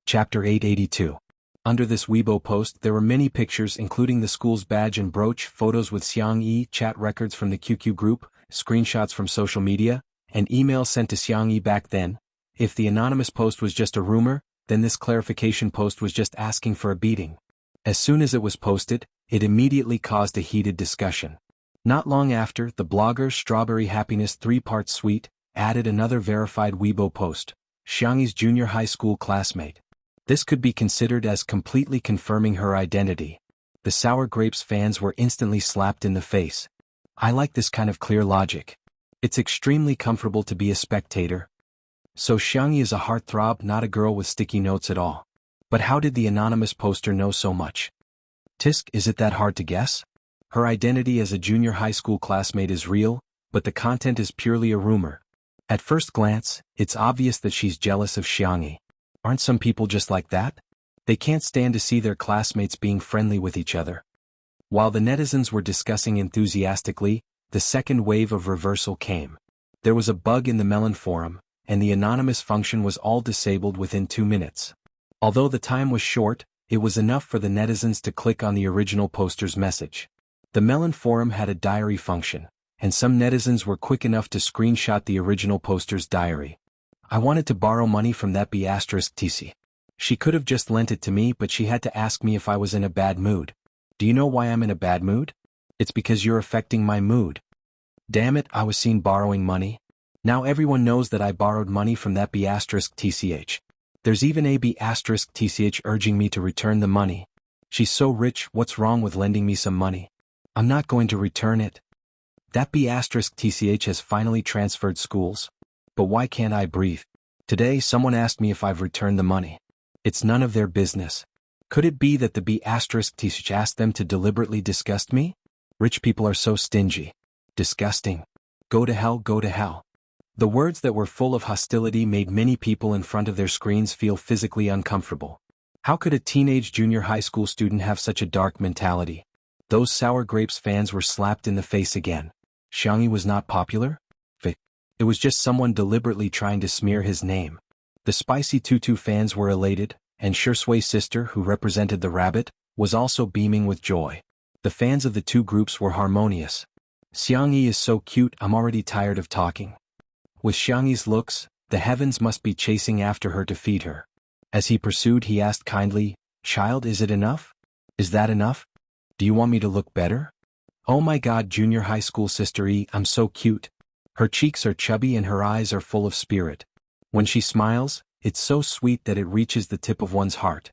Chapter 882. Under this Weibo post there were many pictures including the school's badge and brooch, photos with Xiangyi, chat records from the QQ group, screenshots from social media, and emails sent to Xiangyi back then. If the anonymous post was just a rumor, then this clarification post was just asking for a beating. As soon as it was posted, it immediately caused a heated discussion. Not long after, the blogger Strawberry Happiness 3-part suite added another verified Weibo post, Xiangyi's junior high school classmate. This could be considered as completely confirming her identity. The Sour Grapes fans were instantly slapped in the face. I like this kind of clear logic. It's extremely comfortable to be a spectator. So Xiangyi is a heartthrob, not a girl with sticky notes at all. But how did the anonymous poster know so much? Tisk, is it that hard to guess? Her identity as a junior high school classmate is real, but the content is purely a rumor. At first glance, it's obvious that she's jealous of Xiangyi. Aren't some people just like that? They can't stand to see their classmates being friendly with each other. While the netizens were discussing enthusiastically, the second wave of reversal came. There was a bug in the Melon forum, and the anonymous function was all disabled within 2 minutes. Although the time was short, it was enough for the netizens to click on the original poster's message. The Melon forum had a diary function, and some netizens were quick enough to screenshot the original poster's diary. I wanted to borrow money from that B*TC. She could have just lent it to me, but she had to ask me if I was in a bad mood. Do you know why I'm in a bad mood? It's because you're affecting my mood. Damn it, I was seen borrowing money. Now everyone knows that I borrowed money from that B*TCH. There's even a B*TCH urging me to return the money. She's so rich, what's wrong with lending me some money? I'm not going to return it. That B*TCH has finally transferred schools. But why can't I breathe? Today someone asked me if I've returned the money. It's none of their business. Could it be that the B*TCH asked them to deliberately disgust me? Rich people are so stingy. Disgusting. Go to hell, go to hell. The words that were full of hostility made many people in front of their screens feel physically uncomfortable. How could a teenage junior high school student have such a dark mentality? Those Sour Grapes fans were slapped in the face again. Xiangyi was not popular? It was just someone deliberately trying to smear his name. The Spicy Tutu fans were elated, and Shui's sister, who represented the rabbit, was also beaming with joy. The fans of the two groups were harmonious. Xiangyi is so cute, I'm already tired of talking. With Xiangyi's looks, the heavens must be chasing after her to feed her. As he pursued, he asked kindly, "Child, is it enough? Is that enough? Do you want me to look better? Oh my god, junior high school sister E, I'm so cute. Her cheeks are chubby and her eyes are full of spirit. When she smiles, it's so sweet that it reaches the tip of one's heart."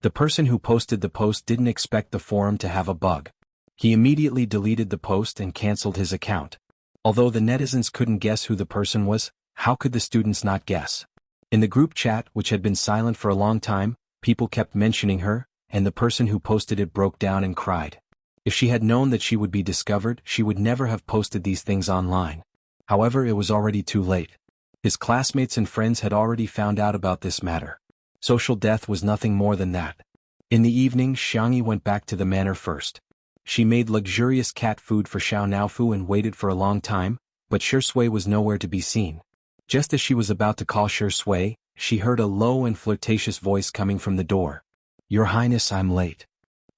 The person who posted the post didn't expect the forum to have a bug. He immediately deleted the post and cancelled his account. Although the netizens couldn't guess who the person was, how could the students not guess? In the group chat, which had been silent for a long time, people kept mentioning her, and the person who posted it broke down and cried. If she had known that she would be discovered, she would never have posted these things online. However, it was already too late. His classmates and friends had already found out about this matter. Social death was nothing more than that. In the evening, Xiangyi went back to the manor first. She made luxurious cat food for Xiao Naofu and waited for a long time, but Shui was nowhere to be seen. Just as she was about to call Shui, she heard a low and flirtatious voice coming from the door. "Your Highness, I'm late.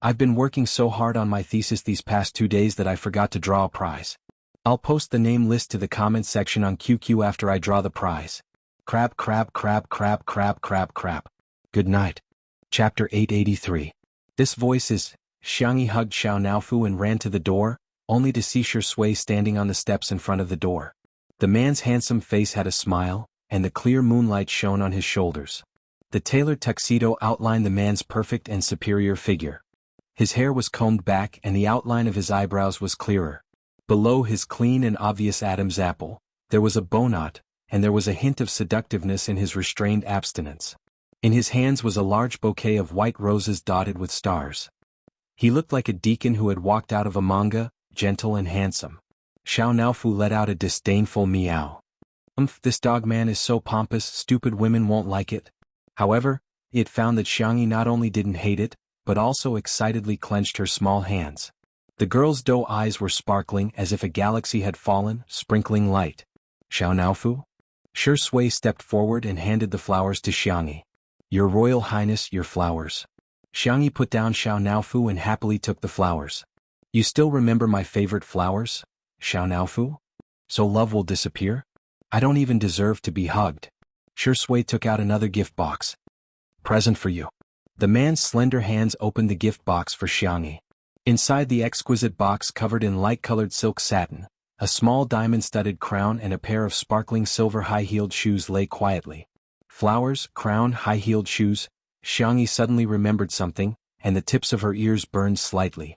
I've been working so hard on my thesis these past 2 days that I forgot to draw a prize. I'll post the name list to the comments section on QQ after I draw the prize. Crab, crab, crab, crab, crab, crab, crab. Good night." Chapter 883. This voice is... Xiangyi hugged Xiao Naofu and ran to the door, only to see Shui standing on the steps in front of the door. The man's handsome face had a smile, and the clear moonlight shone on his shoulders. The tailored tuxedo outlined the man's perfect and superior figure. His hair was combed back and the outline of his eyebrows was clearer. Below his clean and obvious Adam's apple, there was a bow knot, and there was a hint of seductiveness in his restrained abstinence. In his hands was a large bouquet of white roses dotted with stars. He looked like a deacon who had walked out of a manga, gentle and handsome. Xiao Naofu let out a disdainful meow. This dog man is so pompous, stupid women won't like it." However, it found that Xiangyi not only didn't hate it, but also excitedly clenched her small hands. The girl's doe eyes were sparkling as if a galaxy had fallen, sprinkling light. "Xiao Naofu?" Shui stepped forward and handed the flowers to Xiangyi. Your Royal Highness, your flowers. Xiangyi put down Xiao Naofu and happily took the flowers. You still remember my favorite flowers, Xiao Naofu? So love will disappear? I don't even deserve to be hugged. Shi Sui took out another gift box. Present for you. The man's slender hands opened the gift box for Xiangyi. Inside the exquisite box covered in light-colored silk satin, a small diamond-studded crown and a pair of sparkling silver high-heeled shoes lay quietly. Flowers, crown, high-heeled shoes. Xiangyi suddenly remembered something, and the tips of her ears burned slightly.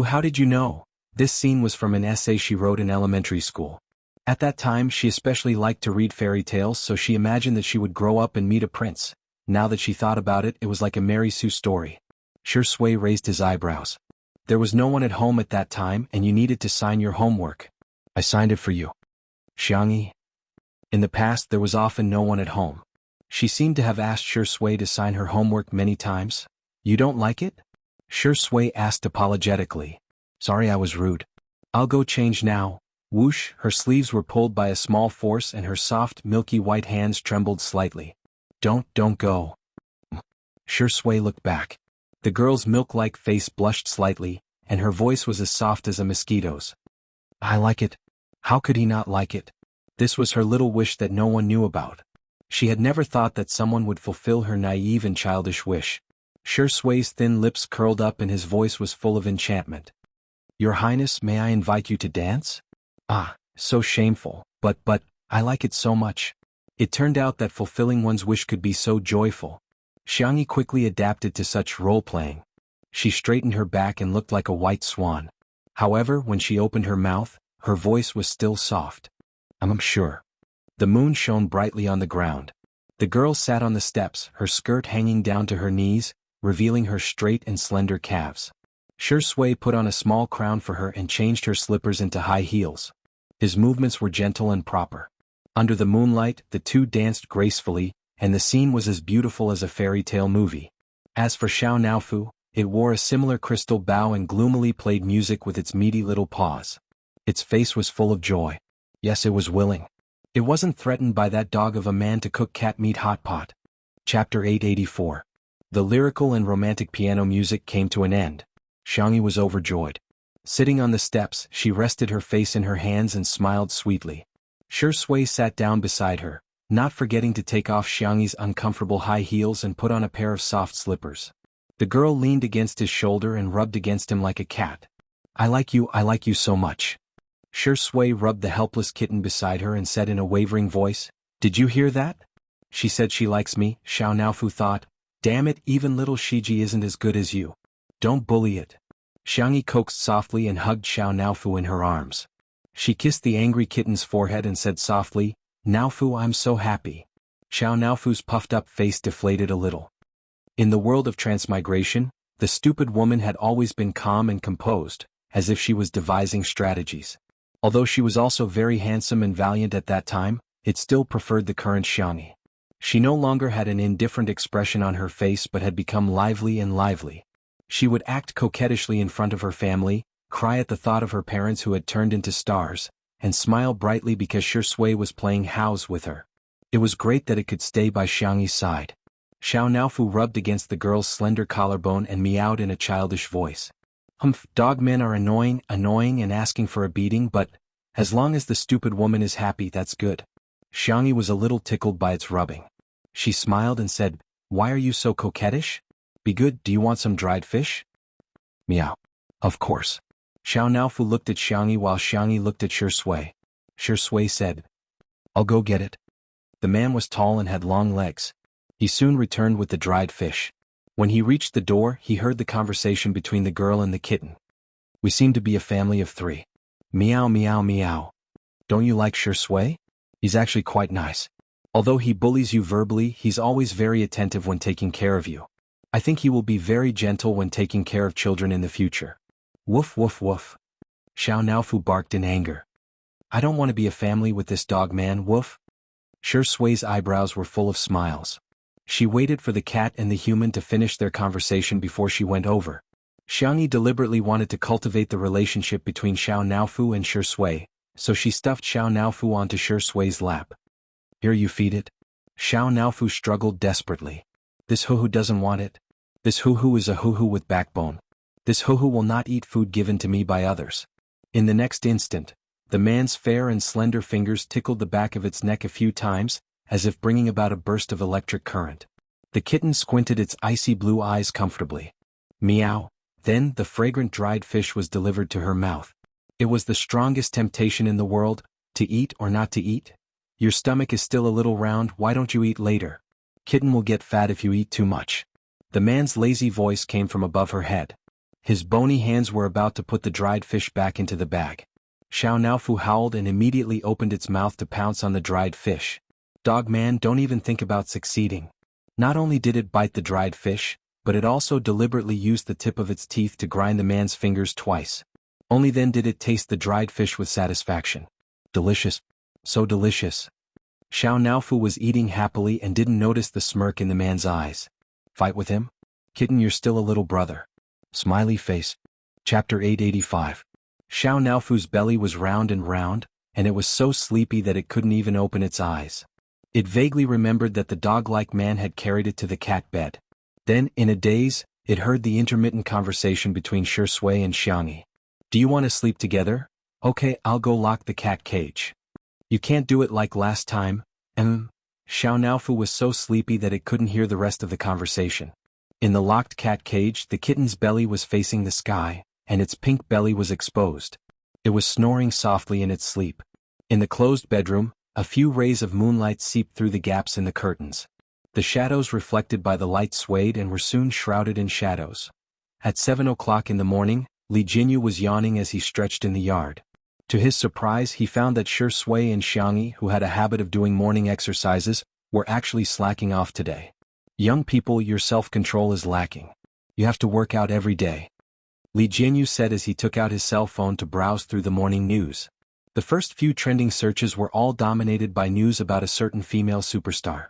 How did you know? This scene was from an essay she wrote in elementary school. At that time she especially liked to read fairy tales, so she imagined that she would grow up and meet a prince. Now that she thought about it, it was like a Mary Sue story. Shi Sui raised his eyebrows. There was no one at home at that time and you needed to sign your homework. I signed it for you. Xiangyi. In the past there was often no one at home. She seemed to have asked Shi Sui to sign her homework many times. You don't like it? Shi Sui asked apologetically. Sorry I was rude. I'll go change now. Whoosh, her sleeves were pulled by a small force and her soft, milky white hands trembled slightly. Don't go. Shi Sui looked back. The girl's milk-like face blushed slightly, and her voice was as soft as a mosquito's. I like it. How could he not like it? This was her little wish that no one knew about. She had never thought that someone would fulfill her naive and childish wish. Shi Sui's thin lips curled up and his voice was full of enchantment. Your Highness, may I invite you to dance? Ah, so shameful, but I like it so much. It turned out that fulfilling one's wish could be so joyful. Xiangyi quickly adapted to such role-playing. She straightened her back and looked like a white swan. However, when she opened her mouth, her voice was still soft. I'm sure. The moon shone brightly on the ground. The girl sat on the steps, her skirt hanging down to her knees, revealing her straight and slender calves. Shi Sui put on a small crown for her and changed her slippers into high heels. His movements were gentle and proper. Under the moonlight, the two danced gracefully, and the scene was as beautiful as a fairy tale movie. As for Xiao Naofu, it wore a similar crystal bow and gloomily played music with its meaty little paws. Its face was full of joy. Yes, it was willing. It wasn't threatened by that dog of a man to cook cat meat hot pot. Chapter 884. The lyrical and romantic piano music came to an end. Xiangyi was overjoyed. Sitting on the steps, she rested her face in her hands and smiled sweetly. Shi Sui sat down beside her, not forgetting to take off Xiangyi's uncomfortable high heels and put on a pair of soft slippers. The girl leaned against his shoulder and rubbed against him like a cat. I like you so much. Shi Sui rubbed the helpless kitten beside her and said in a wavering voice, Did you hear that? She said she likes me. Xiao Naofu thought, damn it, even little Shiji isn't as good as you. Don't bully it. Xiangyi coaxed softly and hugged Xiao Naofu in her arms. She kissed the angry kitten's forehead and said softly, Naofu, I'm so happy. Xiao Naofu's puffed-up face deflated a little. In the world of transmigration, the stupid woman had always been calm and composed, as if she was devising strategies. Although she was also very handsome and valiant at that time, it still preferred the current Xiangyi. She no longer had an indifferent expression on her face but had become lively and lively. She would act coquettishly in front of her family, cry at the thought of her parents who had turned into stars, and smile brightly because Shi Sui was playing house with her. It was great that it could stay by Xiangyi's side. Xiao Naofu rubbed against the girl's slender collarbone and meowed in a childish voice. Dogmen are annoying and asking for a beating, but as long as the stupid woman is happy, that's good. Xiangyi was a little tickled by its rubbing. She smiled and said, Why are you so coquettish? Be good, do you want some dried fish? Meow. Of course. Xiao Naofu looked at Xiangyi while Xiangyi looked at Shi Sui. Shi Sui said, I'll go get it. The man was tall and had long legs. He soon returned with the dried fish. When he reached the door, he heard the conversation between the girl and the kitten. We seem to be a family of three. Meow meow meow. Don't you like Shi Sui? He's actually quite nice. Although he bullies you verbally, he's always very attentive when taking care of you. I think he will be very gentle when taking care of children in the future. Woof woof woof. Xiao Naofu barked in anger. I don't want to be a family with this dog man, woof. Shi Sui's eyebrows were full of smiles. She waited for the cat and the human to finish their conversation before she went over. Xiangyi deliberately wanted to cultivate the relationship between Xiao Naofu and Shi Sui, so she stuffed Xiao Naofu onto Shi Sui's lap. Here, you feed it. Xiao Naofu struggled desperately. This hoo-hoo doesn't want it. This hoo-hoo is a hoo-hoo with backbone. This hoo-hoo will not eat food given to me by others. In the next instant, the man's fair and slender fingers tickled the back of its neck a few times, as if bringing about a burst of electric current. The kitten squinted its icy blue eyes comfortably. Meow. Then the fragrant dried fish was delivered to her mouth. It was the strongest temptation in the world, to eat or not to eat. Your stomach is still a little round, why don't you eat later? Kitten will get fat if you eat too much. The man's lazy voice came from above her head. His bony hands were about to put the dried fish back into the bag. Xiao Naofu howled and immediately opened its mouth to pounce on the dried fish. Dog man, don't even think about succeeding. Not only did it bite the dried fish, but it also deliberately used the tip of its teeth to grind the man's fingers twice. Only then did it taste the dried fish with satisfaction. Delicious. So delicious. Xiao Naofu was eating happily and didn't notice the smirk in the man's eyes. Fight with him? Kitten, you're still a little brother. Smiley face. Chapter 885. Xiao Naofu's belly was round, and it was so sleepy that it couldn't even open its eyes. It vaguely remembered that the dog-like man had carried it to the cat bed. Then, in a daze, it heard the intermittent conversation between Shi Sui and Xiangyi. Do you want to sleep together? Okay, I'll go lock the cat cage. You can't do it like last time. Xiao Naofu was so sleepy that it couldn't hear the rest of the conversation. In the locked cat cage, the kitten's belly was facing the sky, and its pink belly was exposed. It was snoring softly in its sleep. In the closed bedroom, a few rays of moonlight seeped through the gaps in the curtains. The shadows reflected by the light swayed and were soon shrouded in shadows. At 7 o'clock in the morning, Li Jinyu was yawning as he stretched in the yard. To his surprise, he found that Shi Sui and Xiangyi, who had a habit of doing morning exercises, were actually slacking off today. Young people, your self-control is lacking. You have to work out every day. Li Jinyu said as he took out his cell phone to browse through the morning news. The first few trending searches were all dominated by news about a certain female superstar.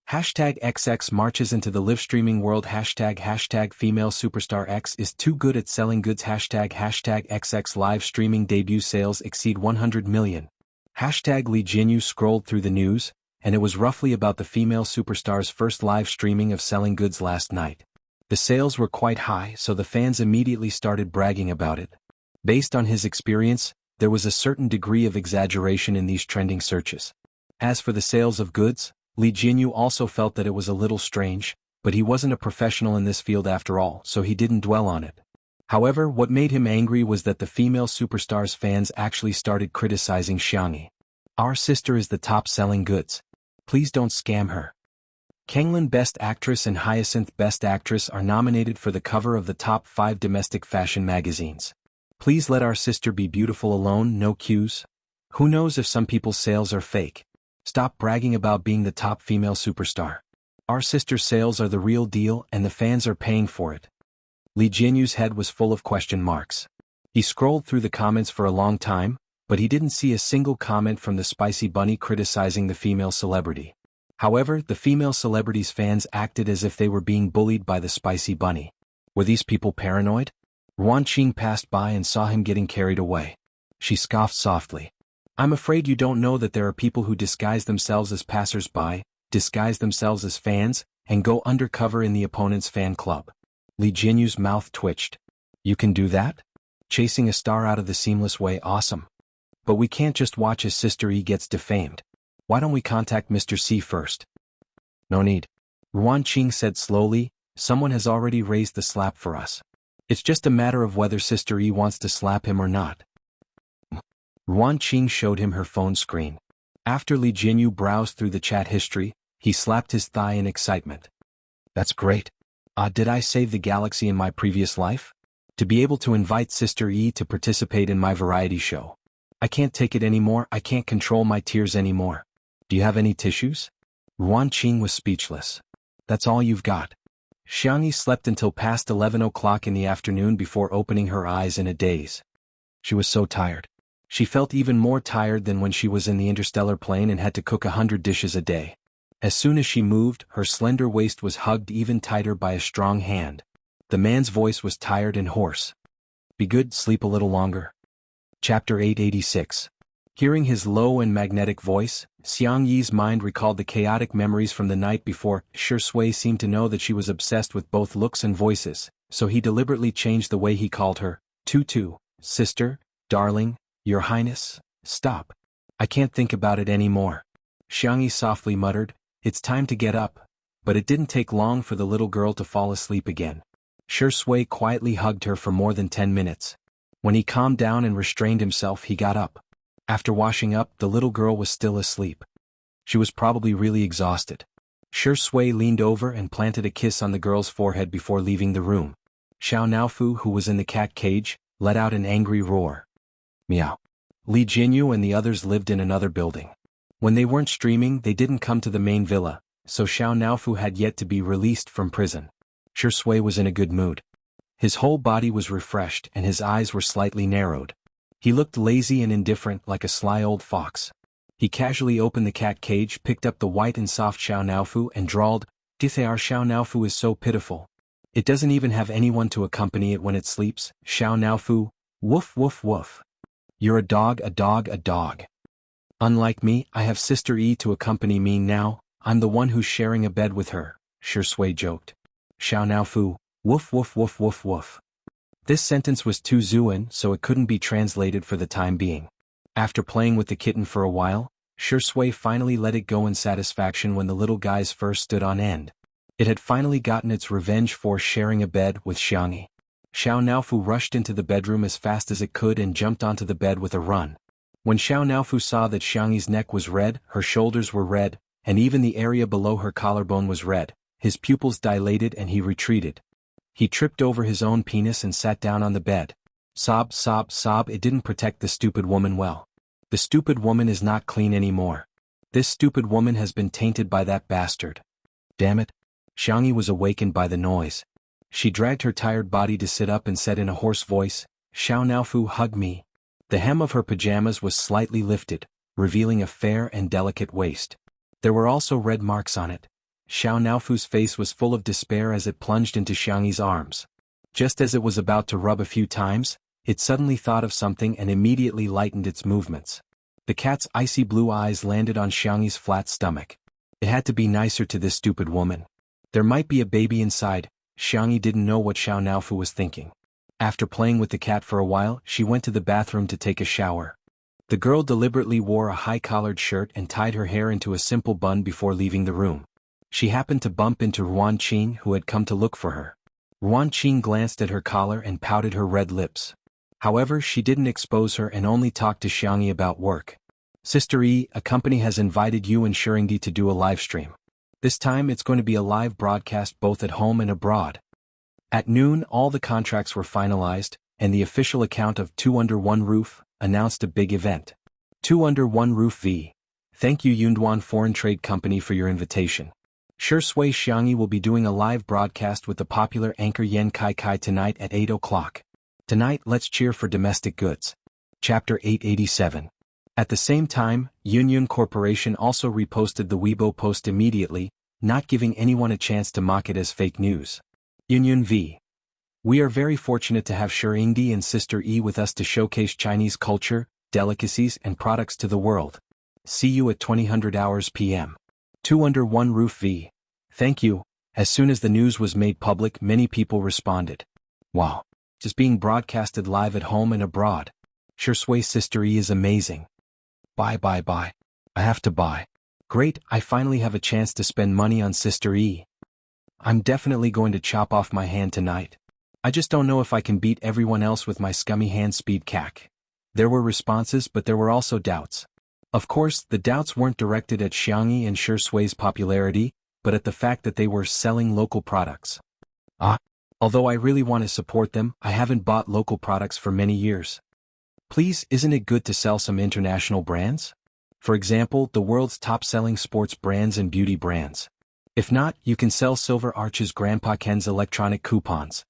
#XX marches into the live-streaming world. ## female superstar X is too good at selling goods. #XX live streaming debut sales exceed 100 million. Li Jinyu scrolled through the news, and it was roughly about the female superstar's first live streaming of selling goods last night. The sales were quite high, so the fans immediately started bragging about it. Based on his experience, there was a certain degree of exaggeration in these trending searches. As for the sales of goods, Li Jinyu also felt that it was a little strange, but he wasn't a professional in this field after all, so he didn't dwell on it. However, what made him angry was that the female superstar's fans actually started criticizing Xiangyi. Our sister is the top selling goods. Please don't scam her. Kenglin Best Actress and Hyacinth Best Actress are nominated for the cover of the top 5 domestic fashion magazines. Please let our sister be beautiful alone, no cues. Who knows if some people's sales are fake? Stop bragging about being the top female superstar. Our sister's sales are the real deal and the fans are paying for it. Li Jinyu's head was full of question marks. He scrolled through the comments for a long time, but he didn't see a single comment from the Spicy Bunny criticizing the female celebrity. However, the female celebrity's fans acted as if they were being bullied by the Spicy Bunny. Were these people paranoid? Ruan Qing passed by and saw him getting carried away. She scoffed softly. I'm afraid you don't know that there are people who disguise themselves as passers-by, disguise themselves as fans, and go undercover in the opponent's fan club. Li Jinyu's mouth twitched. You can do that? Chasing a star out of the seamless way, awesome. But we can't just watch as Sister E gets defamed. Why don't we contact Mr. C first? No need. Ruan Qing said slowly, someone has already raised the slap for us. It's just a matter of whether Sister E wants to slap him or not. Ruan Qing showed him her phone screen. After Li Jinyu browsed through the chat history, he slapped his thigh in excitement. That's great. Did I save the galaxy in my previous life? To be able to invite Sister E to participate in my variety show. I can't take it anymore, I can't control my tears anymore. Do you have any tissues? Ruan Qing was speechless. That's all you've got. Xiangyi slept until past 11 o'clock in the afternoon before opening her eyes in a daze. She was so tired. She felt even more tired than when she was in the interstellar plane and had to cook 100 dishes a day. As soon as she moved, her slender waist was hugged even tighter by a strong hand. The man's voice was tired and hoarse. Be good, sleep a little longer. Chapter 886. Hearing his low and magnetic voice, Xiang Yi's mind recalled the chaotic memories from the night before. Shi Sui seemed to know that she was obsessed with both looks and voices, so he deliberately changed the way he called her. Tutu, sister, darling, your highness, stop. I can't think about it anymore. Xiang Yi softly muttered, it's time to get up, but it didn't take long for the little girl to fall asleep again. Shi Sui quietly hugged her for more than 10 minutes. When he calmed down and restrained himself, he got up. After washing up, the little girl was still asleep. She was probably really exhausted. Shi Sui leaned over and planted a kiss on the girl's forehead before leaving the room. Xiao Naofu, who was in the cat cage, let out an angry roar. Meow. Li Jinyu and the others lived in another building. When they weren't streaming, they didn't come to the main villa, so Xiao Naofu had yet to be released from prison. Shi Sui was in a good mood. His whole body was refreshed and his eyes were slightly narrowed. He looked lazy and indifferent like a sly old fox. He casually opened the cat cage, picked up the white and soft Xiao Naofu and drawled, Our Xiao Naofu is so pitiful. It doesn't even have anyone to accompany it when it sleeps. Xiao Naofu, woof woof woof. You're a dog, a dog, a dog. Unlike me, I have Sister Yi to accompany me now. I'm the one who's sharing a bed with her, Shi Sui joked. Xiao Naofu, woof woof woof woof woof. This sentence was too Zuan, so it couldn't be translated for the time being. After playing with the kitten for a while, Shi Sui finally let it go in satisfaction when the little guy's fur stood on end. It had finally gotten its revenge for sharing a bed with Xiang Yi. Xiao Naofu rushed into the bedroom as fast as it could and jumped onto the bed with a run. When Xiao Naofu saw that Xiang Yi's neck was red, her shoulders were red, and even the area below her collarbone was red, his pupils dilated and he retreated. He tripped over his own penis and sat down on the bed. Sob, sob, sob. It didn't protect the stupid woman well. The stupid woman is not clean anymore. This stupid woman has been tainted by that bastard. Damn it. Xiang Yi was awakened by the noise. She dragged her tired body to sit up and said in a hoarse voice, Xiao Naofu, hug me. The hem of her pajamas was slightly lifted, revealing a fair and delicate waist. There were also red marks on it. Xiao Naofu's face was full of despair as it plunged into Xiang Yi's arms. Just as it was about to rub a few times, it suddenly thought of something and immediately lightened its movements. The cat's icy blue eyes landed on Xiang Yi's flat stomach. It had to be nicer to this stupid woman. There might be a baby inside. Xiang Yi didn't know what Xiao Naofu was thinking. After playing with the cat for a while, she went to the bathroom to take a shower. The girl deliberately wore a high-collared shirt and tied her hair into a simple bun before leaving the room. She happened to bump into Ruan Qing, who had come to look for her. Ruan Qing glanced at her collar and pouted her red lips. However, she didn't expose her and only talked to Xiang Yi about work. Sister Yi, a company has invited you and Shuringdi to do a live stream. This time it's going to be a live broadcast both at home and abroad. At noon, all the contracts were finalized, and the official account of Two Under One Roof announced a big event. Two Under One Roof V. Thank you Yunduan Foreign Trade Company for your invitation. Shi Sui Xiang Yi will be doing a live broadcast with the popular anchor Yan Kai Kai tonight at 8 o'clock. Tonight let's cheer for domestic goods. Chapter 887. At the same time, Yunyun Corporation also reposted the Weibo post immediately, not giving anyone a chance to mock it as fake news. Yunyun v. We are very fortunate to have Shuringdi and Sister E with us to showcase Chinese culture, delicacies and products to the world. See you at 2000 hours p.m. Two Under One Roof v. Thank you. As soon as the news was made public, many people responded. Wow. Just being broadcasted live at home and abroad. Shi Sui Sister E is amazing. Buy. I have to buy. Great, I finally have a chance to spend money on Sister E. I'm definitely going to chop off my hand tonight. I just don't know if I can beat everyone else with my scummy hand speed cack. There were responses, but there were also doubts. Of course, the doubts weren't directed at Xiang Yi and Shi Sui's popularity, but at the fact that they were selling local products. Although I really want to support them, I haven't bought local products for many years. Please, isn't it good to sell some international brands? For example, the world's top-selling sports brands and beauty brands. If not, you can sell Silver Arch's Grandpa Ken's electronic coupons.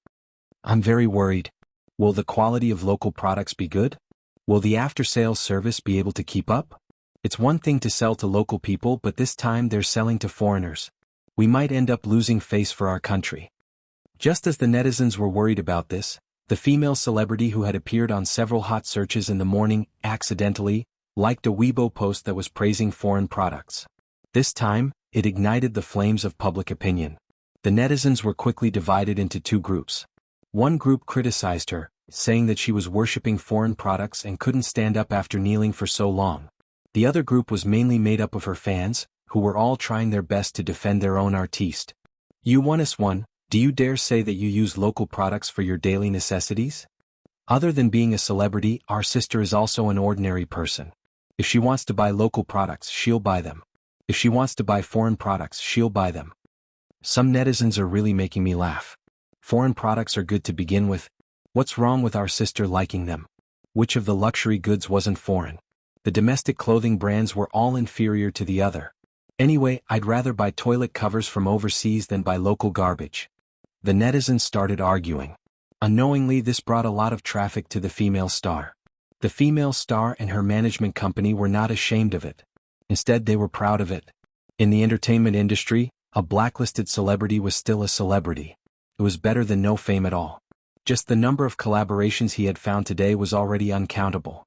I'm very worried. Will the quality of local products be good? Will the after-sales service be able to keep up? It's one thing to sell to local people, but this time they're selling to foreigners. We might end up losing face for our country. Just as the netizens were worried about this, the female celebrity who had appeared on several hot searches in the morning, accidentally, liked a Weibo post that was praising foreign products. This time, it ignited the flames of public opinion. The netizens were quickly divided into two groups. One group criticized her, saying that she was worshipping foreign products and couldn't stand up after kneeling for so long. The other group was mainly made up of her fans, who were all trying their best to defend their own artiste. You 1s1, do you dare say that you use local products for your daily necessities? Other than being a celebrity, our sister is also an ordinary person. If she wants to buy local products, she'll buy them. If she wants to buy foreign products, she'll buy them. Some netizens are really making me laugh. Foreign products are good to begin with. What's wrong with our sister liking them? Which of the luxury goods wasn't foreign? The domestic clothing brands were all inferior to the other. Anyway, I'd rather buy toilet covers from overseas than buy local garbage. The netizens started arguing. Unknowingly, this brought a lot of traffic to the female star. The female star and her management company were not ashamed of it. Instead, they were proud of it. In the entertainment industry, a blacklisted celebrity was still a celebrity. It was better than no fame at all. Just the number of collaborations he had found today was already uncountable.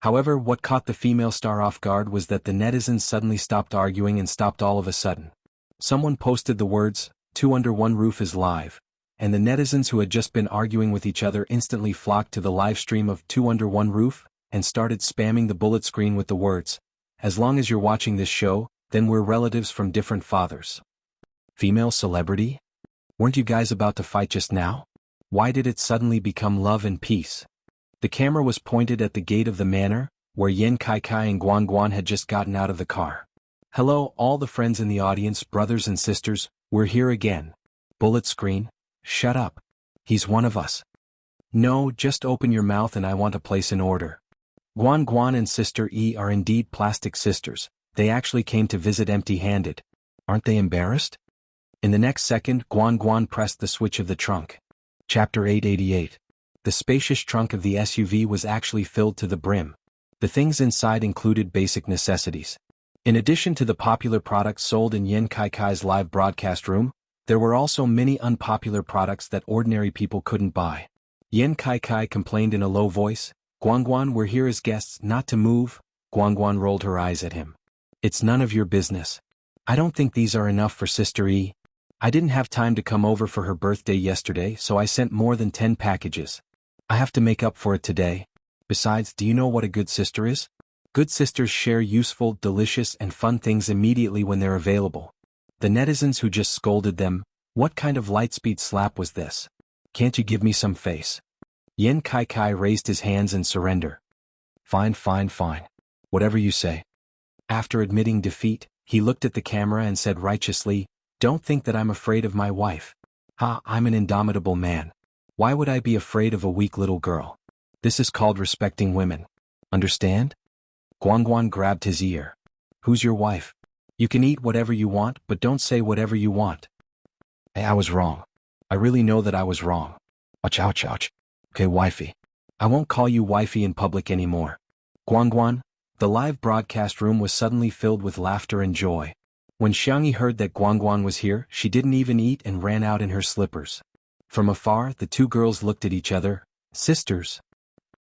However, what caught the female star off guard was that the netizens suddenly stopped arguing and stopped all of a sudden. Someone posted the words, "Two Under One Roof is live," and the netizens who had just been arguing with each other instantly flocked to the live stream of Two Under One Roof, and started spamming the bullet screen with the words, "As long as you're watching this show, then we're relatives from different fathers." Female celebrity? Weren't you guys about to fight just now? Why did it suddenly become love and peace? The camera was pointed at the gate of the manor, where Yan Kai and Guan Guan had just gotten out of the car. "Hello, all the friends in the audience, brothers and sisters, we're here again." Bullet screen? Shut up. He's one of us. No, just open your mouth and I want to place an order. Guan Guan and Sister E are indeed plastic sisters. They actually came to visit empty-handed. Aren't they embarrassed? In the next second, Guan Guan pressed the switch of the trunk. Chapter 888. The spacious trunk of the SUV was actually filled to the brim. The things inside included basic necessities. In addition to the popular products sold in Yan Kai's live broadcast room, there were also many unpopular products that ordinary people couldn't buy. Yan Kai complained in a low voice, "Guan Guan, we're here as guests, not to move." Guan Guan rolled her eyes at him. "It's none of your business. I don't think these are enough for Sister E. I didn't have time to come over for her birthday yesterday, so I sent more than 10 packages. I have to make up for it today. Besides, do you know what a good sister is? Good sisters share useful, delicious, and fun things immediately when they're available." The netizens who just scolded them, "What kind of lightspeed slap was this? Can't you give me some face?" Yan Kai raised his hands in surrender. Fine. Whatever you say." After admitting defeat, he looked at the camera and said righteously, "Don't think that I'm afraid of my wife. I'm an indomitable man. Why would I be afraid of a weak little girl? This is called respecting women. Understand?" Guan Guan grabbed his ear. "Who's your wife? You can eat whatever you want, but don't say whatever you want." "Hey, I was wrong. I really know that I was wrong. Ouch. Okay, wifey. I won't call you wifey in public anymore." Guan Guan. The live broadcast room was suddenly filled with laughter and joy. When Jianghu heard that Guan Guan was here, she didn't even eat and ran out in her slippers. From afar, the two girls looked at each other. "Sisters."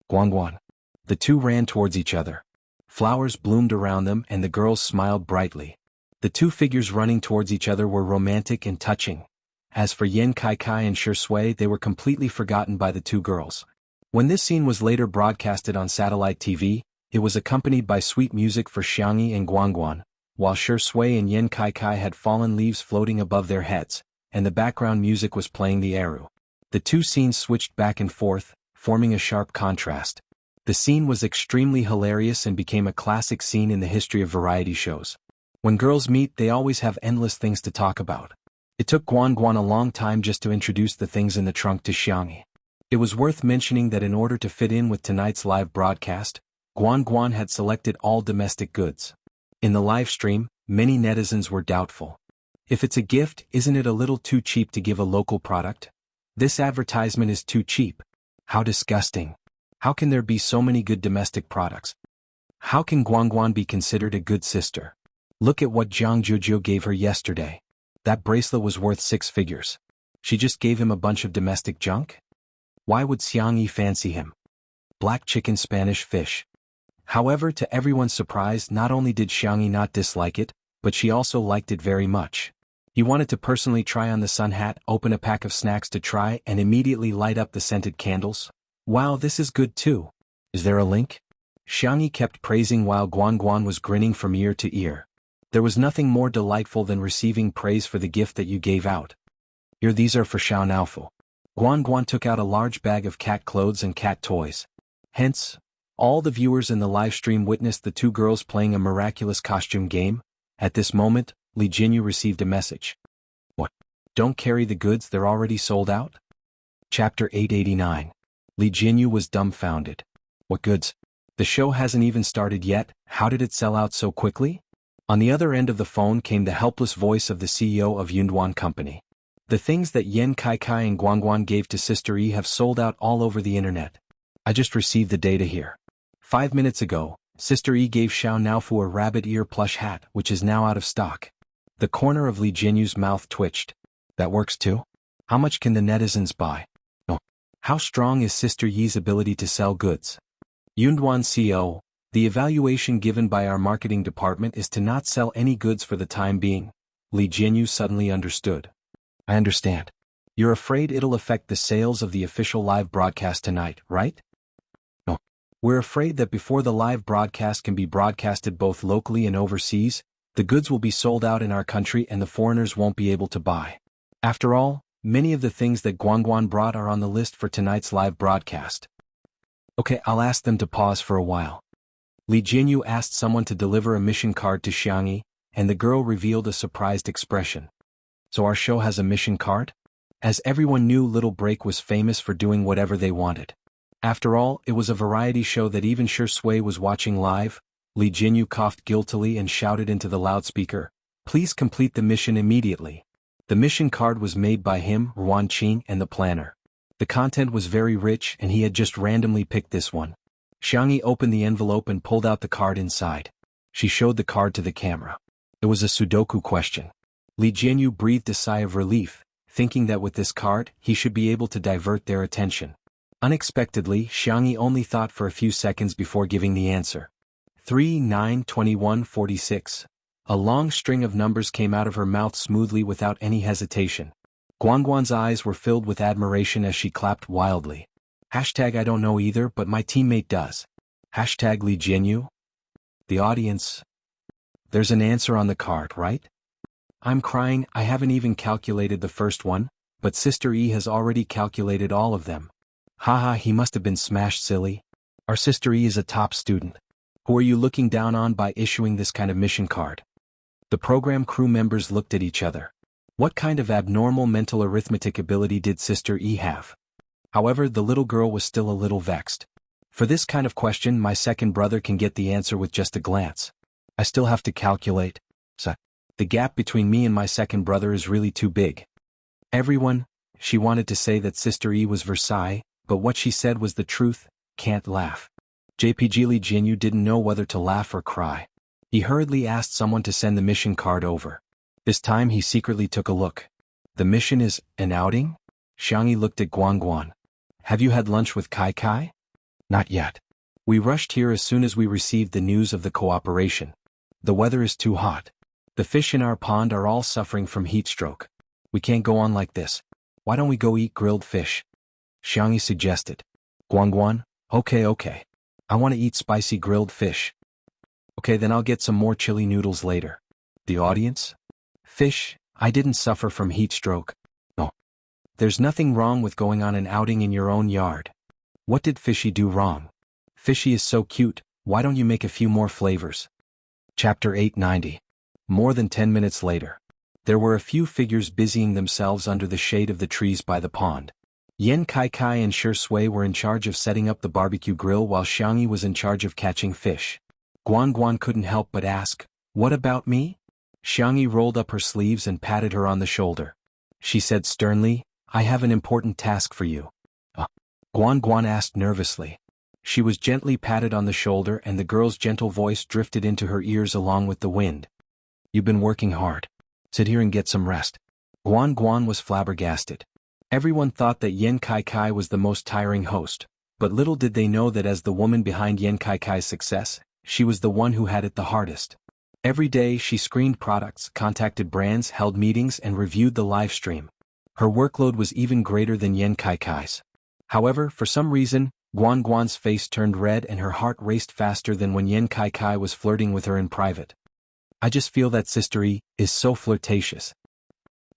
Guan Guan. The two ran towards each other. Flowers bloomed around them and the girls smiled brightly. The two figures running towards each other were romantic and touching. As for Yan Kai and Shui, they were completely forgotten by the two girls. When this scene was later broadcasted on satellite TV, it was accompanied by sweet music for Jianghu and Guan Guan, while Shui and Yan Kai had fallen leaves floating above their heads, and the background music was playing the eru. The two scenes switched back and forth, forming a sharp contrast. The scene was extremely hilarious and became a classic scene in the history of variety shows. When girls meet, they always have endless things to talk about. It took Guan Guan a long time just to introduce the things in the trunk to Jianghu. It was worth mentioning that in order to fit in with tonight's live broadcast, Guan Guan had selected all domestic goods. In the live stream, many netizens were doubtful. If it's a gift, isn't it a little too cheap to give a local product? This advertisement is too cheap. How disgusting. How can there be so many good domestic products? How can Guan Guan be considered a good sister? Look at what Jianghu gave her yesterday. That bracelet was worth 6 figures. She just gave him a bunch of domestic junk? Why would Jianghu fancy him? Black chicken, Spanish fish. However, to everyone's surprise, not only did Xiangyi not dislike it, but she also liked it very much. He wanted to personally try on the sun hat, open a pack of snacks to try, and immediately light up the scented candles. Wow, this is good too. Is there a link? Xiangyi kept praising while Guan was grinning from ear to ear. There was nothing more delightful than receiving praise for the gift that you gave out. Here, these are for Xiao Naofu. Guan took out a large bag of cat clothes and cat toys. Hence, all the viewers in the live stream witnessed the two girls playing a miraculous costume game. At this moment, Li Jinyu received a message. What? Don't carry the goods, they're already sold out? Chapter 889. Li Jinyu was dumbfounded. What goods? The show hasn't even started yet, how did it sell out so quickly? On the other end of the phone came the helpless voice of the CEO of Yunduan Company. The things that Yan Kai and Guan gave to Sister Yi have sold out all over the internet. I just received the data here. 5 minutes ago, Sister Yi gave Xiao Naofu a rabbit ear plush hat, which is now out of stock. The corner of Li Jinyu's mouth twitched. That works too? How much can the netizens buy? Oh. How strong is Sister Yi's ability to sell goods? Yunduan CEO, the evaluation given by our marketing department is to not sell any goods for the time being. Li Jinyu suddenly understood. I understand. You're afraid it'll affect the sales of the official live broadcast tonight, right? No. We're afraid that before the live broadcast can be broadcasted both locally and overseas, the goods will be sold out in our country and the foreigners won't be able to buy. After all, many of the things that Guan brought are on the list for tonight's live broadcast. Okay, I'll ask them to pause for a while. Li Jinyu asked someone to deliver a mission card to Xiangyi, and the girl revealed a surprised expression. So our show has a mission card? As everyone knew, Little Break was famous for doing whatever they wanted. After all, it was a variety show that even Shi Sui was watching live. Li Jinyu coughed guiltily and shouted into the loudspeaker, "Please complete the mission immediately." The mission card was made by him, Ruan Qing, and the planner. The content was very rich and he had just randomly picked this one. Xiangyi opened the envelope and pulled out the card inside. She showed the card to the camera. It was a Sudoku question. Li Jinyu breathed a sigh of relief, thinking that with this card, he should be able to divert their attention. Unexpectedly, Xiangyi only thought for a few seconds before giving the answer. 3, 9, 21, 46. A long string of numbers came out of her mouth smoothly without any hesitation. Guan's eyes were filled with admiration as she clapped wildly. Hashtag I don't know either, but my teammate does. Hashtag Li Jinyu. The audience. There's an answer on the card, right? I'm crying, I haven't even calculated the first one, but Sister E has already calculated all of them. Haha, he must have been smashed silly. Our Sister E is a top student. Who are you looking down on by issuing this kind of mission card? The program crew members looked at each other. What kind of abnormal mental arithmetic ability did Sister E have? However, the little girl was still a little vexed. For this kind of question, my second brother can get the answer with just a glance. I still have to calculate. So, the gap between me and my second brother is really too big. Everyone, she wanted to say that Sister E was Versailles, but what she said was the truth, can't laugh. JPG Li Jinyu didn't know whether to laugh or cry. He hurriedly asked someone to send the mission card over. This time he secretly took a look. The mission is an outing? Xiangyi looked at Guan. Have you had lunch with Kai? Not yet. We rushed here as soon as we received the news of the cooperation. The weather is too hot. The fish in our pond are all suffering from heat stroke. We can't go on like this. Why don't we go eat grilled fish? Xiangyi suggested. Guan, okay. I want to eat spicy grilled fish. Okay, then I'll get some more chili noodles later. The audience? Fish, I didn't suffer from heat stroke. No. There's nothing wrong with going on an outing in your own yard. What did Fishy do wrong? Fishy is so cute, why don't you make a few more flavors? Chapter 890. More than 10 minutes later. There were a few figures busying themselves under the shade of the trees by the pond. Yan Kai and Shi Sui were in charge of setting up the barbecue grill while Xiangyi was in charge of catching fish. Guan couldn't help but ask, "What about me?" Xiangyi rolled up her sleeves and patted her on the shoulder. She said sternly, "I have an important task for you." Guan asked nervously. She was gently patted on the shoulder and the girl's gentle voice drifted into her ears along with the wind. "You've been working hard. Sit here and get some rest." Guan was flabbergasted. Everyone thought that Yan Kai was the most tiring host, But little did they know that as the woman behind Yan Kaikai's success, she was the one who had it the hardest. Every day she screened products, contacted brands, held meetings and reviewed the live stream. Her workload was even greater than Yan Kaikai's. However, for some reason, Guan Guan's face turned red and her heart raced faster than when Yan Kaikai was flirting with her in private. I just feel that Sister E is so flirtatious.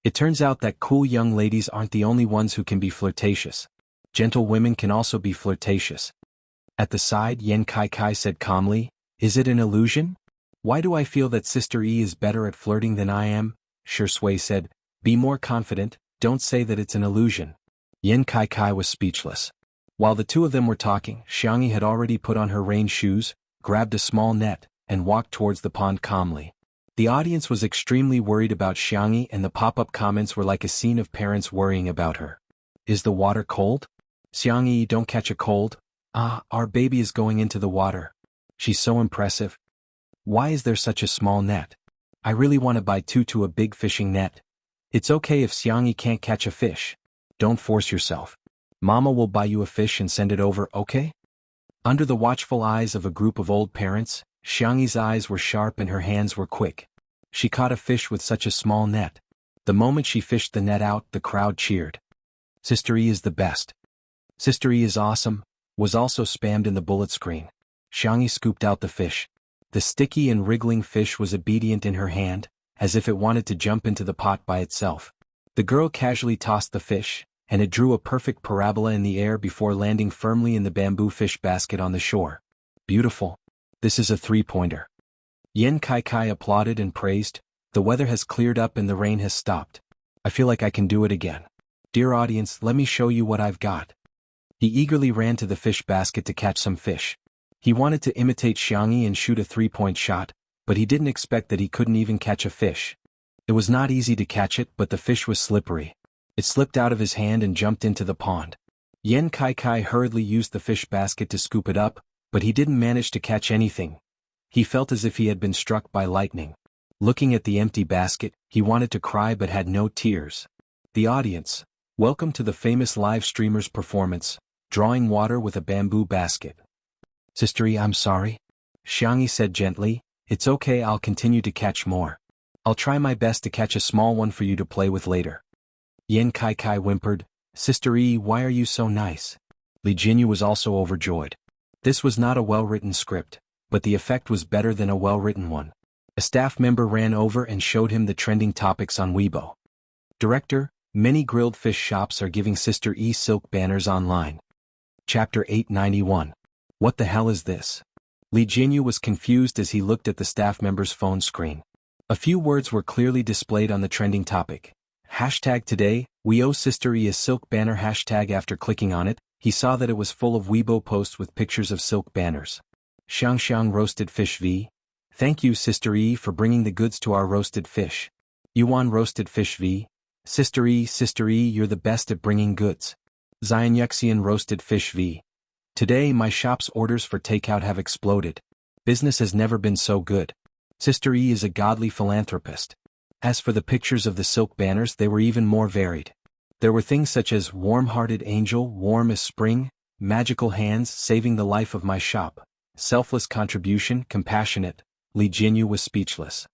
It turns out that cool young ladies aren't the only ones who can be flirtatious. Gentle women can also be flirtatious. At the side, Yan Kaikai said calmly, "Is it an illusion? Why do I feel that Sister E is better at flirting than I am?" Shui said, "Be more confident, don't say that it's an illusion." Yan Kaikai was speechless. While the two of them were talking, Xiangyi had already put on her rain shoes, grabbed a small net, and walked towards the pond calmly. The audience was extremely worried about Xiangyi and the pop-up comments were like a scene of parents worrying about her. "Is the water cold? Xiangyi, don't catch a cold. Ah, our baby is going into the water. She's so impressive. Why is there such a small net? I really want to buy two a big fishing net. It's okay if Xiangyi can't catch a fish. Don't force yourself. Mama will buy you a fish and send it over, okay?" Under the watchful eyes of a group of old parents, Xiangyi's eyes were sharp and her hands were quick. She caught a fish with such a small net. The moment she fished the net out, the crowd cheered. "Sister E is the best. Sister E is awesome," was also spammed in the bullet screen. Xiangyi scooped out the fish. The sticky and wriggling fish was obedient in her hand, as if it wanted to jump into the pot by itself. The girl casually tossed the fish, and it drew a perfect parabola in the air before landing firmly in the bamboo fish basket on the shore. "Beautiful. This is a three-pointer." Yan Kaikai applauded and praised, "The weather has cleared up and the rain has stopped. I feel like I can do it again. Dear audience, let me show you what I've got." He eagerly ran to the fish basket to catch some fish. He wanted to imitate Xiangyi and shoot a three-point shot, but he didn't expect that he couldn't even catch a fish. It was not easy to catch it, but the fish was slippery. It slipped out of his hand and jumped into the pond. Yan Kaikai hurriedly used the fish basket to scoop it up, but he didn't manage to catch anything. He felt as if he had been struck by lightning. Looking at the empty basket, he wanted to cry but had no tears. The audience. Welcome to the famous live streamer's performance, drawing water with a bamboo basket. "Sister E, I'm sorry," Xiangyi said gently. "It's okay, I'll continue to catch more. I'll try my best to catch a small one for you to play with later." Yan Kaikai whimpered, "Sister E, why are you so nice?" Li Jinyu was also overjoyed. This was not a well-written script, but the effect was better than a well-written one. A staff member ran over and showed him the trending topics on Weibo. Director, many grilled fish shops are giving Sister E silk banners online. Chapter 891. What the hell is this? Li Jinyu was confused as he looked at the staff member's phone screen. A few words were clearly displayed on the trending topic. #today, we owe Sister E a silk banner. After clicking on it, he saw that it was full of Weibo posts with pictures of silk banners. Xiang roasted fish v. Thank you Sister E for bringing the goods to our roasted fish. Yuan roasted fish v. Sister E, you're the best at bringing goods. Zion Yuxian roasted fish v. Today my shop's orders for takeout have exploded. Business has never been so good. Sister E is a godly philanthropist. As for the pictures of the silk banners, they were even more varied. There were things such as warm-hearted angel, warm as spring, magical hands saving the life of my shop, selfless contribution, compassionate. Li Jinyu was speechless.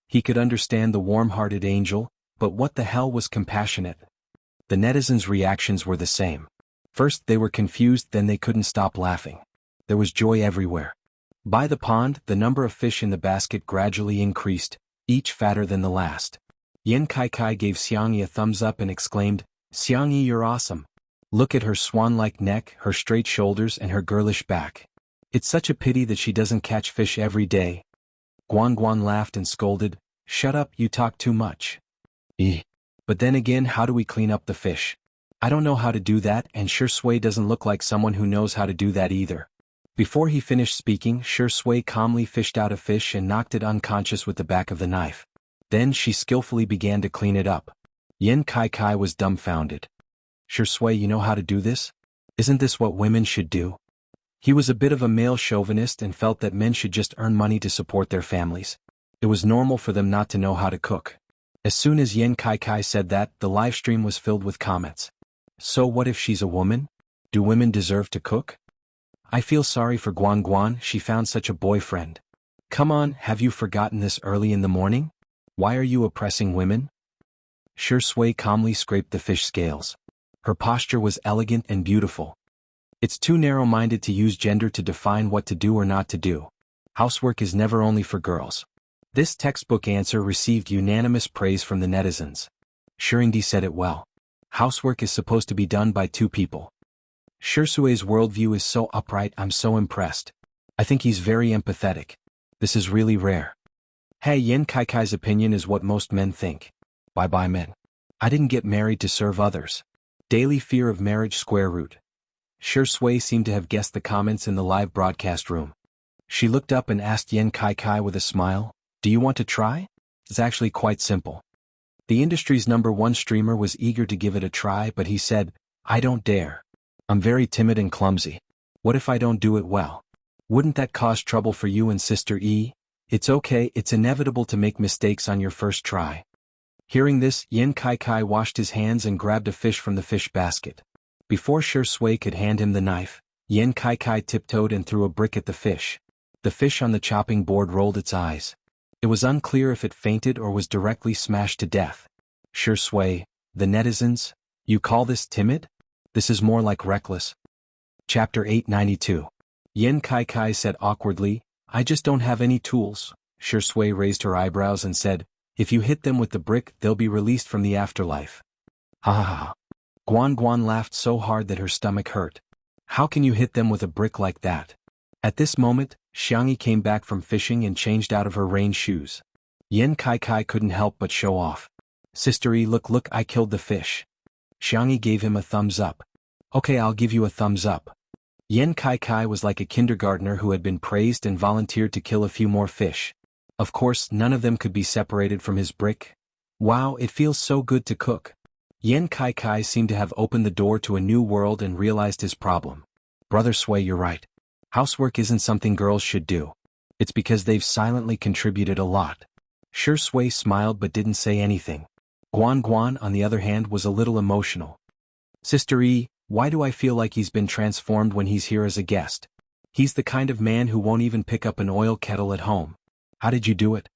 He could understand the warm-hearted angel, but what the hell was compassionate? The netizens' reactions were the same. First they were confused, then they couldn't stop laughing. There was joy everywhere. By the pond, the number of fish in the basket gradually increased, each fatter than the last. Yan Kaikai gave Xiangyi a thumbs up and exclaimed, "Xiangyi, you're awesome. Look at her swan-like neck, her straight shoulders and her girlish back. It's such a pity that she doesn't catch fish every day." Guan Guan laughed and scolded, "Shut up, you talk too much." But then again, how do we clean up the fish? I don't know how to do that, and Shui doesn't look like someone who knows how to do that either. Before he finished speaking, Shui calmly fished out a fish and knocked it unconscious with the back of the knife. Then she skillfully began to clean it up. Yan Kaikai was dumbfounded. "Shui, you know how to do this? Isn't this what women should do?" He was a bit of a male chauvinist and felt that men should just earn money to support their families. It was normal for them not to know how to cook. As soon as Yan Kaikai said that, the livestream was filled with comments. "So what if she's a woman? Do women deserve to cook? I feel sorry for Guan Guan, she found such a boyfriend. Come on, have you forgotten this early in the morning? Why are you oppressing women? Shui calmly scraped the fish scales. Her posture was elegant and beautiful. It's too narrow-minded to use gender to define what to do or not to do. Housework is never only for girls. This textbook answer received unanimous praise from the netizens. Shurindi said it well. Housework is supposed to be done by two people. Shui's worldview is so upright, I'm so impressed. I think he's very empathetic. This is really rare. Hey, Yan Kaikai's opinion is what most men think. Bye-bye men. I didn't get married to serve others. Daily fear of marriage square root. Shui seemed to have guessed the comments in the live broadcast room. She looked up and asked Yan Kaikai with a smile, do you want to try? It's actually quite simple. The industry's #1 streamer was eager to give it a try, but he said, I don't dare. I'm very timid and clumsy. What if I don't do it well? Wouldn't that cause trouble for you and Sister E? It's okay, it's inevitable to make mistakes on your first try. Hearing this, Yan Kaikai washed his hands and grabbed a fish from the fish basket. Before Shui could hand him the knife, Yan Kaikai tiptoed and threw a brick at the fish. The fish on the chopping board rolled its eyes. It was unclear if it fainted or was directly smashed to death. Shui, the netizens, you call this timid? This is more like reckless. Chapter 892. Yan Kaikai said awkwardly, I just don't have any tools. Shui raised her eyebrows and said, if you hit them with the brick, they'll be released from the afterlife. Ha ha ha. Guan Guan laughed so hard that her stomach hurt. How can you hit them with a brick like that? At this moment, Xiangyi came back from fishing and changed out of her rain shoes. Yan Kaikai couldn't help but show off. Sister E, look, I killed the fish. Xiangyi gave him a thumbs up. Okay, I'll give you a thumbs up. Yan Kaikai was like a kindergartner who had been praised and volunteered to kill a few more fish. Of course, none of them could be separated from his brick. Wow, it feels so good to cook. Yan Kaikai seemed to have opened the door to a new world and realized his problem. Brother Sui, you're right. Housework isn't something girls should do. It's because they've silently contributed a lot. Shui smiled but didn't say anything. Guan Guan, on the other hand, was a little emotional. Sister E, why do I feel like he's been transformed when he's here as a guest? He's the kind of man who won't even pick up an oil kettle at home. How did you do it?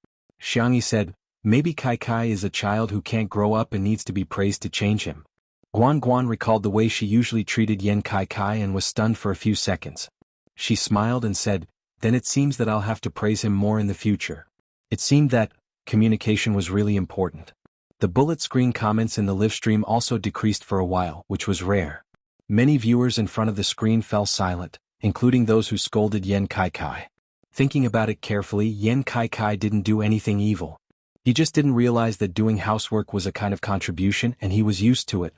Xiangyi said, maybe Kaikai is a child who can't grow up and needs to be praised to change him. Guan Guan recalled the way she usually treated Yan Kaikai and was stunned for a few seconds. She smiled and said, then it seems that I'll have to praise him more in the future. It seemed that communication was really important. The bullet screen comments in the live stream also decreased for a while, which was rare. Many viewers in front of the screen fell silent, including those who scolded Yan Kaikai. Thinking about it carefully, Yan Kaikai didn't do anything evil. He just didn't realize that doing housework was a kind of contribution and he was used to it.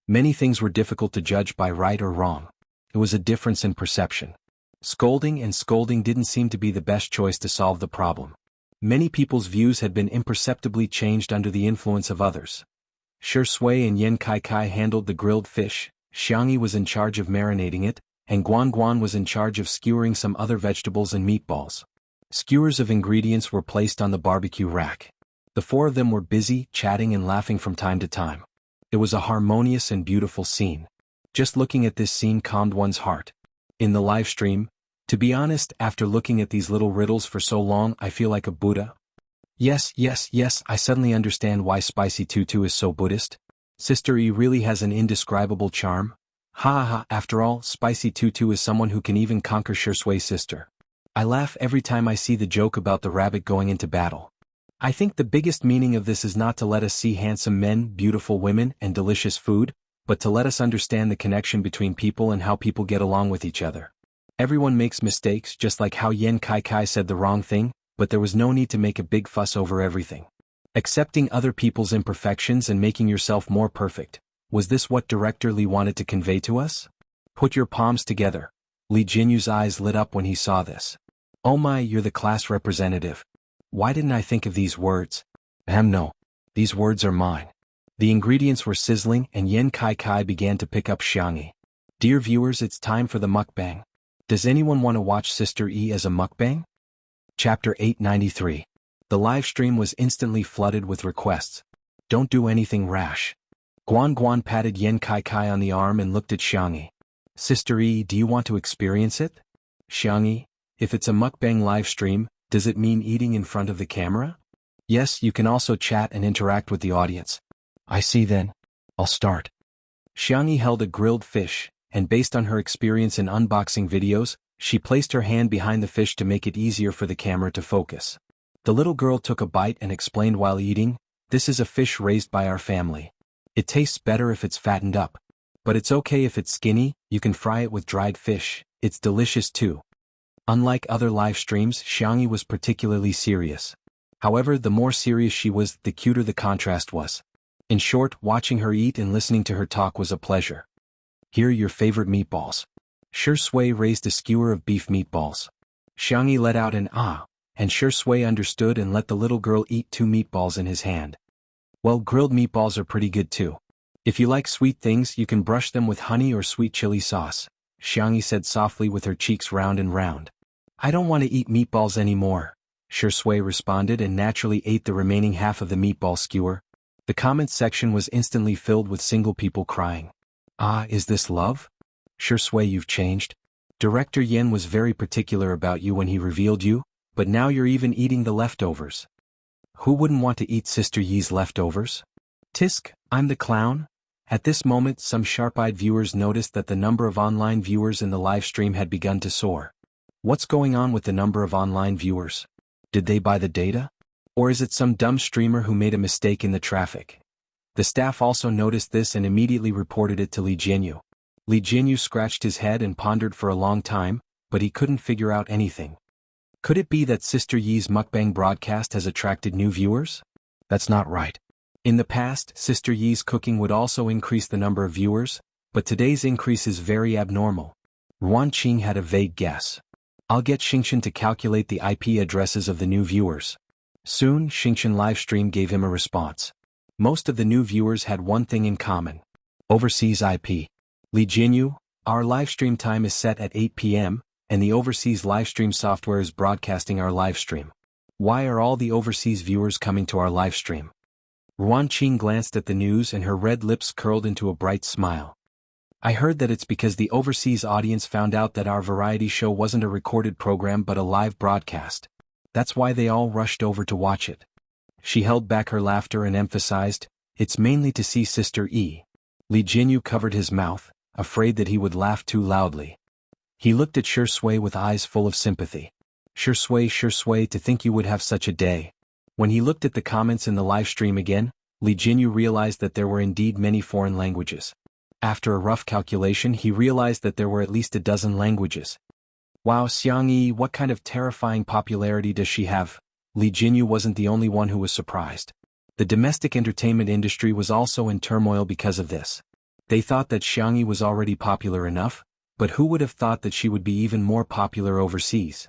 Many things were difficult to judge by right or wrong. It was a difference in perception. Scolding didn't seem to be the best choice to solve the problem. Many people's views had been imperceptibly changed under the influence of others. Shui and Yan Kaikai handled the grilled fish, Xiangyi was in charge of marinating it, and Guan Guan was in charge of skewering some other vegetables and meatballs. Skewers of ingredients were placed on the barbecue rack. The four of them were busy, chatting and laughing from time to time. It was a harmonious and beautiful scene. Just looking at this scene calmed one's heart. In the live stream, to be honest, after looking at these little riddles for so long, I feel like a Buddha. Yes, I suddenly understand why Spicy Tutu is so Buddhist. Sister E really has an indescribable charm. Ha ha, after all, Spicy Tutu is someone who can even conquer Shui's sister. I laugh every time I see the joke about the rabbit going into battle. I think the biggest meaning of this is not to let us see handsome men, beautiful women, and delicious food, but to let us understand the connection between people and how people get along with each other. Everyone makes mistakes, just like how Yan Kaikai said the wrong thing, but there was no need to make a big fuss over everything. Accepting other people's imperfections and making yourself more perfect. Was this what Director Li wanted to convey to us? Put your palms together. Li Jinyu's eyes lit up when he saw this. Oh my, you're the class representative. Why didn't I think of these words? No. These words are mine. The ingredients were sizzling and Yan Kaikai began to pick up Xiangyi. Dear viewers, it's time for the mukbang. Does anyone want to watch Sister E as a mukbang? Chapter 893. The live stream was instantly flooded with requests. Don't do anything rash. Guan Guan patted Yan Kaikai on the arm and looked at Xiangyi. Sister E, do you want to experience it? Xiangyi, if it's a mukbang live stream, does it mean eating in front of the camera? Yes, you can also chat and interact with the audience. I see then. I'll start. Xiangyi held a grilled fish, and based on her experience in unboxing videos, she placed her hand behind the fish to make it easier for the camera to focus. The little girl took a bite and explained while eating, "This is a fish raised by our family. It tastes better if it's fattened up. But it's okay if it's skinny, you can fry it with dried fish, it's delicious too." Unlike other live streams, Xiangyi was particularly serious. However, the more serious she was, the cuter the contrast was. In short, watching her eat and listening to her talk was a pleasure. Here are your favorite meatballs. Shui raised a skewer of beef meatballs. Xiangyi let out an ah, and Shui understood and let the little girl eat 2 meatballs in his hand. Well, grilled meatballs are pretty good too. If you like sweet things, you can brush them with honey or sweet chili sauce, Xiangyi said softly with her cheeks round and round. I don't want to eat meatballs anymore, Shui responded and naturally ate the remaining half of the meatball skewer. The comments section was instantly filled with single people crying. Ah, is this love? Shui, you've changed. Director Yen was very particular about you when he revealed you, but now you're even eating the leftovers. Who wouldn't want to eat Sister Yi's leftovers? Tisk, I'm the clown? At this moment, some sharp-eyed viewers noticed that the number of online viewers in the live stream had begun to soar. What's going on with the number of online viewers? Did they buy the data? Or is it some dumb streamer who made a mistake in the traffic? The staff also noticed this and immediately reported it to Li Jianyu. Li Jianyu scratched his head and pondered for a long time, but he couldn't figure out anything. Could it be that Sister Yi's mukbang broadcast has attracted new viewers? That's not right. In the past, Sister Yi's cooking would also increase the number of viewers, but today's increase is very abnormal. Ruan Qing had a vague guess. I'll get Xingchen to calculate the IP addresses of the new viewers. Soon, Xingchen livestream gave him a response. Most of the new viewers had one thing in common. Overseas IP. Li Jianyu, our livestream time is set at 8 p.m., and the overseas livestream software is broadcasting our livestream. Why are all the overseas viewers coming to our livestream? Ruan Qing glanced at the news and her red lips curled into a bright smile. I heard that it's because the overseas audience found out that our variety show wasn't a recorded program but a live broadcast. That's why they all rushed over to watch it. She held back her laughter and emphasized, it's mainly to see Sister E. Li Jianyu covered his mouth, afraid that he would laugh too loudly. He looked at Shui with eyes full of sympathy. Shui, to think you would have such a day. When he looked at the comments in the live stream again, Li Jianyu realized that there were indeed many foreign languages. After a rough calculation, he realized that there were at least a dozen languages. Wow, Xiangyi, what kind of terrifying popularity does she have? Li Jianyu wasn't the only one who was surprised. The domestic entertainment industry was also in turmoil because of this. They thought that Xiangyi was already popular enough, but who would have thought that she would be even more popular overseas?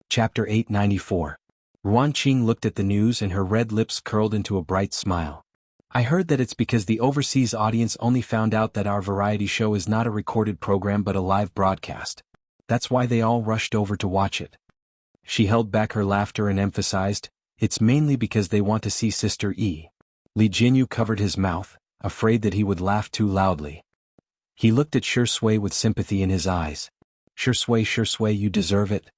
Chapter 894. Ruan Qing looked at the news and her red lips curled into a bright smile. I heard that it's because the overseas audience only found out that our variety show is not a recorded program but a live broadcast. That's why they all rushed over to watch it. She held back her laughter and emphasized, it's mainly because they want to see Sister E. Li Jianyu covered his mouth, afraid that he would laugh too loudly. He looked at Shui with sympathy in his eyes. Shui, you deserve it.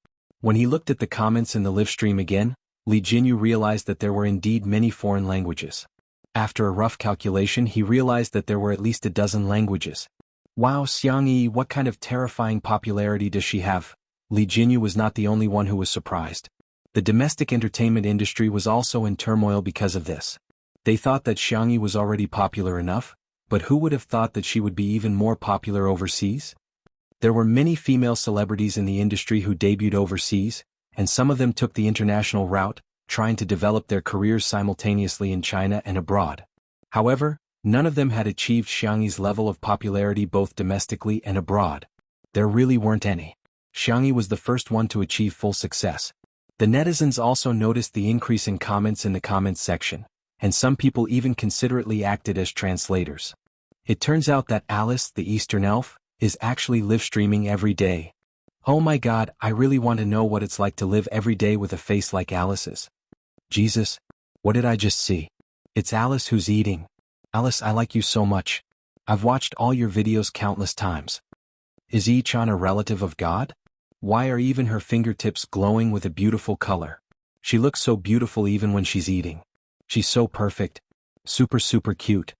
When he looked at the comments in the live stream again, Li Jianyu realized that there were indeed many foreign languages. After a rough calculation, he realized that there were at least a dozen languages. Wow, Xiangyi, what kind of terrifying popularity does she have? Li Jianyu was not the only one who was surprised. The domestic entertainment industry was also in turmoil because of this. They thought that Xiangyi was already popular enough, but who would have thought that she would be even more popular overseas? There were many female celebrities in the industry who debuted overseas, and some of them took the international route, trying to develop their careers simultaneously in China and abroad. However, none of them had achieved Xiangyi's level of popularity both domestically and abroad. There really weren't any. Xiangyi was the first one to achieve full success. The netizens also noticed the increase in comments in the comments section, and some people even considerately acted as translators. It turns out that Alice, the Eastern Elf, is actually live streaming every day. Oh my god, I really want to know what it's like to live every day with a face like Alice's. Jesus, what did I just see? It's Alice who's eating. Alice, I like you so much. I've watched all your videos countless times. Is Yi-chan a relative of God? Why are even her fingertips glowing with a beautiful color? She looks so beautiful even when she's eating. She's so perfect. Super cute.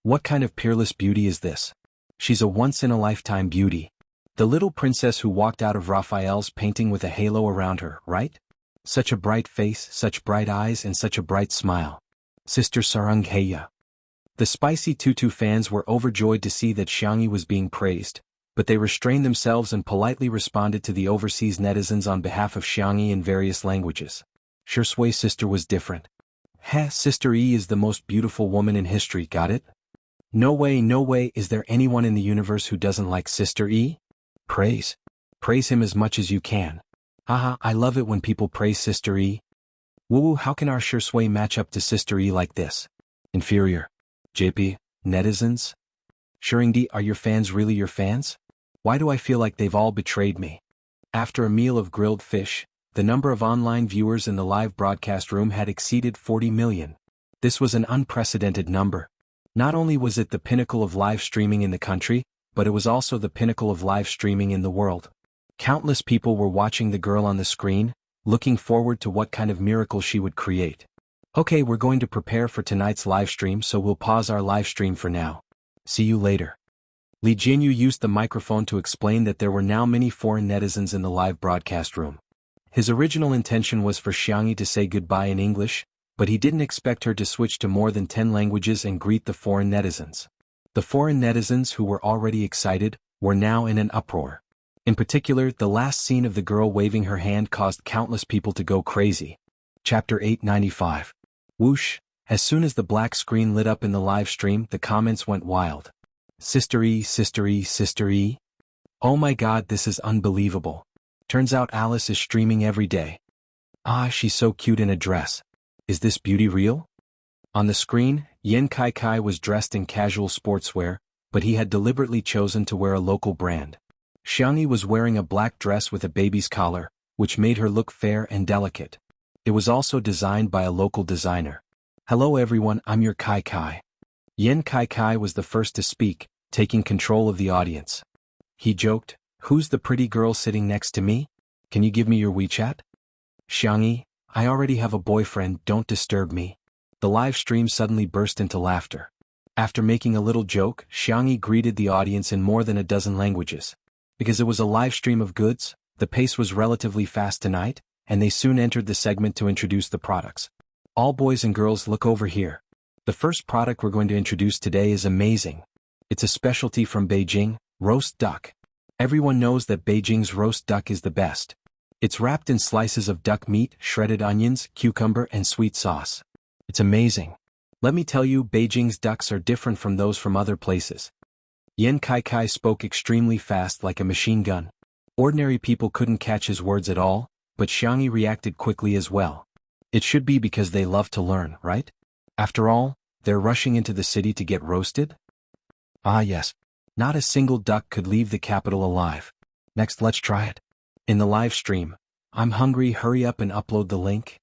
What kind of peerless beauty is this? She's a once-in-a-lifetime beauty. The little princess who walked out of Raphael's painting with a halo around her, right? Such a bright face, such bright eyes, and such a bright smile. Sister Sarangheya. The Spicy Tutu fans were overjoyed to see that Xiangyi was being praised, but they restrained themselves and politely responded to the overseas netizens on behalf of Xiangyi in various languages. Shui sister was different. Heh, Sister E is the most beautiful woman in history, got it? No way, is there anyone in the universe who doesn't like Sister E? Praise him as much as you can. Haha, I love it when people praise Sister E. Woo, how can our Shui match up to Sister E like this? Inferior. JP, netizens? Shuringdi, are your fans really your fans? Why do I feel like they've all betrayed me? After a meal of grilled fish, the number of online viewers in the live broadcast room had exceeded 40 million. This was an unprecedented number. Not only was it the pinnacle of live streaming in the country, but it was also the pinnacle of live streaming in the world. Countless people were watching the girl on the screen, looking forward to what kind of miracle she would create. Okay, we're going to prepare for tonight's live stream, so we'll pause our live stream for now. See you later. Li Jianyu used the microphone to explain that there were now many foreign netizens in the live broadcast room. His original intention was for Xiangyi to say goodbye in English, but he didn't expect her to switch to more than 10 languages and greet the foreign netizens. The foreign netizens who were already excited were now in an uproar. In particular, the last scene of the girl waving her hand caused countless people to go crazy. Chapter 895. Whoosh! As soon as the black screen lit up in the live stream, the comments went wild. Sister E, Sister E, Sister E. Oh my god, this is unbelievable. Turns out Alice is streaming every day. Ah, she's so cute in a dress. Is this beauty real? On the screen, Yan Kai was dressed in casual sportswear, but he had deliberately chosen to wear a local brand. Xiangyi was wearing a black dress with a baby's collar, which made her look fair and delicate. It was also designed by a local designer. Hello everyone, I'm your Kai. Yan Kai was the first to speak, taking control of the audience. He joked, "Who's the pretty girl sitting next to me? Can you give me your WeChat?" Xiangyi, I already have a boyfriend, don't disturb me. The live stream suddenly burst into laughter. After making a little joke, Xiangyi greeted the audience in more than a dozen languages. Because it was a live stream of goods, the pace was relatively fast tonight, and they soon entered the segment to introduce the products. All boys and girls, look over here. The first product we're going to introduce today is amazing. It's a specialty from Beijing, roast duck. Everyone knows that Beijing's roast duck is the best. It's wrapped in slices of duck meat, shredded onions, cucumber, and sweet sauce. It's amazing. Let me tell you, Beijing's ducks are different from those from other places. Yan Kai spoke extremely fast like a machine gun. Ordinary people couldn't catch his words at all, but Xiangyi reacted quickly as well. It should be because they love to learn, right? After all, they're rushing into the city to get roasted? Ah yes. Not a single duck could leave the capital alive. Next, let's try it. In the live stream, I'm hungry, hurry up and upload the link.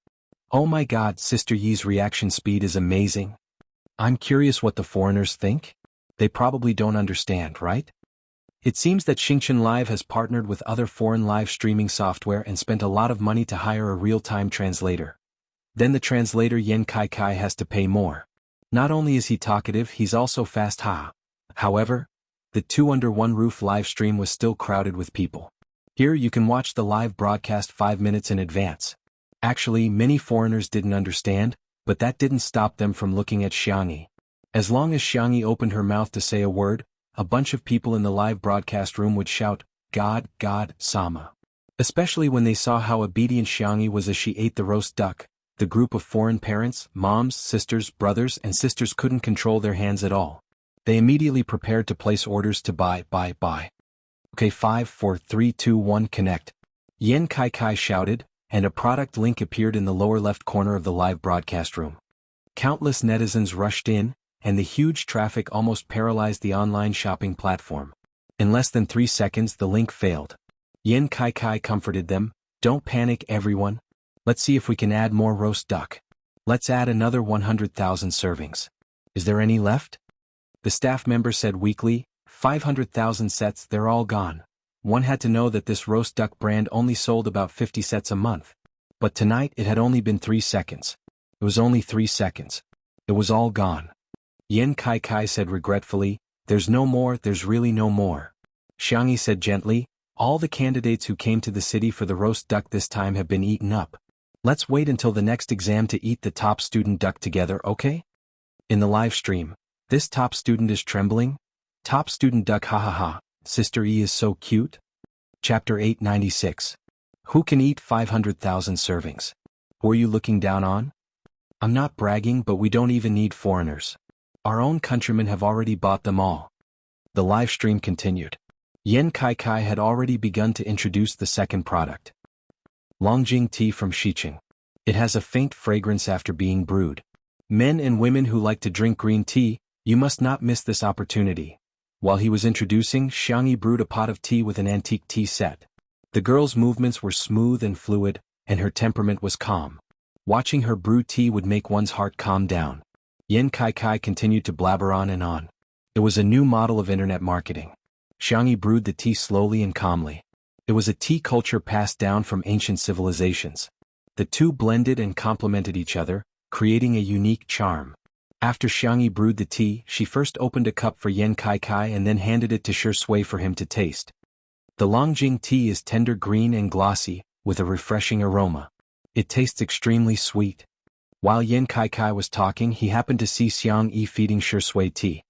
Oh my god, Sister Yi's reaction speed is amazing. I'm curious what the foreigners think. They probably don't understand, right? It seems that Xingchen Live has partnered with other foreign live streaming software and spent a lot of money to hire a real-time translator. Then the translator Yan Kai has to pay more. Not only is he talkative, he's also fast. However, the two under one roof live stream was still crowded with people. Here you can watch the live broadcast 5 minutes in advance. Actually, many foreigners didn't understand, but that didn't stop them from looking at Xiangyi. As long as Xiangyi opened her mouth to say a word, a bunch of people in the live broadcast room would shout, "God, God, Sama." Especially when they saw how obedient Xiangyi was as she ate the roast duck. The group of foreign parents, moms, sisters, brothers, and sisters couldn't control their hands at all. They immediately prepared to place orders to buy. Okay, 5, 4, 3, 2, 1, connect. Yan Kai shouted, and a product link appeared in the lower left corner of the live broadcast room. Countless netizens rushed in, and the huge traffic almost paralyzed the online shopping platform. In less than 3 seconds, the link failed. Yan Kai comforted them, "Don't panic, everyone. Let's see if we can add more roast duck. Let's add another 100,000 servings. Is there any left?" The staff member said weakly, 500,000 sets, they're all gone. One had to know that this roast duck brand only sold about 50 sets a month. But tonight it had only been 3 seconds. It was only 3 seconds. It was all gone. Yan Kai said regretfully, "There's no more, there's really no more." Xiangyi said gently, "All the candidates who came to the city for the roast duck this time have been eaten up. Let's wait until the next exam to eat the top student duck together, okay?" In the live stream, this top student is trembling. Top student duck, ha ha ha, Sister E is so cute. Chapter 896. Who can eat 500,000 servings? Who are you looking down on? I'm not bragging, but we don't even need foreigners. Our own countrymen have already bought them all. The live stream continued. Yan Kai had already begun to introduce the second product. Longjing tea from Xiqing. It has a faint fragrance after being brewed. Men and women who like to drink green tea, you must not miss this opportunity. While he was introducing, Xiangyi brewed a pot of tea with an antique tea set. The girl's movements were smooth and fluid, and her temperament was calm. Watching her brew tea would make one's heart calm down. Yan Kai continued to blabber on and on. It was a new model of internet marketing. Xiangyi brewed the tea slowly and calmly. It was a tea culture passed down from ancient civilizations. The two blended and complemented each other, creating a unique charm. After Xiangyi brewed the tea, she first opened a cup for Yan Kai and then handed it to Shui for him to taste. The Longjing tea is tender green and glossy, with a refreshing aroma. It tastes extremely sweet. While Yan Kai was talking, he happened to see Xiangyi feeding Shui tea.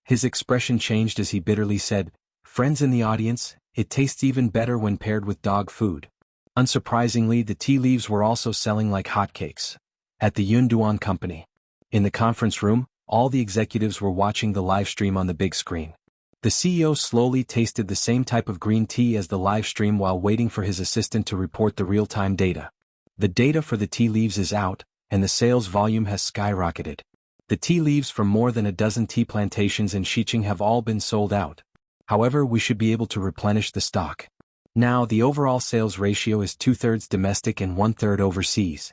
His expression changed as he bitterly said, "Friends in the audience, it tastes even better when paired with dog food." Unsurprisingly, the tea leaves were also selling like hotcakes. At the Yunduan company. In the conference room, all the executives were watching the live stream on the big screen. The CEO slowly tasted the same type of green tea as the live stream while waiting for his assistant to report the real-time data. The data for the tea leaves is out, and the sales volume has skyrocketed. The tea leaves from more than a dozen tea plantations in Xiqing have all been sold out. However, we should be able to replenish the stock. Now, the overall sales ratio is 2/3 domestic and 1/3 overseas.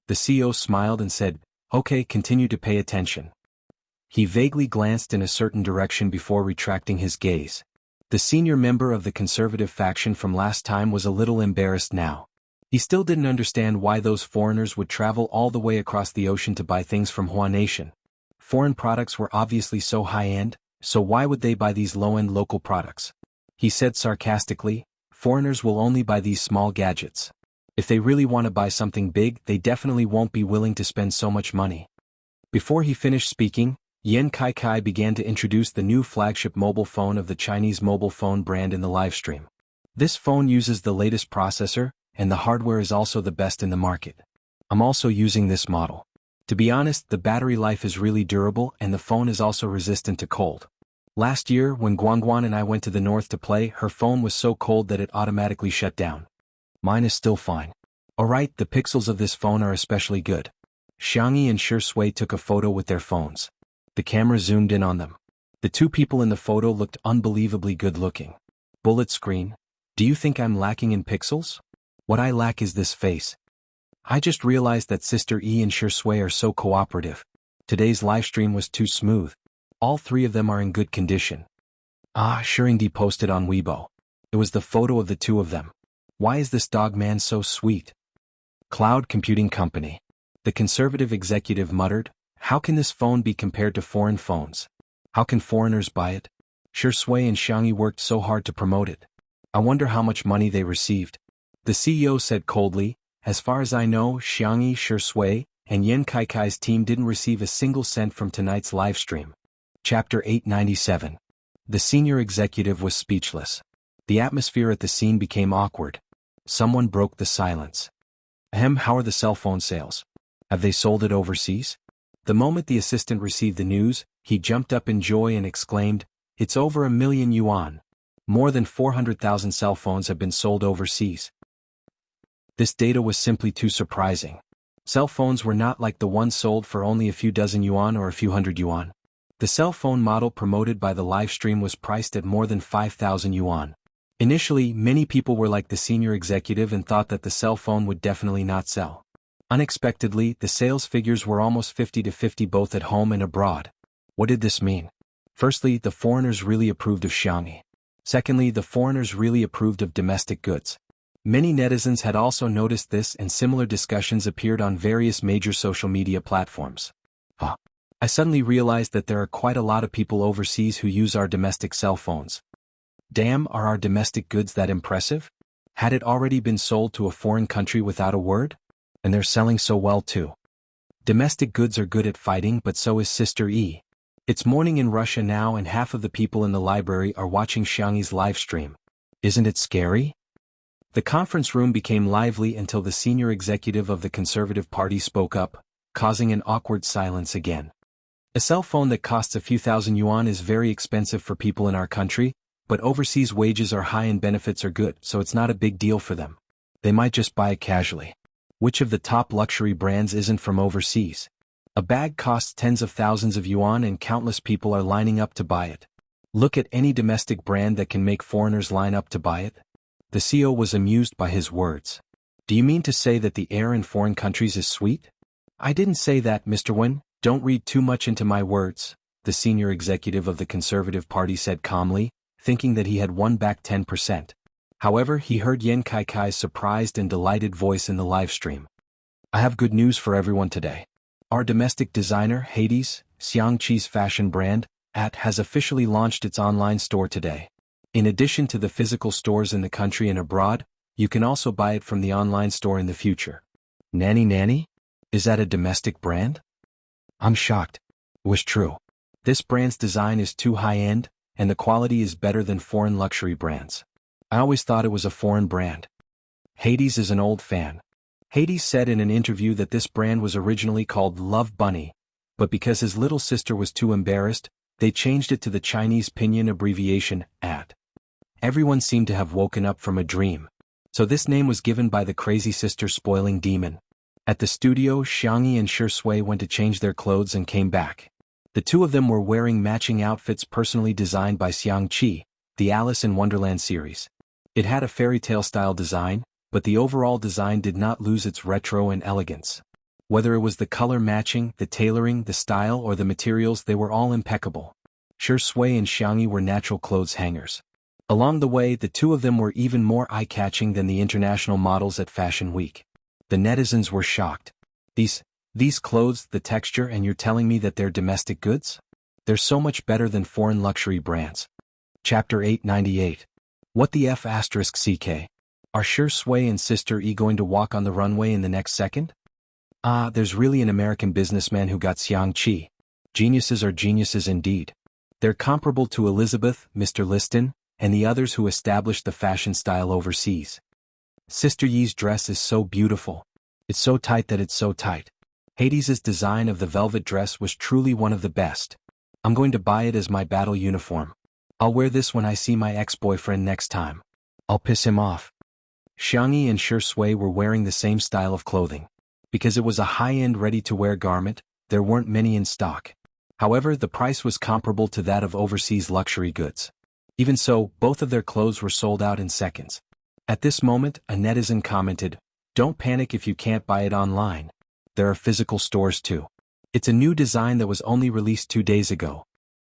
The CEO smiled and said, "Okay, continue to pay attention." He vaguely glanced in a certain direction before retracting his gaze. The senior member of the conservative faction from last time was a little embarrassed now. He still didn't understand why those foreigners would travel all the way across the ocean to buy things from Hua Nation. Foreign products were obviously so high-end, so why would they buy these low-end local products? He said sarcastically, "Foreigners will only buy these small gadgets. If they really want to buy something big, they definitely won't be willing to spend so much money." Before he finished speaking, Yan Kai began to introduce the new flagship mobile phone of the Chinese mobile phone brand in the livestream. This phone uses the latest processor, and the hardware is also the best in the market. I'm also using this model. To be honest, the battery life is really durable and the phone is also resistant to cold. Last year, when Guangguan and I went to the north to play, her phone was so cold that it automatically shut down. Mine is still fine. Alright, the pixels of this phone are especially good. Xiangyi and Shui took a photo with their phones. The camera zoomed in on them. The two people in the photo looked unbelievably good looking. Bullet screen. Do you think I'm lacking in pixels? What I lack is this face. I just realized that Sister E and Shui are so cooperative. Today's livestream was too smooth. All three of them are in good condition. Ah, Shirindi posted on Weibo. It was the photo of the two of them. Why is this dog man so sweet? Cloud Computing Company. The conservative executive muttered, "How can this phone be compared to foreign phones? How can foreigners buy it?" Shui and Xiangyi worked so hard to promote it. I wonder how much money they received. The CEO said coldly, "As far as I know, Xiangyi, Shui, and Yan Kai's team didn't receive a single cent from tonight's livestream." Chapter 897. The senior executive was speechless. The atmosphere at the scene became awkward. Someone broke the silence. Ahem, how are the cell phone sales? Have they sold it overseas? The moment the assistant received the news, he jumped up in joy and exclaimed, "It's over 1,000,000 yuan. More than 400,000 cell phones have been sold overseas." This data was simply too surprising. Cell phones were not like the ones sold for only a few dozen yuan or a few hundred yuan. The cell phone model promoted by the livestream was priced at more than 5,000 yuan. Initially, many people were like the senior executive and thought that the cell phone would definitely not sell. Unexpectedly, the sales figures were almost 50-50 both at home and abroad. What did this mean? Firstly, the foreigners really approved of Jianghu. Secondly, the foreigners really approved of domestic goods. Many netizens had also noticed this, and similar discussions appeared on various major social media platforms. I suddenly realized that there are quite a lot of people overseas who use our domestic cell phones. Damn, are our domestic goods that impressive? Had it already been sold to a foreign country without a word? And they're selling so well too. Domestic goods are good at fighting, but so is Sister E. It's morning in Russia now, and half of the people in the library are watching Xiangyi's live stream. Isn't it scary? The conference room became lively until the senior executive of the Conservative Party spoke up, causing an awkward silence again. A cell phone that costs a few thousand yuan is very expensive for people in our country, but overseas wages are high and benefits are good, so it's not a big deal for them. They might just buy it casually. Which of the top luxury brands isn't from overseas? A bag costs tens of thousands of yuan and countless people are lining up to buy it. Look at any domestic brand that can make foreigners line up to buy it. The CEO was amused by his words. Do you mean to say that the air in foreign countries is sweet? I didn't say that, Mr. Wen. Don't read too much into my words, the senior executive of the Conservative Party said calmly, thinking that he had won back 10%. However, he heard Yan Kaikai's surprised and delighted voice in the live stream. I have good news for everyone today. Our domestic designer, Hades, Xiangqi's fashion brand, has officially launched its online store today. In addition to the physical stores in the country and abroad, you can also buy it from the online store in the future. Nanny? Is that a domestic brand? I'm shocked. It was true. This brand's design is too high-end, and the quality is better than foreign luxury brands. I always thought it was a foreign brand. Hades is an old fan. Hades said in an interview that this brand was originally called Love Bunny, but because his little sister was too embarrassed, they changed it to the Chinese pinyin abbreviation, AT. Everyone seemed to have woken up from a dream. So this name was given by the crazy sister spoiling demon. At the studio, Xiangyi and Shi Sui went to change their clothes and came back. The two of them were wearing matching outfits personally designed by Xiangqi, the Alice in Wonderland series. It had a fairy tale style design, but the overall design did not lose its retro and elegance. Whether it was the color matching, the tailoring, the style, or the materials, they were all impeccable. Shi Sui and Xiangyi were natural clothes hangers. Along the way, the two of them were even more eye-catching than the international models at Fashion Week. The netizens were shocked. These clothes, the texture, and you're telling me that they're domestic goods? They're so much better than foreign luxury brands. Chapter 898. What the F*** CK? Are Shi Sui and Sister E going to walk on the runway in the next second? There's really an American businessman who got Xiangqi. Geniuses are geniuses indeed. They're comparable to Elizabeth, Mr. Liston, and the others who established the fashion style overseas. Sister Yi's dress is so beautiful. It's so tight that it's so tight. Hades's design of the velvet dress was truly one of the best. I'm going to buy it as my battle uniform. I'll wear this when I see my ex-boyfriend next time. I'll piss him off. Xiangyi and Shi Sui were wearing the same style of clothing. Because it was a high-end ready-to-wear garment, there weren't many in stock. However, the price was comparable to that of overseas luxury goods. Even so, both of their clothes were sold out in seconds. At this moment, a netizen commented, "Don't panic if you can't buy it online. There are physical stores too. It's a new design that was only released 2 days ago."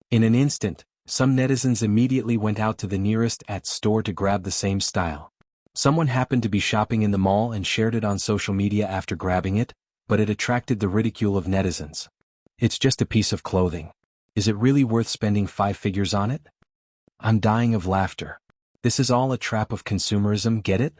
In an instant, some netizens immediately went out to the nearest store to grab the same style. Someone happened to be shopping in the mall and shared it on social media after grabbing it, but it attracted the ridicule of netizens. It's just a piece of clothing. Is it really worth spending 5 figures on it? I'm dying of laughter. This is all a trap of consumerism, get it?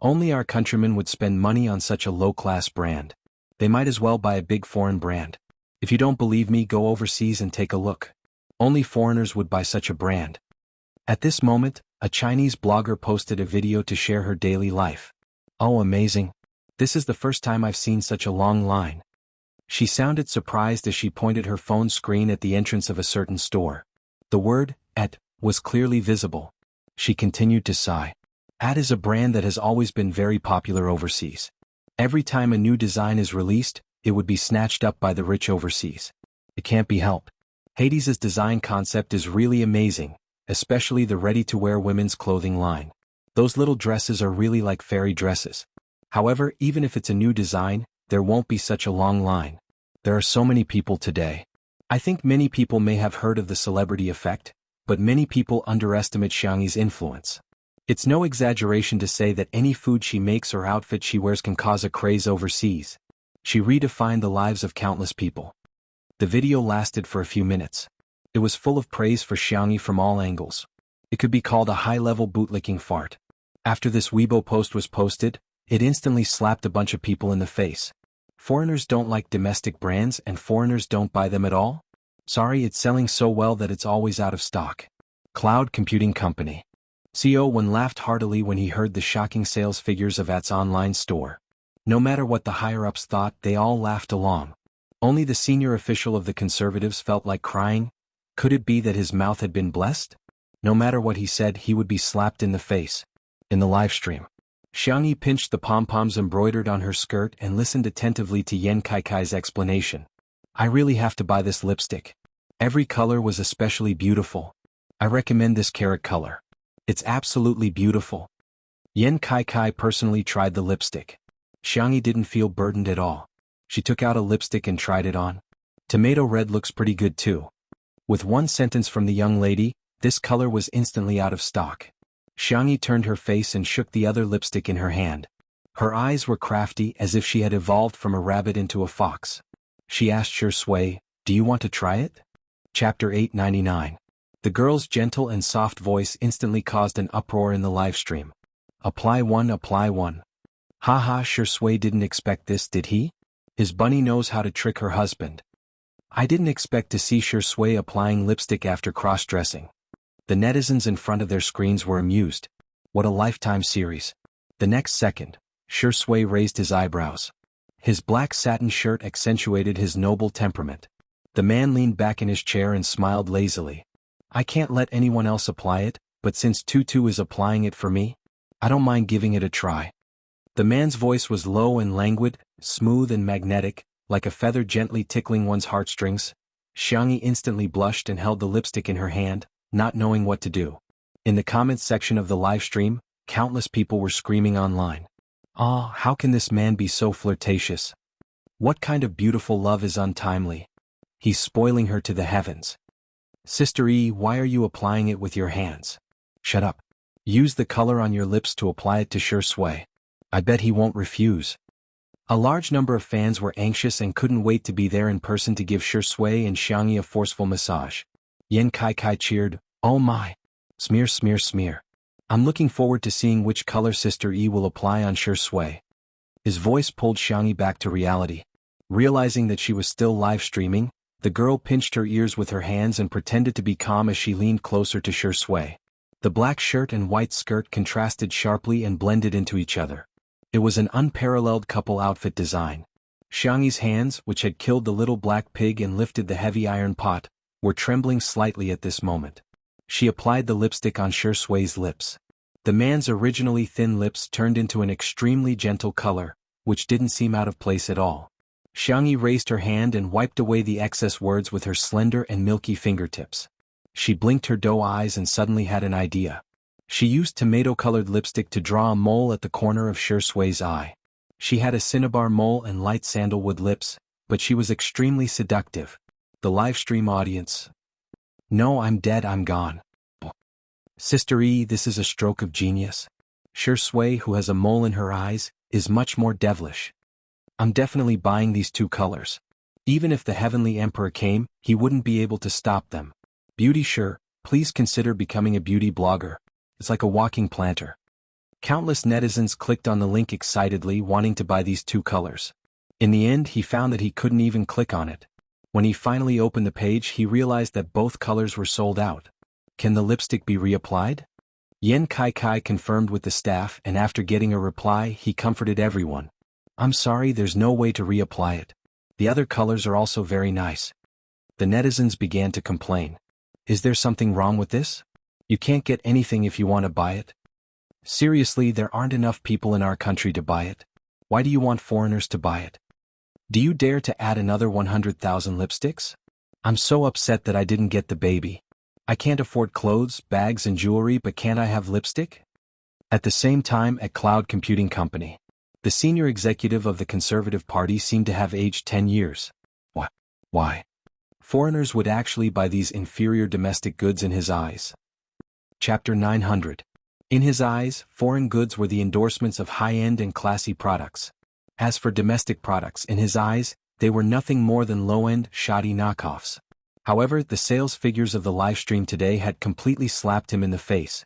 Only our countrymen would spend money on such a low-class brand. They might as well buy a big foreign brand. If you don't believe me, go overseas and take a look. Only foreigners would buy such a brand. At this moment, a Chinese blogger posted a video to share her daily life. Oh, amazing. This is the first time I've seen such a long line. She sounded surprised as she pointed her phone screen at the entrance of a certain store. The word, "at," was clearly visible. She continued to sigh. At is a brand that has always been very popular overseas. Every time a new design is released, it would be snatched up by the rich overseas. It can't be helped. Hades's design concept is really amazing, especially the ready-to-wear women's clothing line. Those little dresses are really like fairy dresses. However, even if it's a new design, there won't be such a long line. There are so many people today. I think many people may have heard of the celebrity effect, but many people underestimate Xiangyi's influence. It's no exaggeration to say that any food she makes or outfit she wears can cause a craze overseas. She redefined the lives of countless people. The video lasted for a few minutes. It was full of praise for Xiangyi from all angles. It could be called a high-level bootlicking fart. After this Weibo post was posted, it instantly slapped a bunch of people in the face. Foreigners don't like domestic brands and foreigners don't buy them at all? Sorry, it's selling so well that it's always out of stock. Cloud Computing Company. CEO Wen laughed heartily when he heard the shocking sales figures of its online store. No matter what the higher-ups thought, they all laughed along. Only the senior official of the conservatives felt like crying. Could it be that his mouth had been blessed? No matter what he said, he would be slapped in the face. In the livestream, Xiangyi pinched the pom-poms embroidered on her skirt and listened attentively to Yan Kaikai's explanation. I really have to buy this lipstick. Every color was especially beautiful. I recommend this carrot color. It's absolutely beautiful. Yan Kaikai personally tried the lipstick. Xiangyi didn't feel burdened at all. She took out a lipstick and tried it on. Tomato red looks pretty good too. With one sentence from the young lady, this color was instantly out of stock. Xiangyi turned her face and shook the other lipstick in her hand. Her eyes were crafty as if she had evolved from a rabbit into a fox. She asked Shui, "Do you want to try it?" Chapter 899. The girl's gentle and soft voice instantly caused an uproar in the livestream. Apply one, apply one. Haha, Shui didn't expect this, did he? His bunny knows how to trick her husband. I didn't expect to see Shui applying lipstick after cross-dressing. The netizens in front of their screens were amused. What a lifetime series. The next second, Shui raised his eyebrows. His black satin shirt accentuated his noble temperament. The man leaned back in his chair and smiled lazily. I can't let anyone else apply it, but since Tutu is applying it for me, I don't mind giving it a try. The man's voice was low and languid, smooth and magnetic, like a feather gently tickling one's heartstrings. Xiangyi instantly blushed and held the lipstick in her hand, not knowing what to do. In the comments section of the livestream, countless people were screaming online. Ah, how can this man be so flirtatious? What kind of beautiful love is untimely? He's spoiling her to the heavens. Sister E, why are you applying it with your hands? Shut up. Use the color on your lips to apply it to Shui. I bet he won't refuse. A large number of fans were anxious and couldn't wait to be there in person to give Shui and Xiangyi a forceful massage. Yan Kaikai cheered, "Oh my! Smear, smear, smear. I'm looking forward to seeing which color Sister E will apply on Shui." His voice pulled Xiangyi back to reality. Realizing that she was still live streaming, the girl pinched her ears with her hands and pretended to be calm as she leaned closer to Shui. The black shirt and white skirt contrasted sharply and blended into each other. It was an unparalleled couple outfit design. Xiangyi's hands, which had killed the little black pig and lifted the heavy iron pot, were trembling slightly at this moment. She applied the lipstick on Shui's lips. The man's originally thin lips turned into an extremely gentle color, which didn't seem out of place at all. Xiangyi raised her hand and wiped away the excess words with her slender and milky fingertips. She blinked her doe eyes and suddenly had an idea. She used tomato-colored lipstick to draw a mole at the corner of Shui's eye. She had a cinnabar mole and light sandalwood lips, but she was extremely seductive. The livestream audience. No, I'm dead, I'm gone. Sister E, this is a stroke of genius. Shui, who has a mole in her eyes, is much more devilish. I'm definitely buying these two colors. Even if the Heavenly Emperor came, he wouldn't be able to stop them. Beauty sure, please consider becoming a beauty blogger. It's like a walking planter. Countless netizens clicked on the link excitedly, wanting to buy these two colors. In the end, he found that he couldn't even click on it. When he finally opened the page, he realized that both colors were sold out. Can the lipstick be reapplied? Yan Kaikai confirmed with the staff, and after getting a reply, he comforted everyone. I'm sorry, there's no way to reapply it. The other colors are also very nice. The netizens began to complain. Is there something wrong with this? You can't get anything if you want to buy it? Seriously, there aren't enough people in our country to buy it. Why do you want foreigners to buy it? Do you dare to add another 100,000 lipsticks? I'm so upset that I didn't get the baby. I can't afford clothes, bags and jewelry, but can't I have lipstick? At the same time, at Cloud Computing Company, the senior executive of the Conservative Party seemed to have aged 10 years. Why? Foreigners would actually buy these inferior domestic goods in his eyes. Chapter 900. In his eyes, foreign goods were the endorsements of high-end and classy products. As for domestic products, in his eyes, they were nothing more than low-end, shoddy knockoffs. However, the sales figures of the livestream today had completely slapped him in the face.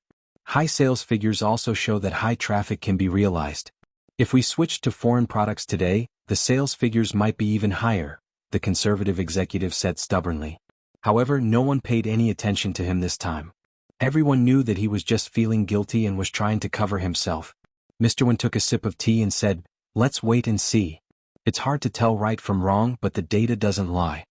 High sales figures also show that high traffic can be realized. If we switched to foreign products today, the sales figures might be even higher, the conservative executive said stubbornly. However, no one paid any attention to him this time. Everyone knew that he was just feeling guilty and was trying to cover himself. Mr. Wen took a sip of tea and said, "Let's wait and see. It's hard to tell right from wrong, but the data doesn't lie."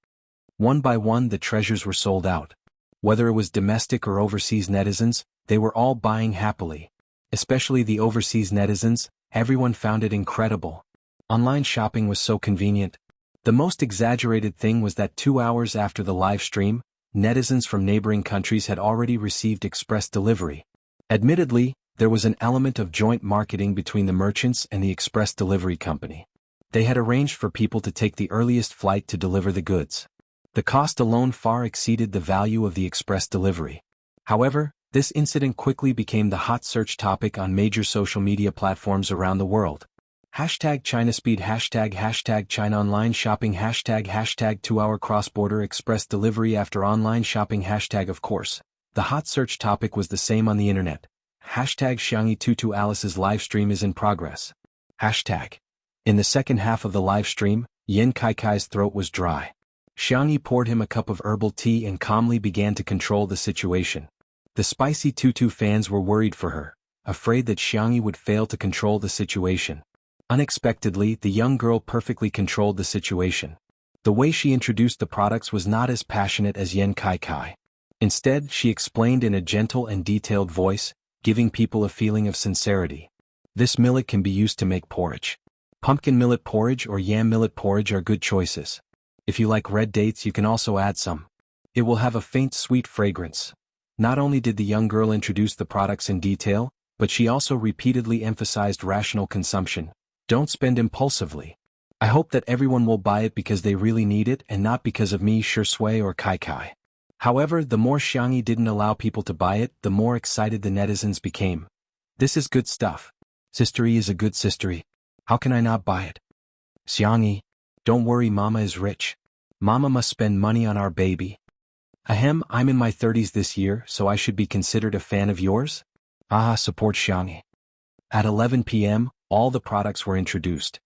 One by one the treasures were sold out. Whether it was domestic or overseas netizens, they were all buying happily. Especially the overseas netizens, everyone found it incredible. Online shopping was so convenient. The most exaggerated thing was that 2 hours after the live stream, netizens from neighboring countries had already received express delivery. Admittedly, there was an element of joint marketing between the merchants and the express delivery company. They had arranged for people to take the earliest flight to deliver the goods. The cost alone far exceeded the value of the express delivery. However, this incident quickly became the hot search topic on major social media platforms around the world. #ChinaSpeed, #China Online Shopping, #, 2-hour cross-border express delivery after online shopping, Of course, the hot search topic was the same on the internet. #Xiangyi22 Alice's livestream is in progress. In the second half of the livestream, Yan Kaikai's throat was dry. Xiangyi poured him a cup of herbal tea and calmly began to control the situation. The spicy Tutu fans were worried for her, afraid that Xiangyi would fail to control the situation. Unexpectedly, the young girl perfectly controlled the situation. The way she introduced the products was not as passionate as Yan Kaikai. Instead, she explained in a gentle and detailed voice, giving people a feeling of sincerity. This millet can be used to make porridge. Pumpkin millet porridge or yam millet porridge are good choices. If you like red dates, you can also add some. It will have a faint sweet fragrance. Not only did the young girl introduce the products in detail, but she also repeatedly emphasized rational consumption. Don't spend impulsively. I hope that everyone will buy it because they really need it and not because of me, Shui or Kai Kai. However, the more Xiangyi didn't allow people to buy it, the more excited the netizens became. This is good stuff. Sistery is a good sistery. How can I not buy it? Xiangyi, don't worry, Mama is rich. Mama must spend money on our baby. Ahem, I'm in my 30s this year, so I should be considered a fan of yours? Support Xiangyi. At 11 p.m., all the products were introduced.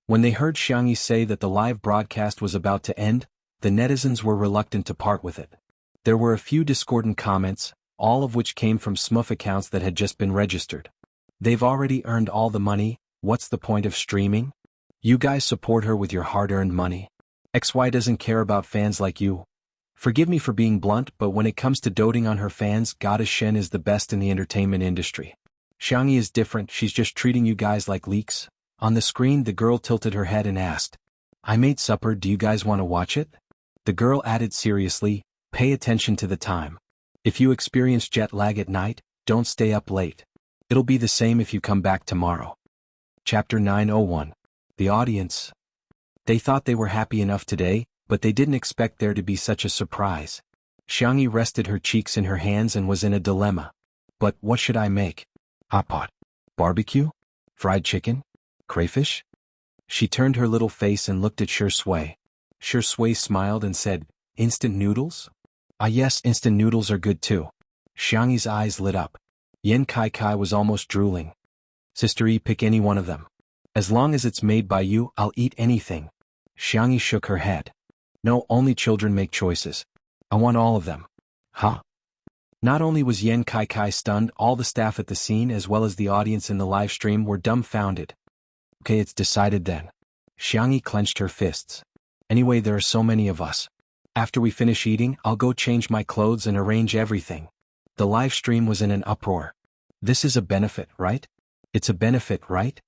When they heard Xiangyi say that the live broadcast was about to end, the netizens were reluctant to part with it. There were a few discordant comments, all of which came from smurf accounts that had just been registered. They've already earned all the money, what's the point of streaming? You guys support her with your hard-earned money. XY doesn't care about fans like you. Forgive me for being blunt, but when it comes to doting on her fans, Goddess Shen is the best in the entertainment industry. Xiangyi is different, she's just treating you guys like leaks. On the screen, the girl tilted her head and asked, I made supper, do you guys want to watch it? The girl added seriously, pay attention to the time. If you experience jet lag at night, don't stay up late. It'll be the same if you come back tomorrow. Chapter 901. The audience. They thought they were happy enough today, but they didn't expect there to be such a surprise. Xiangyi rested her cheeks in her hands and was in a dilemma. But what should I make? Hot pot? Barbecue? Fried chicken? Crayfish? She turned her little face and looked at Shui. Shui smiled and said, Instant noodles? Ah yes, instant noodles are good too. Xiangyi's eyes lit up. Yan Kai was almost drooling. Sister E, pick any one of them. As long as it's made by you, I'll eat anything. Xiangyi shook her head. No, only children make choices. I want all of them. Huh? Not only was Yan Kai stunned, all the staff at the scene as well as the audience in the live stream were dumbfounded. Okay, it's decided then. Xiangyi clenched her fists. Anyway, there are so many of us. After we finish eating, I'll go change my clothes and arrange everything. The live stream was in an uproar. This is a benefit, right? It's a benefit, right?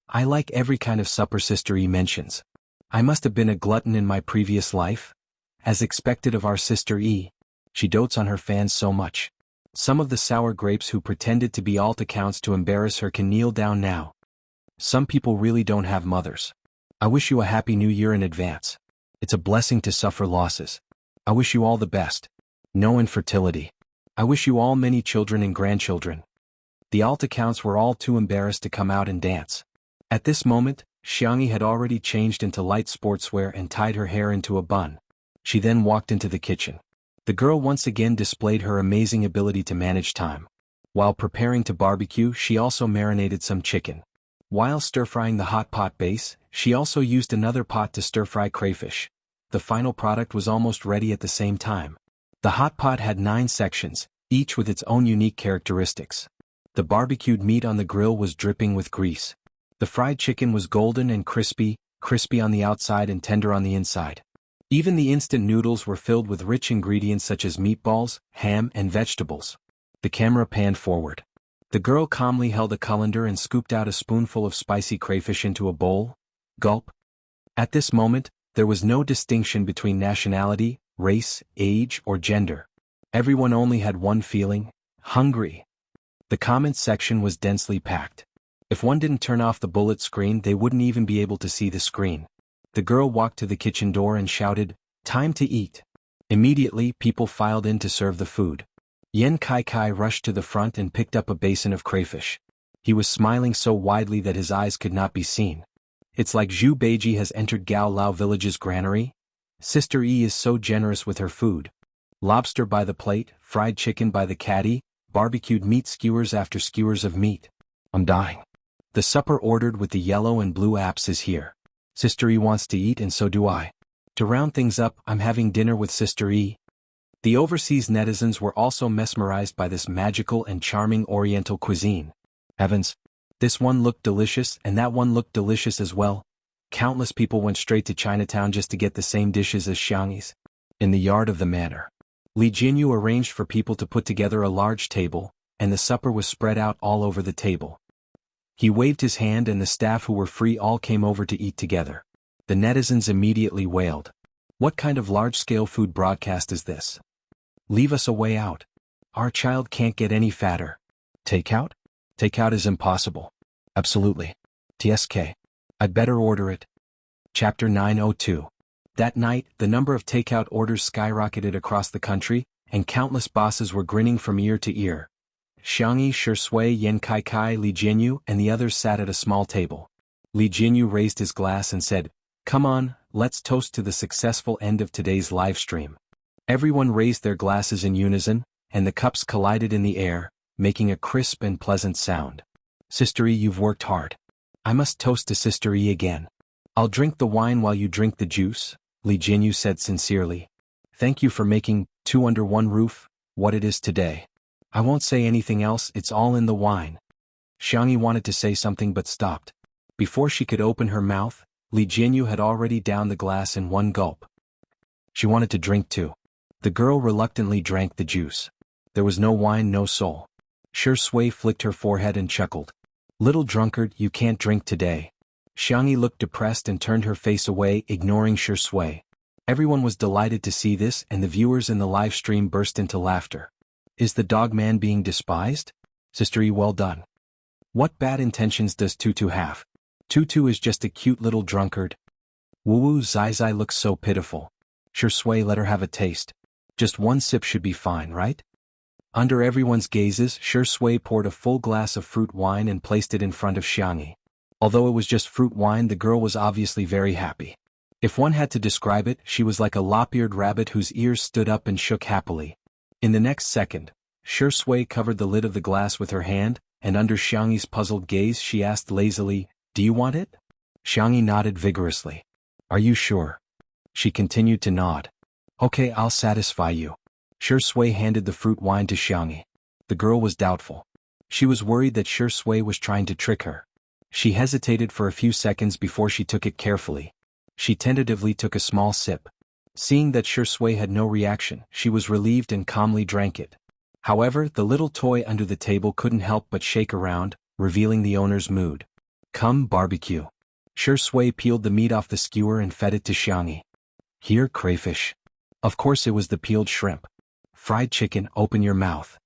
I like every kind of supper Sister E mentions. I must have been a glutton in my previous life. As expected of our Sister E. She dotes on her fans so much. Some of the sour grapes who pretended to be alt accounts to embarrass her can kneel down now. Some people really don't have mothers. I wish you a happy new year in advance. It's a blessing to suffer losses. I wish you all the best. No infertility. I wish you all many children and grandchildren. The alt accounts were all too embarrassed to come out and dance. At this moment, Xiangyi had already changed into light sportswear and tied her hair into a bun. She then walked into the kitchen. The girl once again displayed her amazing ability to manage time. While preparing to barbecue, she also marinated some chicken. While stir-frying the hot pot base, she also used another pot to stir-fry crayfish. The final product was almost ready at the same time. The hot pot had 9 sections, each with its own unique characteristics. The barbecued meat on the grill was dripping with grease. The fried chicken was golden and crispy on the outside and tender on the inside. Even the instant noodles were filled with rich ingredients such as meatballs, ham, and vegetables. The camera panned forward. The girl calmly held a colander and scooped out a spoonful of spicy crayfish into a bowl. Gulp. At this moment, there was no distinction between nationality, race, age, or gender. Everyone only had one feeling: hungry. The comments section was densely packed. If one didn't turn off the bullet screen, they wouldn't even be able to see the screen. The girl walked to the kitchen door and shouted, "Time to eat." Immediately, people filed in to serve the food. Yan Kai rushed to the front and picked up a basin of crayfish. He was smiling so widely that his eyes could not be seen. It's like Zhu Beiji has entered Gao Lao village's granary. Sister E is so generous with her food. Lobster by the plate, fried chicken by the caddy, barbecued meat skewers after skewers of meat. I'm dying. The supper ordered with the yellow and blue apps is here. Sister E wants to eat and so do I. To round things up, I'm having dinner with Sister E. The overseas netizens were also mesmerized by this magical and charming Oriental cuisine. Heavens! This one looked delicious and that one looked delicious as well. Countless people went straight to Chinatown just to get the same dishes as Xiangyi's. In the yard of the manor, Li Jinyu arranged for people to put together a large table, and the supper was spread out all over the table. He waved his hand and the staff who were free all came over to eat together. The netizens immediately wailed. What kind of large-scale food broadcast is this? Leave us a way out. Our child can't get any fatter. Takeout? Takeout is impossible. Absolutely. TSK. I'd better order it. Chapter 902. That night, the number of takeout orders skyrocketed across the country, and countless bosses were grinning from ear to ear. Xiangyi, Shui, Yan Kai, Li Jinyu, and the others sat at a small table. Li Jinyu raised his glass and said, "Come on, let's toast to the successful end of today's live stream." Everyone raised their glasses in unison, and the cups collided in the air, making a crisp and pleasant sound. Sister E, you've worked hard. I must toast to Sister E again. I'll drink the wine while you drink the juice, Li Jinyu said sincerely. Thank you for making, 2 under 1 roof, what it is today. I won't say anything else, it's all in the wine. Xiangyi wanted to say something but stopped. Before she could open her mouth, Li Jinyu had already downed the glass in one gulp. She wanted to drink too. The girl reluctantly drank the juice. There was no wine, no soul. Shui flicked her forehead and chuckled. Little drunkard, you can't drink today. Xiangyi looked depressed and turned her face away, ignoring Shui. Everyone was delighted to see this and the viewers in the live stream burst into laughter. Is the dog man being despised? Sister E, well done. What bad intentions does Tutu have? Tutu is just a cute little drunkard. Wu Zai looks so pitiful. Shui, let her have a taste. Just 1 sip should be fine, right? Under everyone's gazes, Shui poured a full glass of fruit wine and placed it in front of Xiangyi. Although it was just fruit wine, the girl was obviously very happy. If one had to describe it, she was like a lop-eared rabbit whose ears stood up and shook happily. In the next second, Shui covered the lid of the glass with her hand, and under Xiangyi's puzzled gaze she asked lazily, "Do you want it?" Xiangyi nodded vigorously. "Are you sure?" She continued to nod. "Okay, I'll satisfy you." Shui handed the fruit wine to Xiangyi. The girl was doubtful. She was worried that Shui was trying to trick her. She hesitated for a few seconds before she took it carefully. She tentatively took a small sip. Seeing that Shui had no reaction, she was relieved and calmly drank it. However, the little toy under the table couldn't help but shake around, revealing the owner's mood. "Come, barbecue." Shui peeled the meat off the skewer and fed it to Xiangyi. "Here, crayfish." Of course it was the peeled shrimp. "Fried chicken, open your mouth."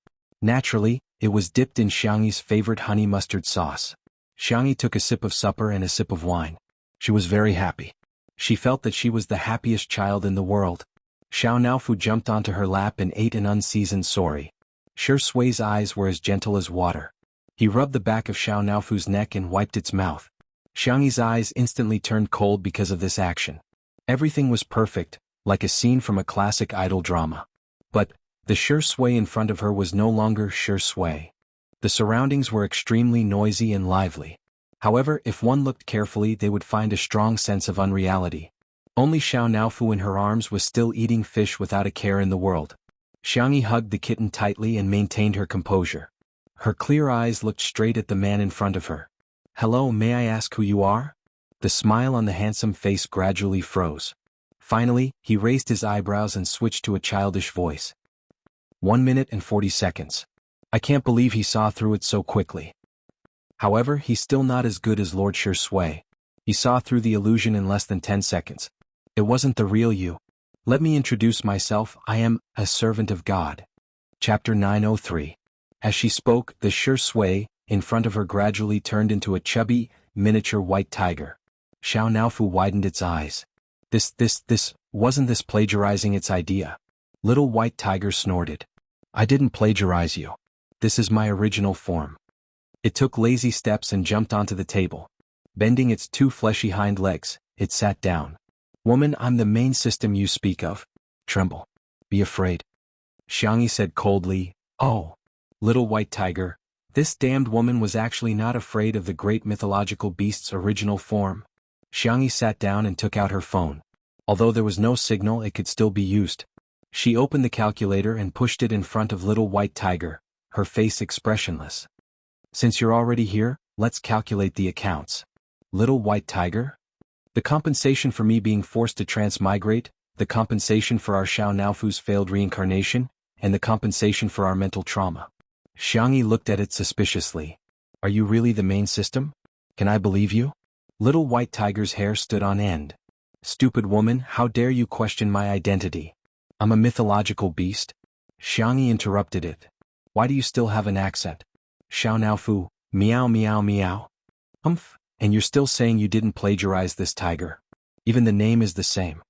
Naturally, it was dipped in Xiangyi's favorite honey mustard sauce. Xiangyi took a sip of supper and a sip of wine. She was very happy. She felt that she was the happiest child in the world. Xiao Naofu jumped onto her lap and ate an unseasoned sori. Shi Sui's eyes were as gentle as water. He rubbed the back of Xiao Naofu's neck and wiped its mouth. Xiangyi's eyes instantly turned cold because of this action. Everything was perfect, like a scene from a classic idol drama. But the Shi Sui in front of her was no longer Shi Sui. The surroundings were extremely noisy and lively. However, if one looked carefully, they would find a strong sense of unreality. Only Xiao Naofu in her arms was still eating fish without a care in the world. Xiangyi hugged the kitten tightly and maintained her composure. Her clear eyes looked straight at the man in front of her. "Hello, may I ask who you are?" The smile on the handsome face gradually froze. Finally, he raised his eyebrows and switched to a childish voice. 1 minute and 40 seconds. I can't believe he saw through it so quickly. However, he's still not as good as Lord Shi Sui. He saw through the illusion in less than 10 seconds. It wasn't the real you. Let me introduce myself. I am a servant of God. Chapter 903. As she spoke, the Shi Sui in front of her gradually turned into a chubby, miniature white tiger. Xiao Naofu widened its eyes. Wasn't this plagiarizing its idea? Little White Tiger snorted. I didn't plagiarize you. This is my original form. It took lazy steps and jumped onto the table. Bending its 2 fleshy hind legs, it sat down. Woman, I'm the main system you speak of. Tremble. Be afraid. Xiangyi said coldly, Oh. Little White Tiger, this damned woman was actually not afraid of the great mythological beast's original form. Xiangyi sat down and took out her phone. Although there was no signal, it could still be used. She opened the calculator and pushed it in front of Little White Tiger, her face expressionless. Since you're already here, let's calculate the accounts. Little White Tiger? The compensation for me being forced to transmigrate, the compensation for our Xiao Naofu's failed reincarnation, and the compensation for our mental trauma. Xiangyi looked at it suspiciously. Are you really the main system? Can I believe you? Little White Tiger's hair stood on end. Stupid woman, how dare you question my identity? I'm a mythological beast? Xiangyi interrupted it. Why do you still have an accent? Xiao Naofu, meow meow meow. And you're still saying you didn't plagiarize this tiger? Even the name is the same.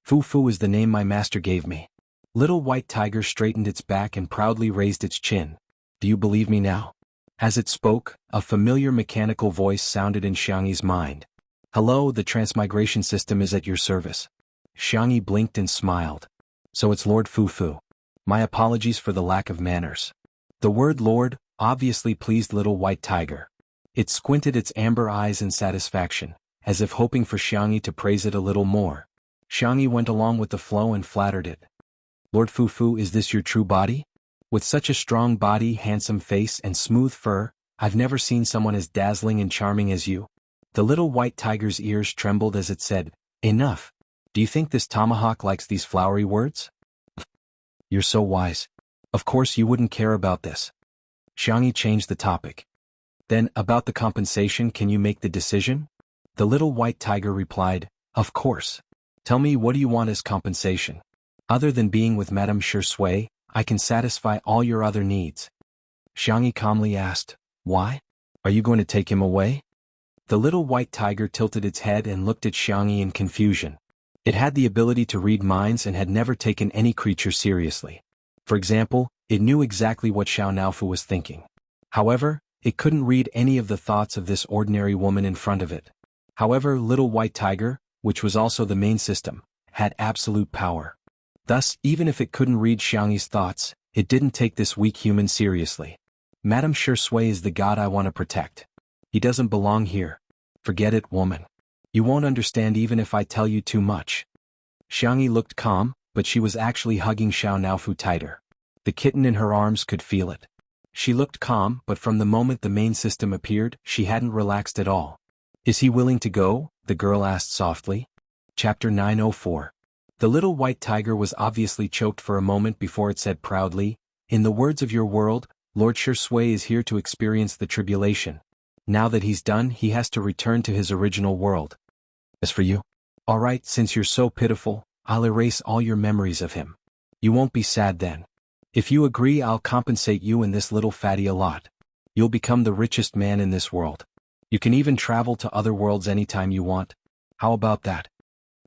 Fu Fu is the name my master gave me. Little White Tiger straightened its back and proudly raised its chin. Do you believe me now? As it spoke, a familiar mechanical voice sounded in Xiangyi's mind. Hello, the transmigration system is at your service. Xiangyi blinked and smiled. So it's Lord Fu Fu. My apologies for the lack of manners. The word Lord obviously pleased Little White Tiger. It squinted its amber eyes in satisfaction, as if hoping for Xiangyi to praise it a little more. Xiangyi went along with the flow and flattered it. Lord Fu Fu, is this your true body? With such a strong body, handsome face, and smooth fur, I've never seen someone as dazzling and charming as you. The Little White Tiger's ears trembled as it said, Enough. Do you think this tomahawk likes these flowery words? You're so wise. Of course you wouldn't care about this. Xiangyi changed the topic. Then, about the compensation, can you make the decision? The Little White Tiger replied, Of course. Tell me, what do you want as compensation? Other than being with Madame Shi Sui, I can satisfy all your other needs. Xiangyi calmly asked, Why? Are you going to take him away? The Little White Tiger tilted its head and looked at Xiangyi in confusion. It had the ability to read minds and had never taken any creature seriously. For example, it knew exactly what Xiao Naofu was thinking. However, it couldn't read any of the thoughts of this ordinary woman in front of it. However, Little White Tiger, which was also the main system, had absolute power. Thus, even if it couldn't read Xiangyi's thoughts, it didn't take this weak human seriously. Madame Shi Sui is the god I want to protect. He doesn't belong here. Forget it, woman. You won't understand even if I tell you too much. Xiangyi looked calm, but she was actually hugging Xiao Naofu tighter. The kitten in her arms could feel it. She looked calm, but from the moment the main system appeared, she hadn't relaxed at all. Is he willing to go? The girl asked softly. Chapter 904. The Little White Tiger was obviously choked for a moment before it said proudly, In the words of your world, Lord Shi Sui is here to experience the tribulation. Now that he's done, he has to return to his original world. As for you? Alright, since you're so pitiful, I'll erase all your memories of him. You won't be sad then. If you agree, I'll compensate you and this little fatty a lot. You'll become the richest man in this world. You can even travel to other worlds anytime you want. How about that?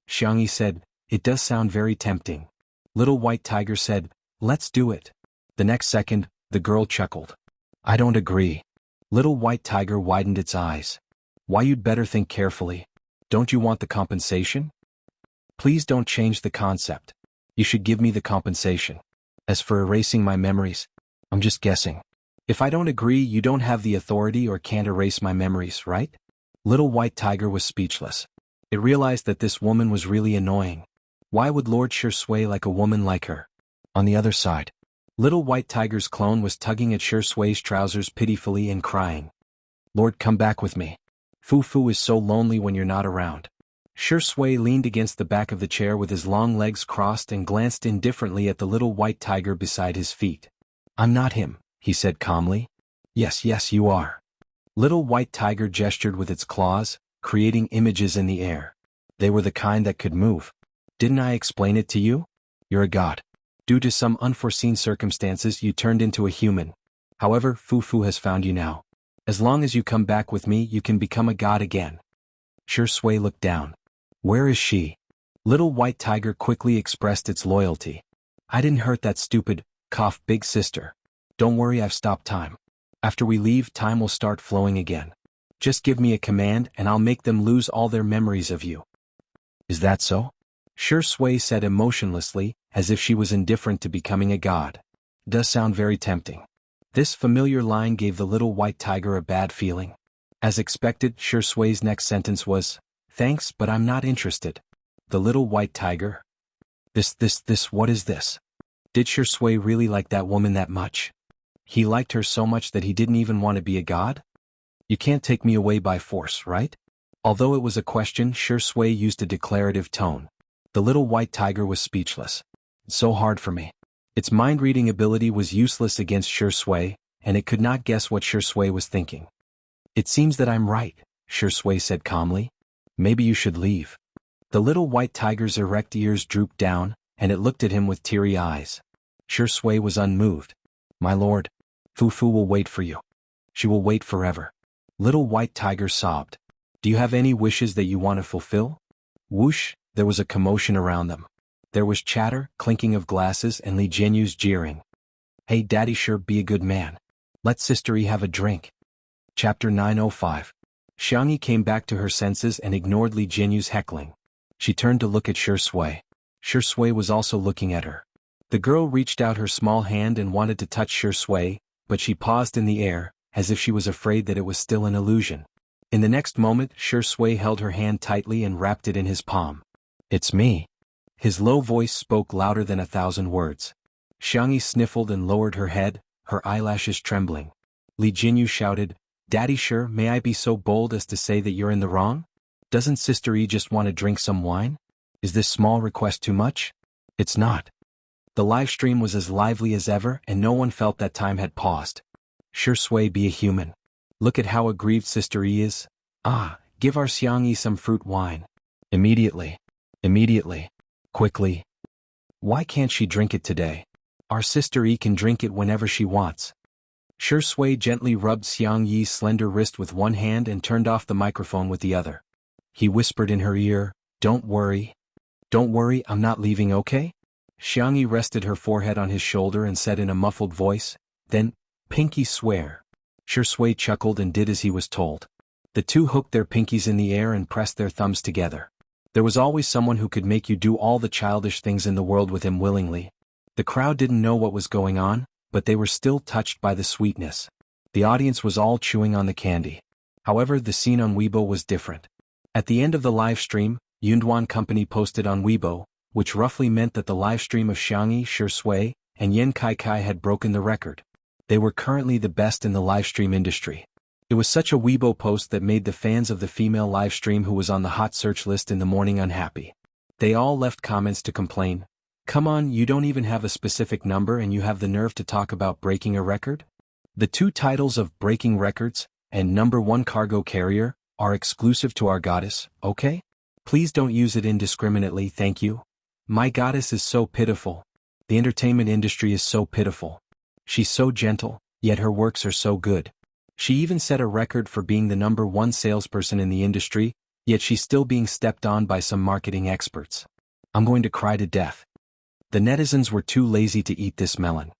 Xiangyi said, It does sound very tempting. Little White Tiger said, "Let's do it." The next second, the girl chuckled. "I don't agree." Little White Tiger widened its eyes. "Why, you'd better think carefully. Don't you want the compensation?" "Please don't change the concept. You should give me the compensation. As for erasing my memories, I'm just guessing. If I don't agree, you don't have the authority or can't erase my memories, right?" Little White Tiger was speechless. It realized that this woman was really annoying. Why would Lord Shui like a woman like her? On the other side, Little White Tiger's clone was tugging at Shui's trousers pitifully and crying. "Lord, come back with me. Fu is so lonely when you're not around." Shui leaned against the back of the chair with his long legs crossed and glanced indifferently at the Little White Tiger beside his feet. "I'm not him," he said calmly. Yes, you are." Little White Tiger gestured with its claws, creating images in the air. They were the kind that could move. "Didn't I explain it to you? You're a god. Due to some unforeseen circumstances, you turned into a human. However, Fu has found you now. As long as you come back with me, you can become a god again." Shui looked down. "Where is she?" Little White Tiger quickly expressed its loyalty. "I didn't hurt that stupid, big sister. Don't worry, I've stopped time. After we leave, time will start flowing again. Just give me a command and I'll make them lose all their memories of you." "Is that so?" Shui said emotionlessly, as if she was indifferent to becoming a god. "Does sound very tempting." This familiar line gave the Little White Tiger a bad feeling. As expected, Shui's next sentence was, "Thanks, but I'm not interested." The Little White Tiger? What is this? Did Shui really like that woman that much? He liked her so much that he didn't even want to be a god? "You can't take me away by force, right?" Although it was a question, Shui used a declarative tone. The Little White Tiger was speechless. "It's so hard for me." Its mind-reading ability was useless against Shui, and it could not guess what Shui was thinking. "It seems that I'm right," Shui said calmly. "Maybe you should leave." The Little White Tiger's erect ears drooped down, and it looked at him with teary eyes. Shui was unmoved. "My lord, Fu will wait for you. She will wait forever." Little White Tiger sobbed. "Do you have any wishes that you want to fulfill?" Whoosh, there was a commotion around them. There was chatter, clinking of glasses, and Li Jianyu's jeering. "Hey daddy, sure, be a good man. Let Sister E have a drink." Chapter 905. Jianghu came back to her senses and ignored Li Jianyu's heckling. She turned to look at Shui. Shui was also looking at her. The girl reached out her small hand and wanted to touch Shui, but she paused in the air, as if she was afraid that it was still an illusion. In the next moment, Shui held her hand tightly and wrapped it in his palm. "It's me." His low voice spoke louder than 1,000 words. Jianghu sniffled and lowered her head, her eyelashes trembling. Li Jianyu shouted, "Daddy, sure, may I be so bold as to say that you're in the wrong? Doesn't Sister E just want to drink some wine? Is this small request too much?" "It's not." The live stream was as lively as ever and no one felt that time had paused. Shui, be a human. Look at how aggrieved Sister E is. Give our Jianghu some fruit wine. Immediately. Quickly. Why can't she drink it today? Our Sister E can drink it whenever she wants. Shui gently rubbed Jianghu's slender wrist with one hand and turned off the microphone with the other. He whispered in her ear, Don't worry, I'm not leaving, okay?" Jianghu rested her forehead on his shoulder and said in a muffled voice, "Then, pinky swear." Shui chuckled and did as he was told. The two hooked their pinkies in the air and pressed their thumbs together. There was always someone who could make you do all the childish things in the world with him willingly. The crowd didn't know what was going on, but they were still touched by the sweetness. The audience was all chewing on the candy. However, the scene on Weibo was different. At the end of the live stream, Yunduan Company posted on Weibo, which roughly meant that the live stream of Jianghu, Shui, and Yan Kai had broken the record. They were currently the best in the live stream industry. It was such a Weibo post that made the fans of the female live stream who was on the hot search list in the morning unhappy. They all left comments to complain. "Come on, you don't even have a specific number and you have the nerve to talk about breaking a record?" The two titles of Breaking Records and #1 Cargo Carrier are exclusive to our goddess, okay? Please don't use it indiscriminately, thank you. My goddess is so pitiful. The entertainment industry is so pitiful. She's so gentle, yet her works are so good. She even set a record for being the #1 salesperson in the industry, yet she's still being stepped on by some marketing experts. I'm going to cry to death. The netizens were too lazy to eat this melon.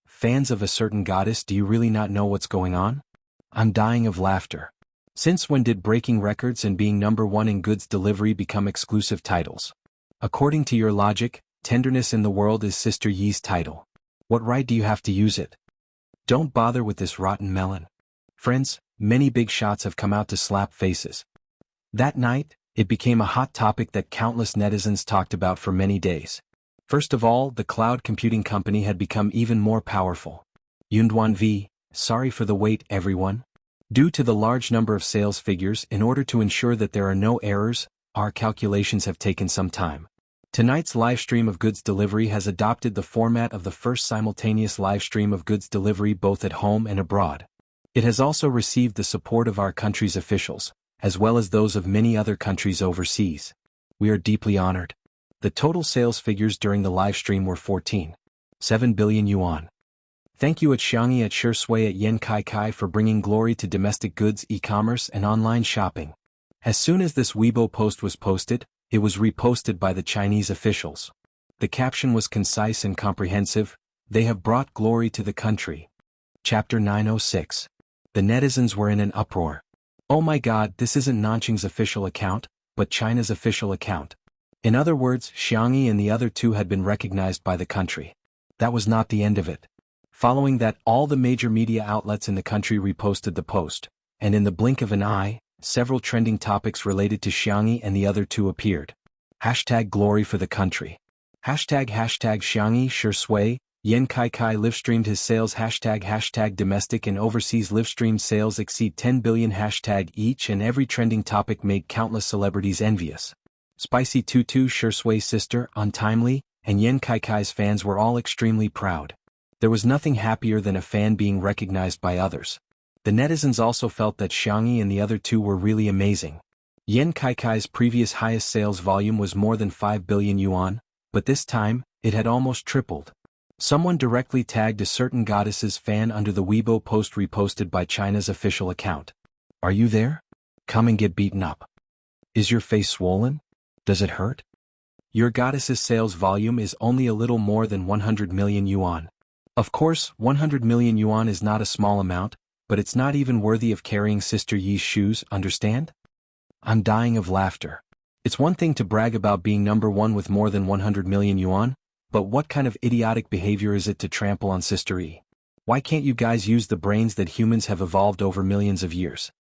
Fans of a certain goddess, do you really not know what's going on? I'm dying of laughter. Since when did breaking records and being #1 in goods delivery become exclusive titles? According to your logic, tenderness in the world is Sister Yi's title. What right do you have to use it? Don't bother with this rotten melon. Friends, many big shots have come out to slap faces. That night, it became a hot topic that countless netizens talked about for many days. First of all, the cloud computing company had become even more powerful. Yunduan V, sorry for the wait, everyone. Due to the large number of sales figures, in order to ensure that there are no errors, our calculations have taken some time. Tonight's livestream of goods delivery has adopted the format of the first simultaneous livestream of goods delivery both at home and abroad. It has also received the support of our country's officials, as well as those of many other countries overseas. We are deeply honored. The total sales figures during the livestream were 14.7 billion yuan. Thank you at Jianghu, at Shui, at Yan Kai Kai for bringing glory to domestic goods, e-commerce and online shopping. As soon as this Weibo post was posted, it was reposted by the Chinese officials. The caption was concise and comprehensive: they have brought glory to the country. Chapter 906. The netizens were in an uproar. Oh my god, this isn't Nanqing's official account, but China's official account. In other words, Jianghu and the other two had been recognized by the country. That was not the end of it. Following that, all the major media outlets in the country reposted the post, and in the blink of an eye, several trending topics related to Jianghu and the other two appeared. #glory for the country. #Jianghu Shui, Yan Kai Kai livestreamed his sales. #domestic and overseas livestreamed sales exceed 10 billion. Each and every trending topic made countless celebrities envious. Spicy Tutu Shui sister, Untimely, and Yan Kai Kai's fans were all extremely proud. There was nothing happier than a fan being recognized by others. The netizens also felt that Jianghu and the other two were really amazing. Yan Kai Kai's previous highest sales volume was more than 5 billion yuan, but this time, it had almost tripled. Someone directly tagged a certain goddess's fan under the Weibo post reposted by China's official account. Are you there? Come and get beaten up. Is your face swollen? Does it hurt? Your goddess's sales volume is only a little more than 100 million yuan. Of course, 100 million yuan is not a small amount, but it's not even worthy of carrying Sister Yi's shoes, understand? I'm dying of laughter. It's one thing to brag about being #1 with more than 100 million yuan, but what kind of idiotic behavior is it to trample on Sister Yi? Why can't you guys use the brains that humans have evolved over millions of years?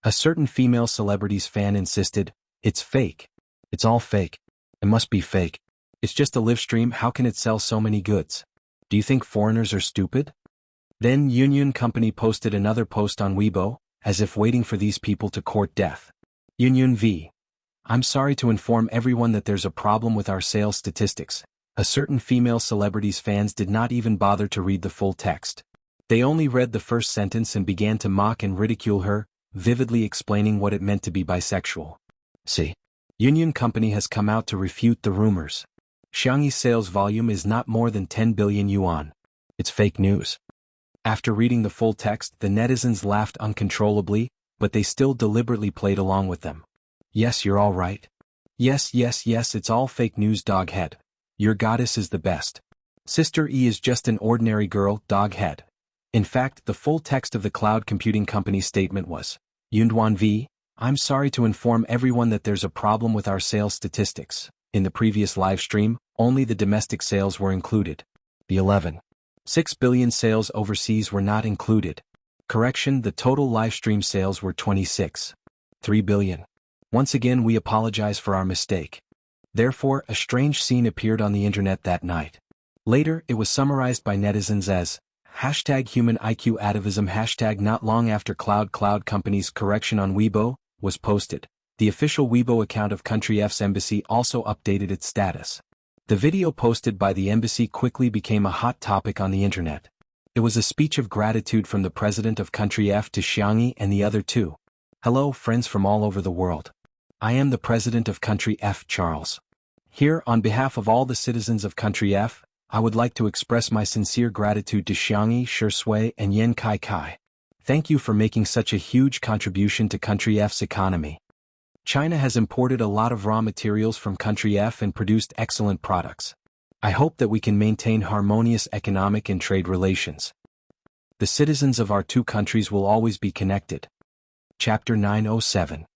A certain female celebrity's fan insisted, it's fake. It's all fake. It must be fake. It's just a live stream, how can it sell so many goods? Do you think foreigners are stupid? Then Yun Company posted another post on Weibo, as if waiting for these people to court death. Yun V. I'm sorry to inform everyone that there's a problem with our sales statistics. A certain female celebrity's fans did not even bother to read the full text. They only read the first sentence and began to mock and ridicule her, vividly explaining what it meant to be bisexual. See? Yun Company has come out to refute the rumors. Jianghu's sales volume is not more than 10 billion yuan. It's fake news. After reading the full text, the netizens laughed uncontrollably, but they still deliberately played along with them. Yes, you're all right. Yes, it's all fake news, doghead. Your goddess is the best. Sister E is just an ordinary girl, doghead. In fact, the full text of the cloud computing company's statement was, Yunduan V, I'm sorry to inform everyone that there's a problem with our sales statistics. In the previous live stream, only the domestic sales were included. The 11.6 billion sales overseas were not included. Correction, the total live stream sales were 26.3 billion. Once again, we apologize for our mistake. Therefore, a strange scene appeared on the internet that night. Later, it was summarized by netizens as #human IQ atavism. Not long after Cloud Company's correction on Weibo was posted, the official Weibo account of Country F's embassy also updated its status. The video posted by the embassy quickly became a hot topic on the internet. It was a speech of gratitude from the president of Country F to Jianghu and the other two. Hello, friends from all over the world. I am the president of Country F, Charles. Here, on behalf of all the citizens of Country F, I would like to express my sincere gratitude to Jianghu, Shui, and Yan Kai Kai. Thank you for making such a huge contribution to Country F's economy. China has imported a lot of raw materials from Country F and produced excellent products. I hope that we can maintain harmonious economic and trade relations. The citizens of our two countries will always be connected. Chapter 907.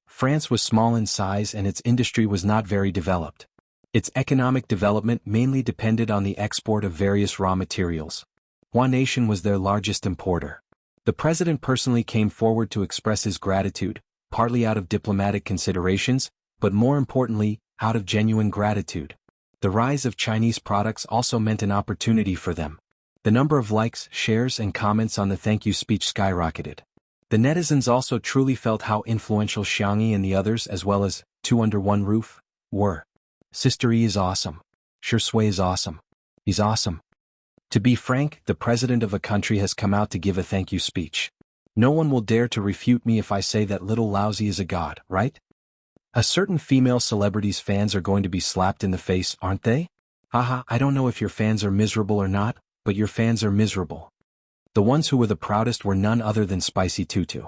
France was small in size and its industry was not very developed. Its economic development mainly depended on the export of various raw materials. One nation was their largest importer. The president personally came forward to express his gratitude, partly out of diplomatic considerations, but more importantly, out of genuine gratitude. The rise of Chinese products also meant an opportunity for them. The number of likes, shares, and comments on the thank you speech skyrocketed. The netizens also truly felt how influential Xiangyi and the others, as well as Two Under One Roof, were. Sister E is awesome. Shui is awesome. He's awesome. To be frank, the president of a country has come out to give a thank you speech. No one will dare to refute me if I say that little lousy is a god, right? A certain female celebrity's fans are going to be slapped in the face, aren't they? Haha, I don't know if your fans are miserable or not, but your fans are miserable. The ones who were the proudest were none other than Spicy Tutu.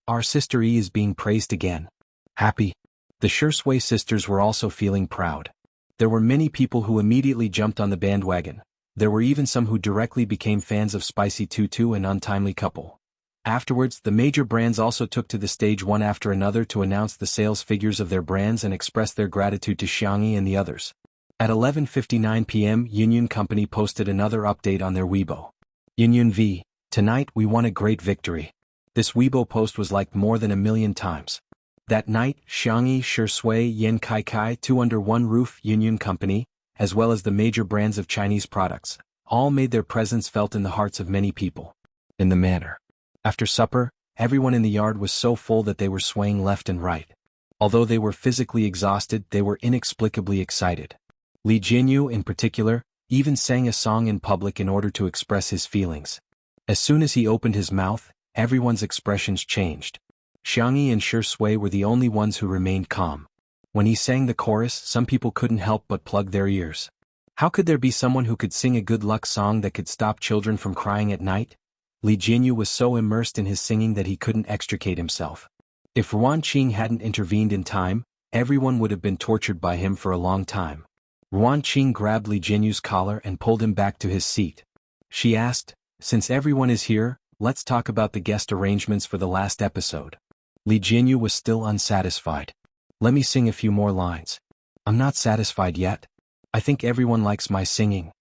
Our sister E is being praised again. Happy. The Shui sisters were also feeling proud. There were many people who immediately jumped on the bandwagon. There were even some who directly became fans of Spicy Tutu and Untimely Couple. Afterwards, the major brands also took to the stage one after another to announce the sales figures of their brands and express their gratitude to Xiangyi and the others. At 11:59 p.m., Union Company posted another update on their Weibo. Union V. Tonight we won a great victory. This Weibo post was liked more than 1 million times. That night, Xiangyi, Shui, Yan Kai, Two Under One Roof, Union Company, as well as the major brands of Chinese products, all made their presence felt in the hearts of many people. In the manner. After supper, everyone in the yard was so full that they were swaying left and right. Although they were physically exhausted, they were inexplicably excited. Li Jinyu, in particular, even sang a song in public in order to express his feelings. As soon as he opened his mouth, everyone's expressions changed. Xiangyi and Shui were the only ones who remained calm. When he sang the chorus, some people couldn't help but plug their ears. How could there be someone who could sing a good luck song that could stop children from crying at night? Li Jinyu was so immersed in his singing that he couldn't extricate himself. If Ruan Qing hadn't intervened in time, everyone would have been tortured by him for a long time. Ruan Qing grabbed Li Jinyu's collar and pulled him back to his seat. She asked, "Since everyone is here, let's talk about the guest arrangements for the last episode." Li Jinyu was still unsatisfied. "Let me sing a few more lines." "I'm not satisfied yet. I think everyone likes my singing."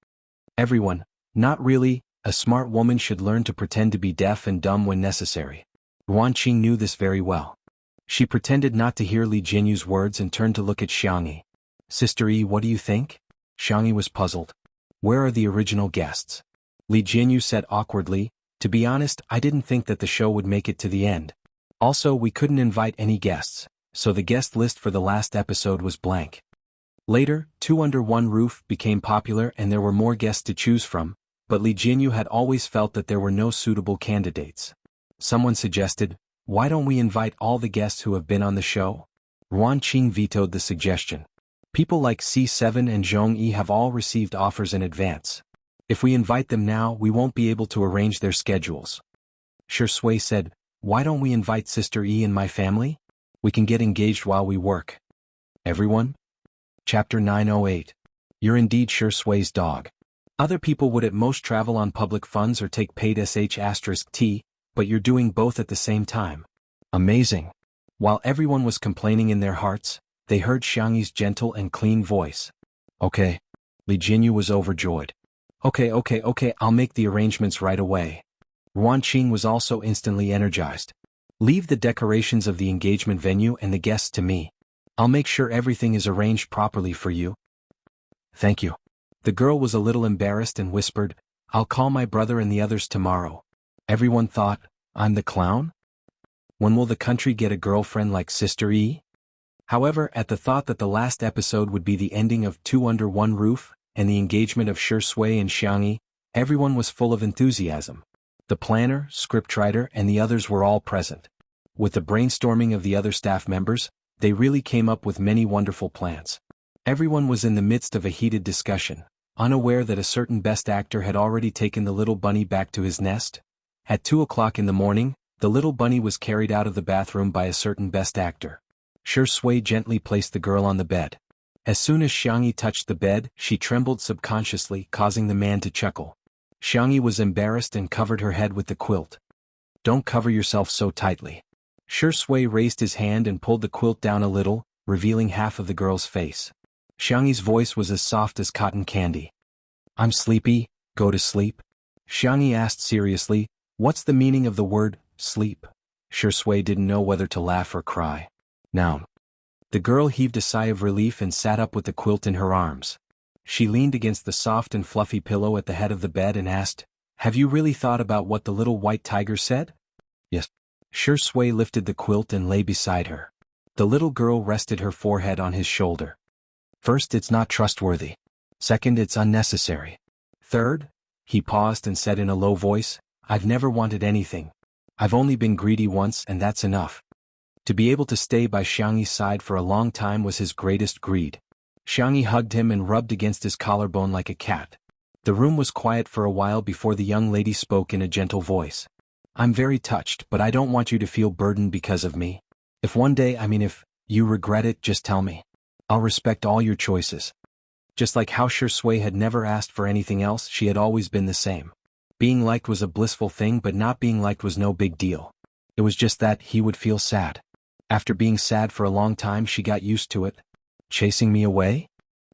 "Everyone? Not really. A smart woman should learn to pretend to be deaf and dumb when necessary." Ruan Qing knew this very well. She pretended not to hear Li Jinyu's words and turned to look at Xiangyi. "Sister E, what do you think?" Xiangyi was puzzled. "Where are the original guests?" Li Jinyu said awkwardly, "To be honest, I didn't think that the show would make it to the end. Also, we couldn't invite any guests, so the guest list for the last episode was blank." Later, Two Under One Roof became popular and there were more guests to choose from, but Li Jinyu had always felt that there were no suitable candidates. Someone suggested, "Why don't we invite all the guests who have been on the show?" Ruan Qing vetoed the suggestion. "People like C7 and Zhong Yi have all received offers in advance. If we invite them now, we won't be able to arrange their schedules." Shui said, "Why don't we invite Sister E and my family? We can get engaged while we work." Everyone? Chapter 908. You're indeed Shui's dog. Other people would at most travel on public funds or take paid sh*t, but you're doing both at the same time. Amazing. While everyone was complaining in their hearts, they heard Xiangyi's gentle and clean voice. "Okay." Li Jinyu was overjoyed. Okay, I'll make the arrangements right away." Ruan Qing was also instantly energized. "Leave the decorations of the engagement venue and the guests to me. I'll make sure everything is arranged properly for you." "Thank you." The girl was a little embarrassed and whispered, "I'll call my brother and the others tomorrow." Everyone thought, "I'm the clown? When will the country get a girlfriend like Sister E?" However, at the thought that the last episode would be the ending of Two Under One Roof, and the engagement of Shui and Xiangyi, everyone was full of enthusiasm. The planner, scriptwriter, and the others were all present. With the brainstorming of the other staff members, they really came up with many wonderful plans. Everyone was in the midst of a heated discussion, unaware that a certain best actor had already taken the little bunny back to his nest. At 2 o'clock in the morning, the little bunny was carried out of the bathroom by a certain best actor. Shui gently placed the girl on the bed. As soon as Xiangyi touched the bed, she trembled subconsciously, causing the man to chuckle. Xiangyi was embarrassed and covered her head with the quilt. Don't cover yourself so tightly. Shui raised his hand and pulled the quilt down a little, revealing half of the girl's face. Xiangyi's voice was as soft as cotton candy. I'm sleepy, go to sleep. Xiangyi asked seriously, what's the meaning of the word, sleep? Shui didn't know whether to laugh or cry. Noun. The girl heaved a sigh of relief and sat up with the quilt in her arms. She leaned against the soft and fluffy pillow at the head of the bed and asked, have you really thought about what the little white tiger said? Yes. Shui lifted the quilt and lay beside her. The little girl rested her forehead on his shoulder. First, it's not trustworthy. Second, it's unnecessary. Third, he paused and said in a low voice, I've never wanted anything. I've only been greedy once and that's enough. To be able to stay by Xiangyi's side for a long time was his greatest greed. Xiangyi hugged him and rubbed against his collarbone like a cat. The room was quiet for a while before the young lady spoke in a gentle voice. I'm very touched, but I don't want you to feel burdened because of me. If one day, if you regret it, just tell me. I'll respect all your choices. Just like how Shui had never asked for anything else, she had always been the same. Being liked was a blissful thing, but not being liked was no big deal. It was just that he would feel sad. After being sad for a long time, she got used to it. Chasing me away?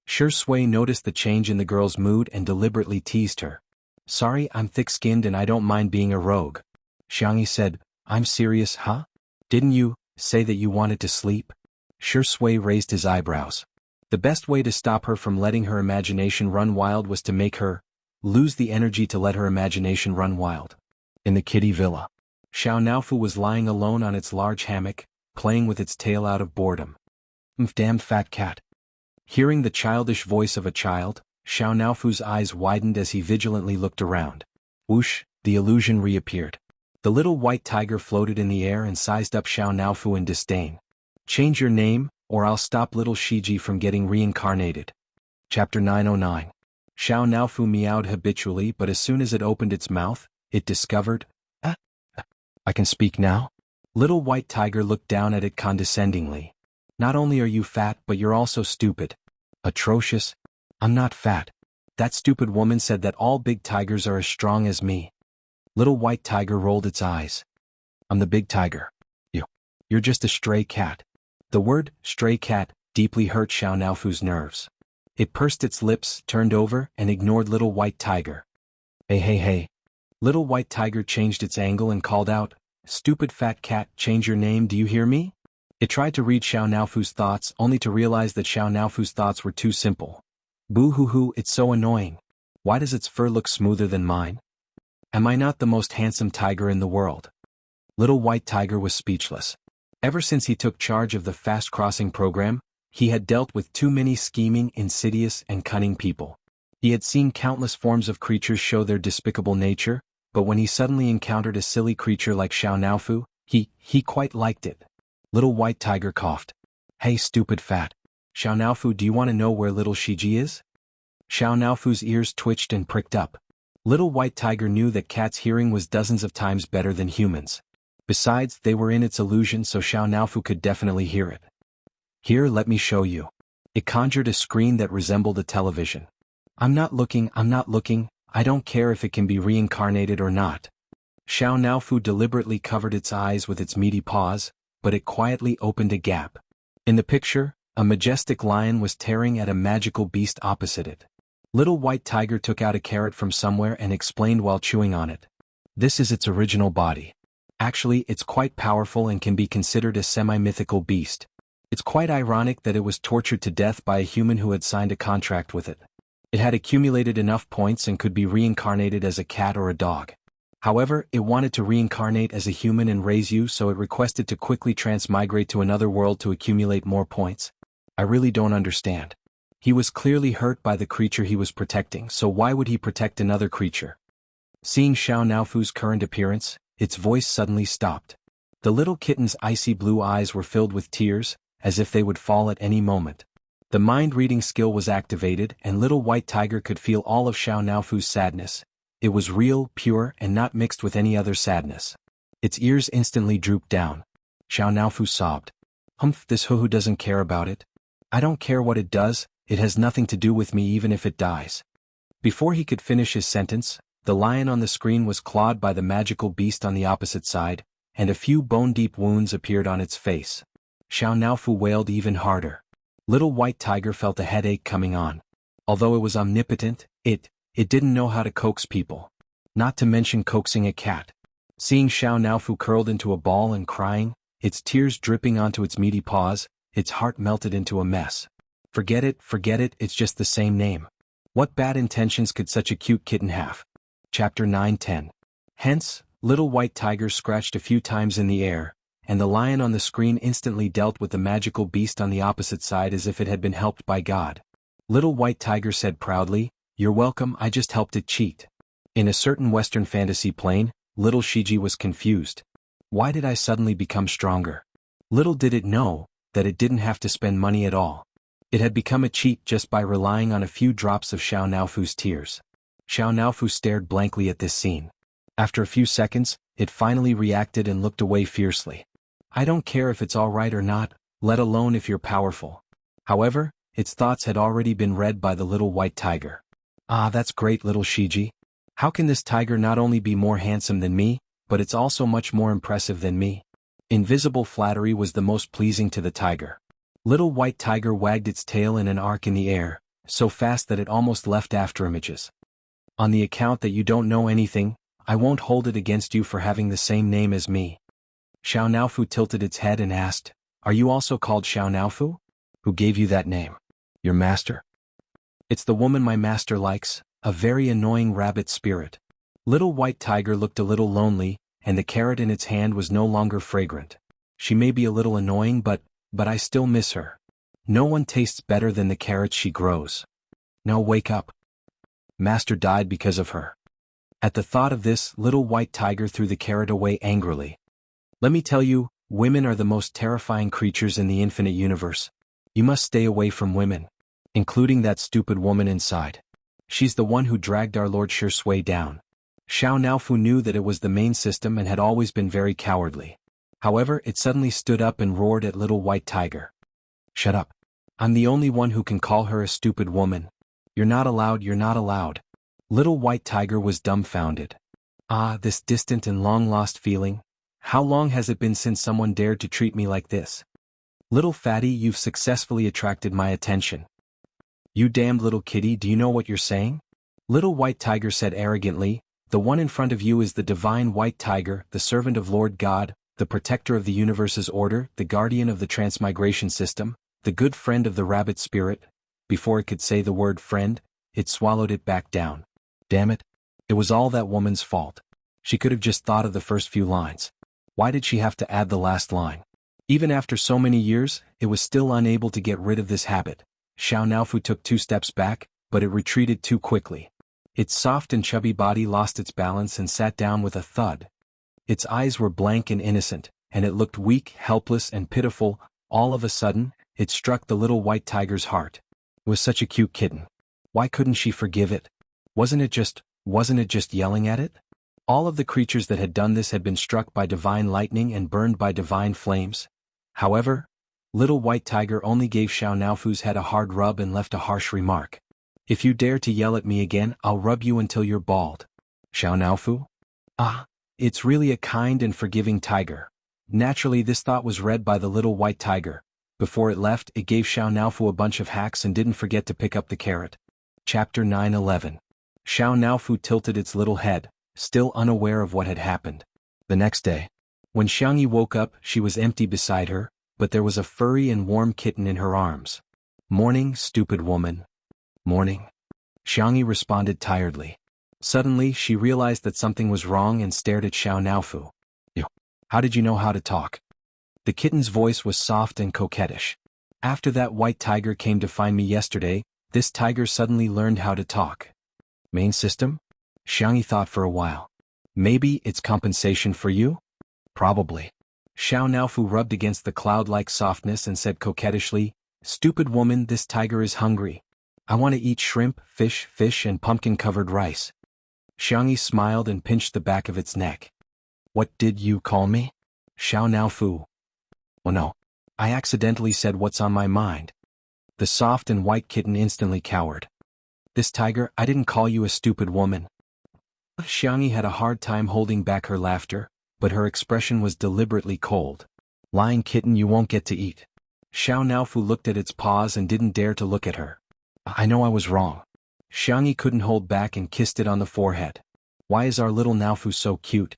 Shui noticed the change in the girl's mood and deliberately teased her. Sorry, I'm thick-skinned and I don't mind being a rogue. Xiangyi said, I'm serious, huh? Didn't you say that you wanted to sleep? Shui raised his eyebrows. The best way to stop her from letting her imagination run wild was to make her lose the energy to let her imagination run wild. In the kitty villa, Xiao Naofu was lying alone on its large hammock, playing with its tail out of boredom. Damn fat cat. Hearing the childish voice of a child, Xiao Naofu's eyes widened as he vigilantly looked around. Whoosh, the illusion reappeared. The little white tiger floated in the air and sized up Xiao Naofu in disdain. Change your name, or I'll stop little Shiji from getting reincarnated. Chapter 909. Xiao Naofu meowed habitually, but as soon as it opened its mouth, it discovered, I can speak now? Little white tiger looked down at it condescendingly. Not only are you fat, but you're also stupid. Atrocious. I'm not fat. That stupid woman said that all big tigers are as strong as me. Little white tiger rolled its eyes. I'm the big tiger. You're just a stray cat. The word, stray cat, deeply hurt Xiao Naofu's nerves. It pursed its lips, turned over, and ignored little white tiger. Hey. Little white tiger changed its angle and called out, stupid fat cat, change your name, do you hear me? It tried to read Xiao Naofu's thoughts, only to realize that Xiao Naofu's thoughts were too simple. Boo-hoo-hoo, it's so annoying. Why does its fur look smoother than mine? Am I not the most handsome tiger in the world? Little white tiger was speechless. Ever since he took charge of the fast crossing program, he had dealt with too many scheming, insidious, and cunning people. He had seen countless forms of creatures show their despicable nature, but when he suddenly encountered a silly creature like Xiao Naofu, he quite liked it. Little white tiger coughed. Hey stupid fat. Xiao Naofu, do you want to know where little Shiji is? Xiao Naofu's ears twitched and pricked up. Little white tiger knew that cats' hearing was dozens of times better than humans. Besides, they were in its illusion, so Xiao Naofu could definitely hear it. Here, let me show you. It conjured a screen that resembled a television. I'm not looking, I don't care if it can be reincarnated or not. Xiao Naofu deliberately covered its eyes with its meaty paws, but it quietly opened a gap. In the picture, a majestic lion was tearing at a magical beast opposite it. Little white tiger took out a carrot from somewhere and explained while chewing on it. This is its original body. Actually, it's quite powerful and can be considered a semi-mythical beast. It's quite ironic that it was tortured to death by a human who had signed a contract with it. It had accumulated enough points and could be reincarnated as a cat or a dog. However, it wanted to reincarnate as a human and raise you, so it requested to quickly transmigrate to another world to accumulate more points. I really don't understand. He was clearly hurt by the creature he was protecting, so why would he protect another creature? Seeing Xiao Naofu's current appearance, its voice suddenly stopped. The little kitten's icy blue eyes were filled with tears, as if they would fall at any moment. The mind-reading skill was activated, and little white tiger could feel all of Xiao Naofu's sadness. It was real, pure, and not mixed with any other sadness. Its ears instantly drooped down. Xiao Naofu sobbed. Humph, this hoo-hoo doesn't care about it. I don't care what it does, it has nothing to do with me even if it dies. Before he could finish his sentence, the lion on the screen was clawed by the magical beast on the opposite side, and a few bone-deep wounds appeared on its face. Xiao Naofu wailed even harder. Little White Tiger felt a headache coming on. Although it was omnipotent, it didn't know how to coax people. Not to mention coaxing a cat. Seeing Xiao Naofu curled into a ball and crying, its tears dripping onto its meaty paws, its heart melted into a mess. Forget it, it's just the same name. What bad intentions could such a cute kitten have? Chapter 9-10. Hence, Little White Tiger scratched a few times in the air, and the lion on the screen instantly dealt with the magical beast on the opposite side as if it had been helped by God. Little White Tiger said proudly, "You're welcome, I just helped it cheat." In a certain Western fantasy plane, little Shiji was confused. Why did I suddenly become stronger? Little did it know that it didn't have to spend money at all. It had become a cheat just by relying on a few drops of Xiao Naofu's tears. Xiao Naofu stared blankly at this scene. After a few seconds, it finally reacted and looked away fiercely. I don't care if it's all right or not, let alone if you're powerful. However, its thoughts had already been read by the Little White Tiger. Ah, that's great, little Shiji. How can this tiger not only be more handsome than me, but it's also much more impressive than me? Invisible flattery was the most pleasing to the tiger. Little White Tiger wagged its tail in an arc in the air, so fast that it almost left afterimages. On the account that you don't know anything, I won't hold it against you for having the same name as me. Xiao Naofu tilted its head and asked, "Are you also called Xiao Naofu? Who gave you that name? Your master?" "It's the woman my master likes, a very annoying rabbit spirit." Little White Tiger looked a little lonely, and the carrot in its hand was no longer fragrant. "She may be a little annoying but I still miss her. No one tastes better than the carrots she grows. Now wake up. Master died because of her." At the thought of this, Little White Tiger threw the carrot away angrily. "Let me tell you, women are the most terrifying creatures in the infinite universe. You must stay away from women. Including that stupid woman inside. She's the one who dragged our Lord Shui down." Xiao Naofu knew that it was the main system and had always been very cowardly. However, it suddenly stood up and roared at Little White Tiger. "Shut up. I'm the only one who can call her a stupid woman. You're not allowed, you're not allowed." Little White Tiger was dumbfounded. Ah, this distant and long-lost feeling. How long has it been since someone dared to treat me like this? "Little fatty, you've successfully attracted my attention." "You damned little kitty, do you know what you're saying?" Little White Tiger said arrogantly, "The one in front of you is the divine White Tiger, the servant of Lord God, the protector of the universe's order, the guardian of the transmigration system, the good friend of the rabbit spirit." Before it could say the word friend, it swallowed it back down. Damn it. It was all that woman's fault. She could have just thought of the first few lines. Why did she have to add the last line? Even after so many years, it was still unable to get rid of this habit. Xiao Naofu took 2 steps back, but it retreated too quickly. Its soft and chubby body lost its balance and sat down with a thud. Its eyes were blank and innocent, and it looked weak, helpless, and pitiful. All of a sudden, it struck the Little White Tiger's heart. It was such a cute kitten. Why couldn't she forgive it? Wasn't it just yelling at it? All of the creatures that had done this had been struck by divine lightning and burned by divine flames. However, Little White Tiger only gave Xiao Naofu's head a hard rub and left a harsh remark. "If you dare to yell at me again, I'll rub you until you're bald." Xiao Naofu? Ah, it's really a kind and forgiving tiger. Naturally, this thought was read by the Little White Tiger. Before it left, it gave Xiao Naofu a bunch of hacks and didn't forget to pick up the carrot. Chapter 9-11. Xiao Naofu tilted its little head, still unaware of what had happened. The next day, when Xiangyi woke up, she was empty beside her, but there was a furry and warm kitten in her arms. "Morning, stupid woman." "Morning." Xiangyi responded tiredly. Suddenly, she realized that something was wrong and stared at Xiao Naofu. "You, how did you know how to talk?" The kitten's voice was soft and coquettish. "After that White Tiger came to find me yesterday, this tiger suddenly learned how to talk." Main system? Xiangyi thought for a while. "Maybe it's compensation for you?" "Probably." Xiao Naofu rubbed against the cloud-like softness and said coquettishly, "Stupid woman, this tiger is hungry. I want to eat shrimp, fish, and pumpkin-covered rice." Xiangyi smiled and pinched the back of its neck. "What did you call me?" "Xiao Naofu." "Oh no. I accidentally said what's on my mind." The soft and white kitten instantly cowered. This tiger, I didn't call you a stupid woman. Xiangyi had a hard time holding back her laughter, but her expression was deliberately cold. Lying kitten, you won't get to eat. Xiao Naofu looked at its paws and didn't dare to look at her. I know I was wrong. Xiangyi couldn't hold back and kissed it on the forehead. Why is our little Naofu so cute?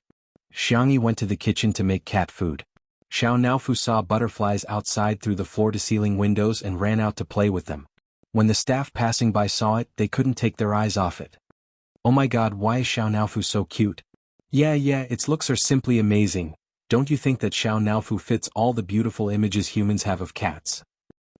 Xiangyi went to the kitchen to make cat food. Xiao Naofu saw butterflies outside through the floor-to-ceiling windows and ran out to play with them. When the staff passing by saw it, they couldn't take their eyes off it. Oh my god, why is Xiao Naofu so cute? Yeah, its looks are simply amazing. Don't you think that Xiao Naofu fits all the beautiful images humans have of cats?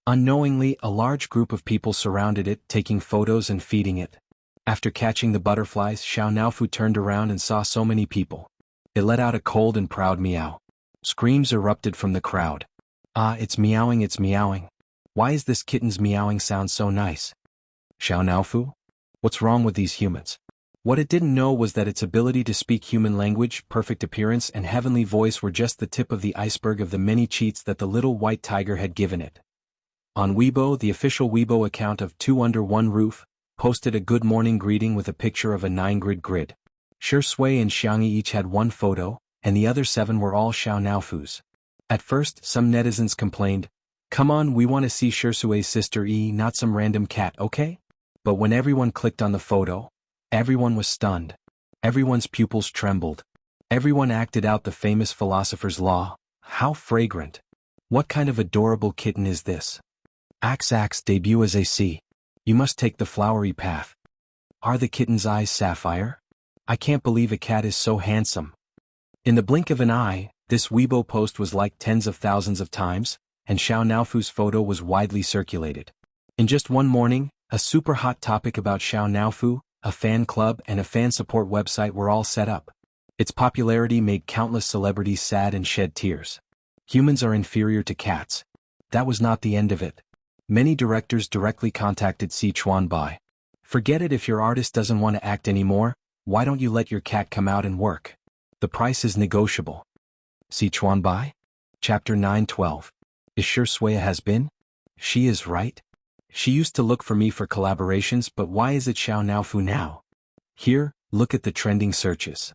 Unknowingly, a large group of people surrounded it, taking photos and feeding it. After catching the butterflies, Xiao Naofu turned around and saw so many people. It let out a cold and proud meow. Screams erupted from the crowd. Ah, it's meowing, it's meowing. Why is this kitten's meowing sound so nice? Xiao Naofu? What's wrong with these humans? What it didn't know was that its ability to speak human language, perfect appearance and heavenly voice were just the tip of the iceberg of the many cheats that the little white tiger had given it. On Weibo, the official Weibo account of Two Under One Roof, posted a good morning greeting with a picture of a 9-grid grid. Shi Sui and Xiangyi each had one photo, and the other 7 were all Xiao Naofu's. At first, some netizens complained, "Come on, we want to see Shi Sui's sister not some random cat, okay?" But when everyone clicked on the photo, everyone was stunned. Everyone's pupils trembled. Everyone acted out the famous philosopher's law. How fragrant. What kind of adorable kitten is this? Axe debut as a C. You must take the flowery path. Are the kitten's eyes sapphire? I can't believe a cat is so handsome. In the blink of an eye, this Weibo post was liked tens of thousands of times, and Xiao Naofu's photo was widely circulated. In just one morning, a super hot topic about Xiao Naofu, a fan club and a fan support website were all set up. Its popularity made countless celebrities sad and shed tears. Humans are inferior to cats. That was not the end of it. Many directors directly contacted Sichuan Bai. Forget it, if your artist doesn't want to act anymore, why don't you let your cat come out and work? The price is negotiable. Sichuan Bai? Chapter 9:12. Is Shi Sui a has-been? She is right. She used to look for me for collaborations, but why is it Xiao Naofu now? Here, look at the trending searches.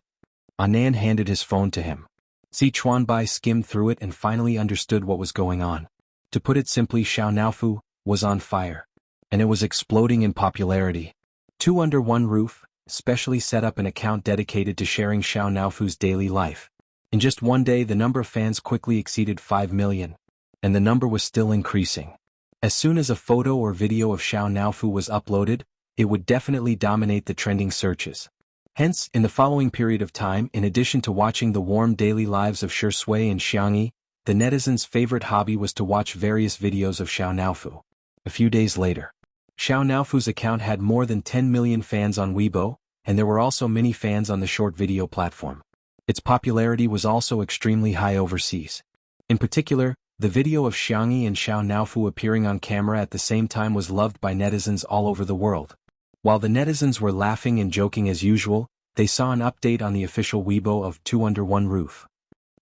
Anan handed his phone to him. Sichuan Bai skimmed through it and finally understood what was going on. To put it simply, Xiao Naofu was on fire. And it was exploding in popularity. Two Under One Roof specially set up an account dedicated to sharing Xiao Naofu's daily life. In just one day, the number of fans quickly exceeded 5 million. And the number was still increasing. As soon as a photo or video of Xiao Naofu was uploaded, it would definitely dominate the trending searches. Hence, in the following period of time, in addition to watching the warm daily lives of Shi Sui and Xiangyi, the netizens' favorite hobby was to watch various videos of Xiao Naofu. A few days later, Xiao Naofu's account had more than 10 million fans on Weibo, and there were also many fans on the short video platform. Its popularity was also extremely high overseas. In particular, the video of Xiangyi and Xiao Naofu appearing on camera at the same time was loved by netizens all over the world. While the netizens were laughing and joking as usual, they saw an update on the official Weibo of Two Under One Roof.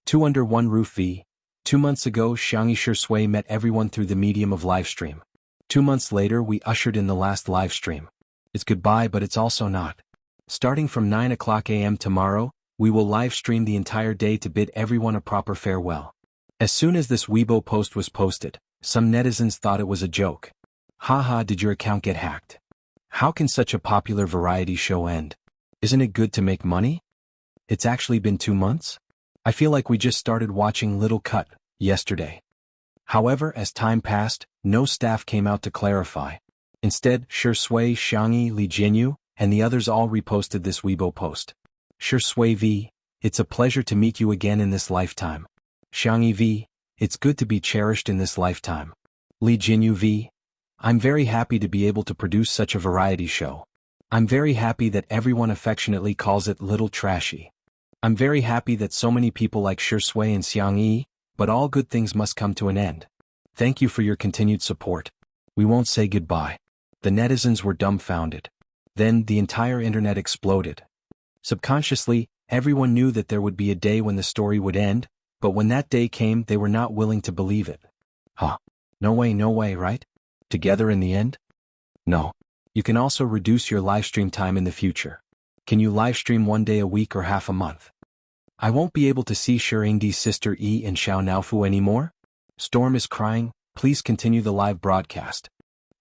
Two Under One Roof v. 2 months ago, Xiangyi Shi Sui met everyone through the medium of livestream. 2 months later, we ushered in the last livestream. It's goodbye, but it's also not. Starting from 9 o'clock a.m. tomorrow, we will livestream the entire day to bid everyone a proper farewell. As soon as this Weibo post was posted, some netizens thought it was a joke. Haha, did your account get hacked? How can such a popular variety show end? Isn't it good to make money? It's actually been 2 months? I feel like we just started watching Little Cut yesterday. However, as time passed, no staff came out to clarify. Instead, Shi Sui, Xiangyi, Li Jianyu, and the others all reposted this Weibo post. Shi Sui v. It's a pleasure to meet you again in this lifetime. Xiangyi v. It's good to be cherished in this lifetime. Li Jianyu v. I'm very happy to be able to produce such a variety show. I'm very happy that everyone affectionately calls it Little Trashy. I'm very happy that so many people like Shi Sui and Xiangyi, but all good things must come to an end. Thank you for your continued support. We won't say goodbye. The netizens were dumbfounded. Then, the entire internet exploded. Subconsciously, everyone knew that there would be a day when the story would end, but when that day came, they were not willing to believe it. Huh. No way, right? Together in the end? No. You can also reduce your livestream time in the future. Can you livestream 1 day a week or half a month? I won't be able to see Shirengdi's sister Yi and Xiao Naofu anymore? Storm is crying, please continue the live broadcast.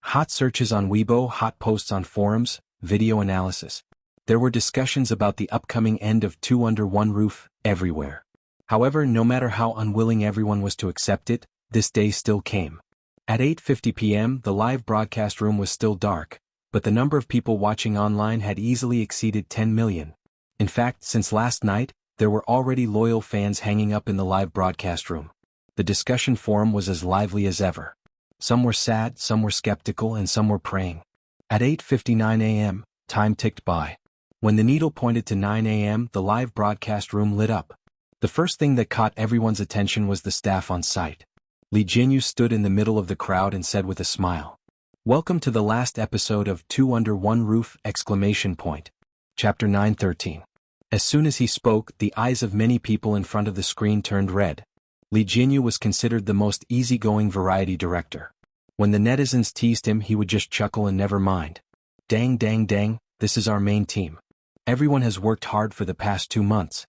Hot searches on Weibo, hot posts on forums, video analysis. There were discussions about the upcoming end of Two Under One Roof, everywhere. However, no matter how unwilling everyone was to accept it, this day still came. At 8:50 p.m. the live broadcast room was still dark, but the number of people watching online had easily exceeded 10 million. In fact, since last night, there were already loyal fans hanging up in the live broadcast room. The discussion forum was as lively as ever. Some were sad, some were skeptical, and some were praying. At 8:59 a.m., time ticked by. When the needle pointed to 9 a.m., the live broadcast room lit up. The first thing that caught everyone's attention was the staff on site. Li Jianghu stood in the middle of the crowd and said with a smile, "Welcome to the last episode of Two Under One Roof!" Chapter 9:13. As soon as he spoke, the eyes of many people in front of the screen turned red. Li Jianghu was considered the most easygoing variety director. When the netizens teased him, he would just chuckle and never mind. Dang dang dang, this is our main team. Everyone has worked hard for the past 2 months.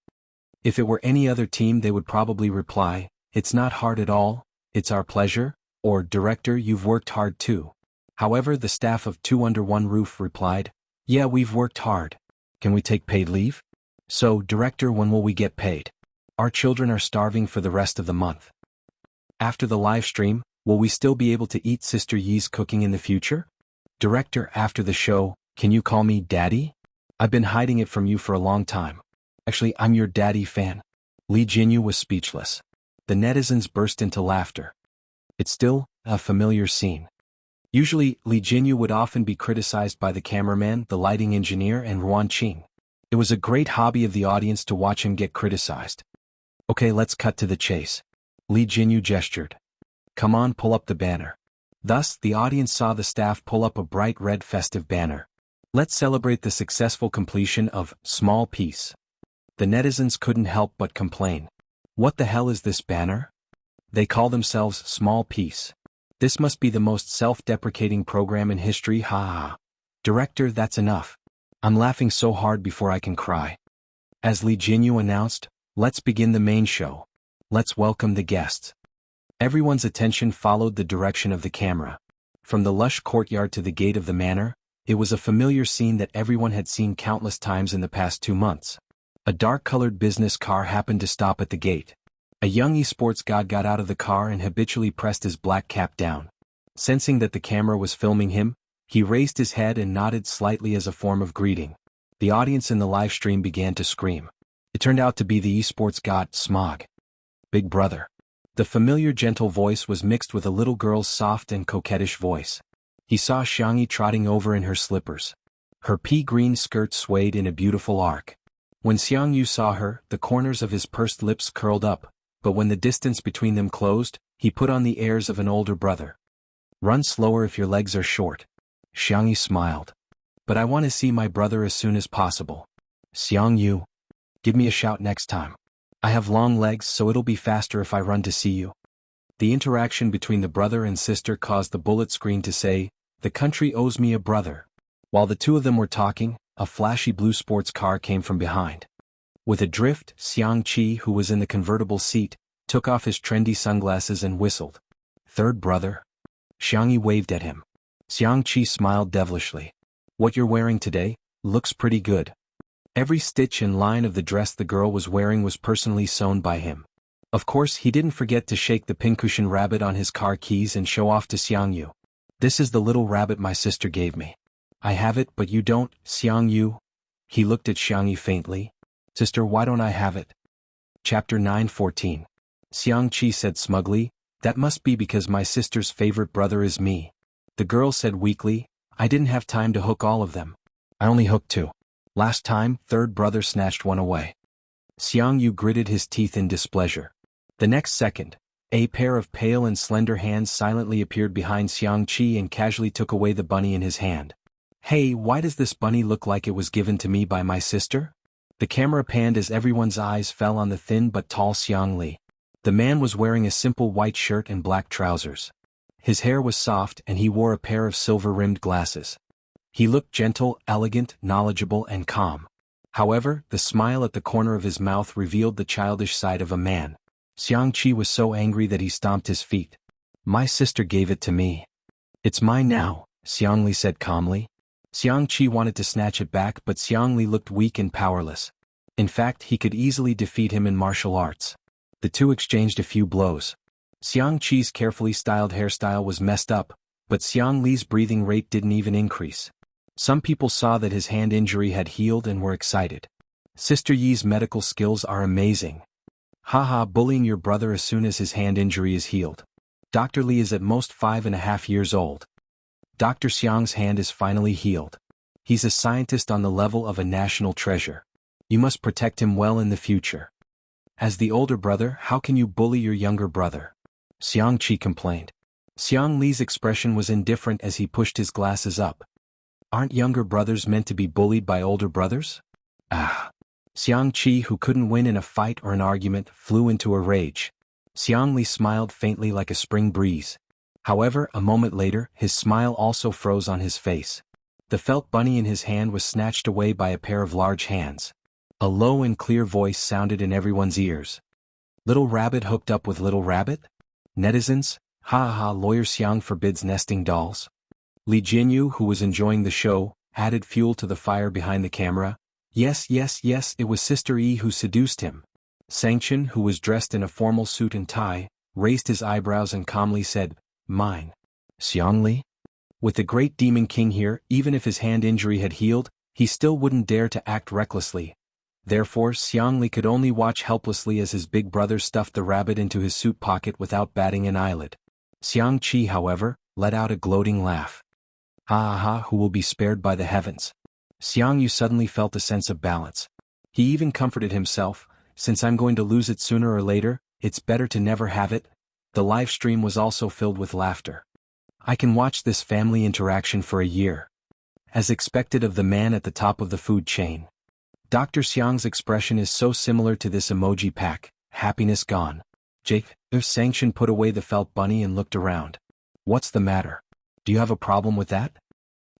If it were any other team, they would probably reply, "It's not hard at all, it's our pleasure," or "Director, you've worked hard too." However, the staff of Two Under One Roof replied, "Yeah, we've worked hard. Can we take paid leave? So, Director, when will we get paid? Our children are starving for the rest of the month." After the live stream, will we still be able to eat Sister Yi's cooking in the future? Director, after the show, can you call me Daddy? I've been hiding it from you for a long time. Actually, I'm your daddy fan. Li Jianghu was speechless. The netizens burst into laughter. It's still a familiar scene. Usually, Li Jianghu would often be criticized by the cameraman, the lighting engineer, and Ruan Qing. It was a great hobby of the audience to watch him get criticized. Okay, let's cut to the chase. Li Jianghu gestured. Come on, pull up the banner. Thus, the audience saw the staff pull up a bright red festive banner. Let's celebrate the successful completion of Small Piece. The netizens couldn't help but complain. What the hell is this banner? They call themselves Small Piece. This must be the most self-deprecating program in history, ha ha. Director, that's enough. I'm laughing so hard before I can cry. As Li Jianghu announced, let's begin the main show. Let's welcome the guests. Everyone's attention followed the direction of the camera. From the lush courtyard to the gate of the manor, it was a familiar scene that everyone had seen countless times in the past 2 months. A dark-colored business car happened to stop at the gate. A young esports god got out of the car and habitually pressed his black cap down. Sensing that the camera was filming him, he raised his head and nodded slightly as a form of greeting. The audience in the live stream began to scream. It turned out to be the esports god, Smog. Big brother. The familiar gentle voice was mixed with a little girl's soft and coquettish voice. He saw Xiangyi trotting over in her slippers. Her pea-green skirt swayed in a beautiful arc. When Xiangyu saw her, the corners of his pursed lips curled up, but when the distance between them closed, he put on the airs of an older brother. Run slower if your legs are short. Xiangyu smiled. But I want to see my brother as soon as possible. Xiangyu. Give me a shout next time. I have long legs, so it'll be faster if I run to see you. The interaction between the brother and sister caused the bullet screen to say, "The country owes me a brother." While the two of them were talking, a flashy blue sports car came from behind. With a drift, Xiang Qi, who was in the convertible seat, took off his trendy sunglasses and whistled. "Third brother?" Xiangyi waved at him. Xiang Qi smiled devilishly. "What you're wearing today looks pretty good." Every stitch and line of the dress the girl was wearing was personally sewn by him. Of course, he didn't forget to shake the pincushion rabbit on his car keys and show off to Xiangyu. "This is the little rabbit my sister gave me. I have it, but you don't, Xiangyu." He looked at Xiangyi faintly. "Sister, why don't I have it?" Chapter 9:14. Xiang Qi said smugly, "That must be because my sister's favorite brother is me." The girl said weakly, "I didn't have time to hook all of them. I only hooked 2. Last time, third brother snatched one away." Xiangyu gritted his teeth in displeasure. The next second, a pair of pale and slender hands silently appeared behind Xiang Qi and casually took away the bunny in his hand. "Hey, why does this bunny look like it was given to me by my sister?" The camera panned as everyone's eyes fell on the thin but tall Xiang Li. The man was wearing a simple white shirt and black trousers. His hair was soft and he wore a pair of silver-rimmed glasses. He looked gentle, elegant, knowledgeable and calm. However, the smile at the corner of his mouth revealed the childish side of a man. Xiangqi was so angry that he stomped his feet. "My sister gave it to me. It's mine now," Xiangli said calmly. Xiangqi wanted to snatch it back, but Xiangli looked weak and powerless. In fact, he could easily defeat him in martial arts. The two exchanged a few blows. Xiangqi's carefully styled hairstyle was messed up, but Xiangli's breathing rate didn't even increase. Some people saw that his hand injury had healed and were excited. "Sister Yi's medical skills are amazing. Haha, bullying your brother as soon as his hand injury is healed. Dr. Li is at most 5.5 years old. Dr. Xiang's hand is finally healed. He's a scientist on the level of a national treasure. You must protect him well in the future. As the older brother, how can you bully your younger brother?" Xiangqi complained. Xiang Li's expression was indifferent as he pushed his glasses up. "Aren't younger brothers meant to be bullied by older brothers?" Ah! Xiangqi, who couldn't win in a fight or an argument, flew into a rage. Xiang Li smiled faintly like a spring breeze. However, a moment later, his smile also froze on his face. The felt bunny in his hand was snatched away by a pair of large hands. A low and clear voice sounded in everyone's ears. "Little rabbit hooked up with little rabbit? Netizens, ha ha, lawyer Xiang forbids nesting dolls." Li Jinyu, who was enjoying the show, added fuel to the fire behind the camera. Yes, it was Sister Yi who seduced him." Sangchen, who was dressed in a formal suit and tie, raised his eyebrows and calmly said, "Mine." "Xiang Li?" With the great demon king here, even if his hand injury had healed, he still wouldn't dare to act recklessly. Therefore, Xiang Li could only watch helplessly as his big brother stuffed the rabbit into his suit pocket without batting an eyelid. Xiangqi, however, let out a gloating laugh. "Ha ha ha, who will be spared by the heavens?" Xiang Yu suddenly felt a sense of balance. He even comforted himself, "Since I'm going to lose it sooner or later, it's better to never have it." The live stream was also filled with laughter. "I can watch this family interaction for a year." As expected of the man at the top of the food chain. Dr. Xiang's expression is so similar to this emoji pack, happiness gone. Jake, Sanction put away the felt bunny and looked around. "What's the matter? Do you have a problem with that?"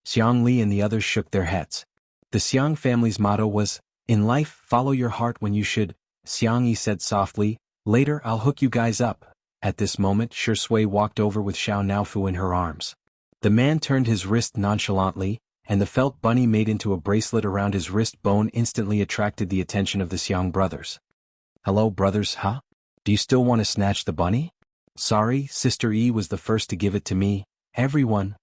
Xiang Li and the others shook their heads. The Xiang family's motto was, "In life, follow your heart when you should," Xiang Yi said softly. "Later I'll hook you guys up." At this moment Shi Sui walked over with Xiao Naofu in her arms. The man turned his wrist nonchalantly, and the felt bunny made into a bracelet around his wrist bone instantly attracted the attention of the Xiang brothers. "Hello brothers, huh? Do you still want to snatch the bunny?" "Sorry, Sister E was the first to give it to me, everyone."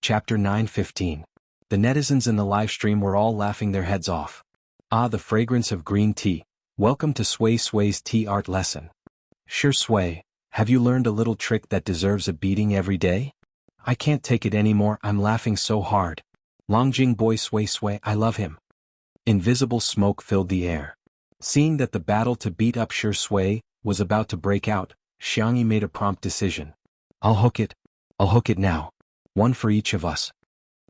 Chapter 9:15. The netizens in the live stream were all laughing their heads off. "Ah, the fragrance of green tea. Welcome to Sui Sui's tea art lesson. Shi Sui, have you learned a little trick that deserves a beating every day? I can't take it anymore, I'm laughing so hard. Longjing boy Sui Sui, I love him." Invisible smoke filled the air. Seeing that the battle to beat up Shi Sui was about to break out, Xiang Yi made a prompt decision. I'll hook it now. One for each of us."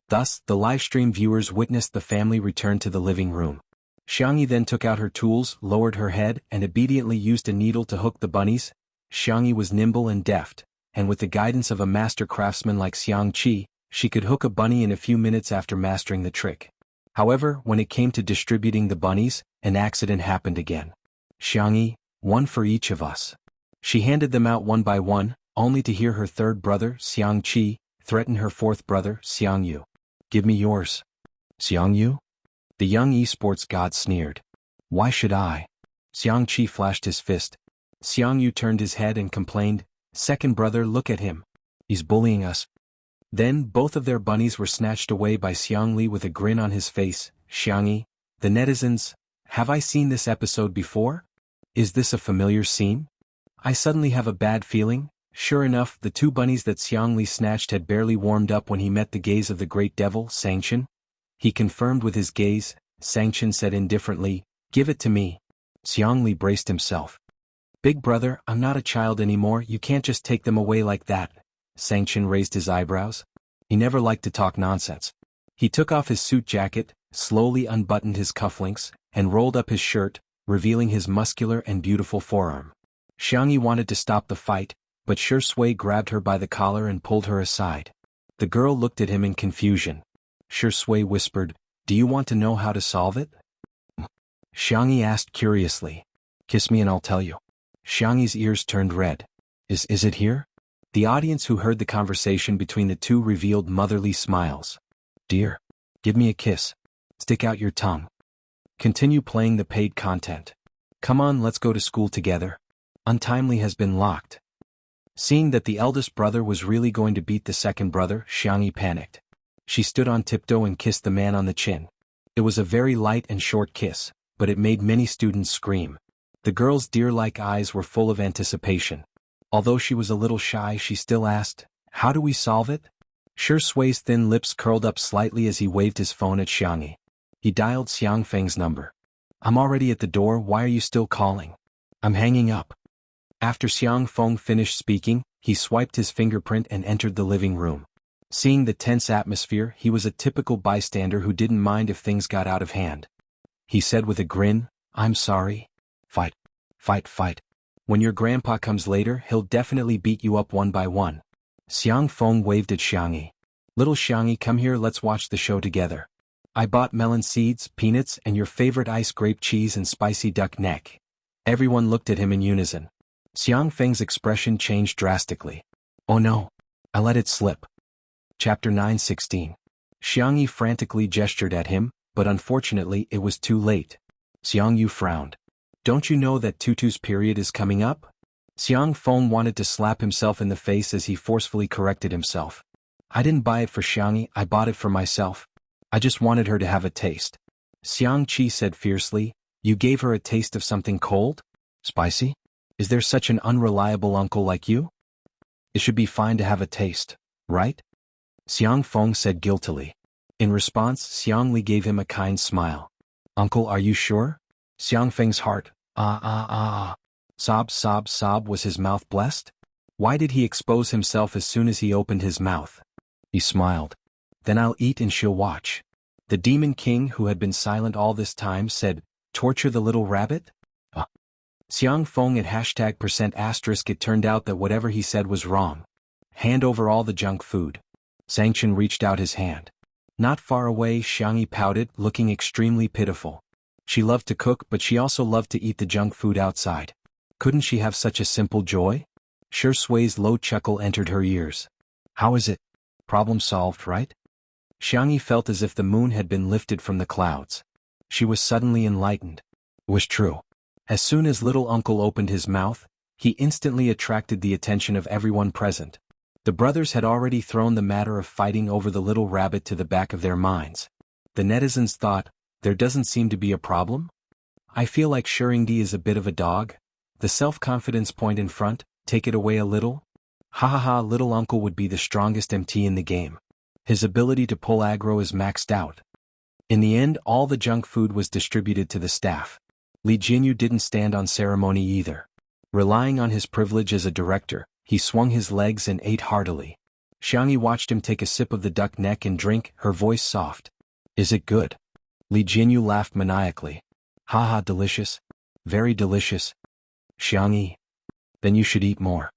Thus, the livestream viewers witnessed the family return to the living room. Xiang Yi then took out her tools, lowered her head, and obediently used a needle to hook the bunnies. Xiang Yi was nimble and deft, and with the guidance of a master craftsman like Xiang Qi, she could hook a bunny in a few minutes after mastering the trick. However, when it came to distributing the bunnies, an accident happened again. "Xiang Yi, one for each of us." She handed them out one by one, only to hear her third brother, Xiang Qi, threaten her fourth brother, Xiang Yu. "Give me yours." "Xiang Yu?" The young esports god sneered. "Why should I?" Xiang Qi flashed his fist. Xiang Yu turned his head and complained, "Second brother, look at him. He's bullying us." Then both of their bunnies were snatched away by Xiang Li with a grin on his face. "Xiang Yi, the netizens, have I seen this episode before? Is this a familiar scene? I suddenly have a bad feeling." Sure enough, the two bunnies that Xiang Li snatched had barely warmed up when he met the gaze of the great devil, Sangchen. He confirmed with his gaze. Sangchen said indifferently, "Give it to me." Xiang Li braced himself. "Big brother, I'm not a child anymore, you can't just take them away like that." Sangchen raised his eyebrows. He never liked to talk nonsense. He took off his suit jacket, slowly unbuttoned his cufflinks, and rolled up his shirt, revealing his muscular and beautiful forearm. Xiang Yi wanted to stop the fight, but Shui grabbed her by the collar and pulled her aside. The girl looked at him in confusion. Shui whispered, "Do you want to know how to solve it?" Xiangyi asked curiously. "Kiss me and I'll tell you." Xiangyi's ears turned red. Is it here?" The audience who heard the conversation between the two revealed motherly smiles. "Dear, give me a kiss. Stick out your tongue. Continue playing the paid content. Come on, let's go to school together. Untimely has been locked." Seeing that the eldest brother was really going to beat the second brother, Xiangyi panicked. She stood on tiptoe and kissed the man on the chin. It was a very light and short kiss, but it made many students scream. The girl's deer-like eyes were full of anticipation. Although she was a little shy, she still asked, "How do we solve it?" Shui's thin lips curled up slightly as he waved his phone at Xiangyi. He dialed Xiangfeng's number. "I'm already at the door, why are you still calling?" "I'm hanging up." After Xiangfeng finished speaking, he swiped his fingerprint and entered the living room. Seeing the tense atmosphere, he was a typical bystander who didn't mind if things got out of hand. He said with a grin, "I'm sorry. Fight. Fight, fight. When your grandpa comes later, he'll definitely beat you up one by one." Xiangfeng waved at Xiangyi. "Little Xiangyi, come here, let's watch the show together. I bought melon seeds, peanuts, and your favorite ice grape cheese and spicy duck neck." Everyone looked at him in unison. Xiangfeng's expression changed drastically. "Oh no. I let it slip." Chapter 9:16. Xiangyi frantically gestured at him, but unfortunately it was too late. Xiangyu frowned. "Don't you know that Tutu's period is coming up?" Xiangfeng wanted to slap himself in the face as he forcefully corrected himself. "I didn't buy it for Xiangyi, I bought it for myself. I just wanted her to have a taste." Xiangqi said fiercely, "You gave her a taste of something cold? Spicy? Is there such an unreliable uncle like you? It should be fine to have a taste, right?" Xiangfeng said guiltily. In response, Xiangli gave him a kind smile. "Uncle, are you sure?" Xiangfeng's heart, sob, sob, sob. Was his mouth blessed? Why did he expose himself as soon as he opened his mouth? He smiled. "Then I'll eat and she'll watch." The Demon King, who had been silent all this time, said, "Torture the little rabbit?" Xiangfeng at #%*. It turned out that whatever he said was wrong. "Hand over all the junk food." Sanction reached out his hand. Not far away, Xiangyi pouted, looking extremely pitiful. She loved to cook, but she also loved to eat the junk food outside. Couldn't she have such a simple joy? Shui's low chuckle entered her ears. "How is it? Problem solved, right?" Xiangyi felt as if the moon had been lifted from the clouds. She was suddenly enlightened. It was true. As soon as little uncle opened his mouth, he instantly attracted the attention of everyone present. The brothers had already thrown the matter of fighting over the little rabbit to the back of their minds. The netizens thought, there doesn't seem to be a problem? I feel like Shurindi is a bit of a dog. The self-confidence point in front, take it away a little? Ha ha ha, little uncle would be the strongest MT in the game. His ability to pull aggro is maxed out. In the end, all the junk food was distributed to the staff. Li Jinyu didn't stand on ceremony either. Relying on his privilege as a director, he swung his legs and ate heartily. Xiangyi watched him take a sip of the duck neck and drink, her voice soft. "Is it good?" Li Jinyu laughed maniacally. "Ha ha, delicious. Very delicious." "Xiangyi. Then you should eat more."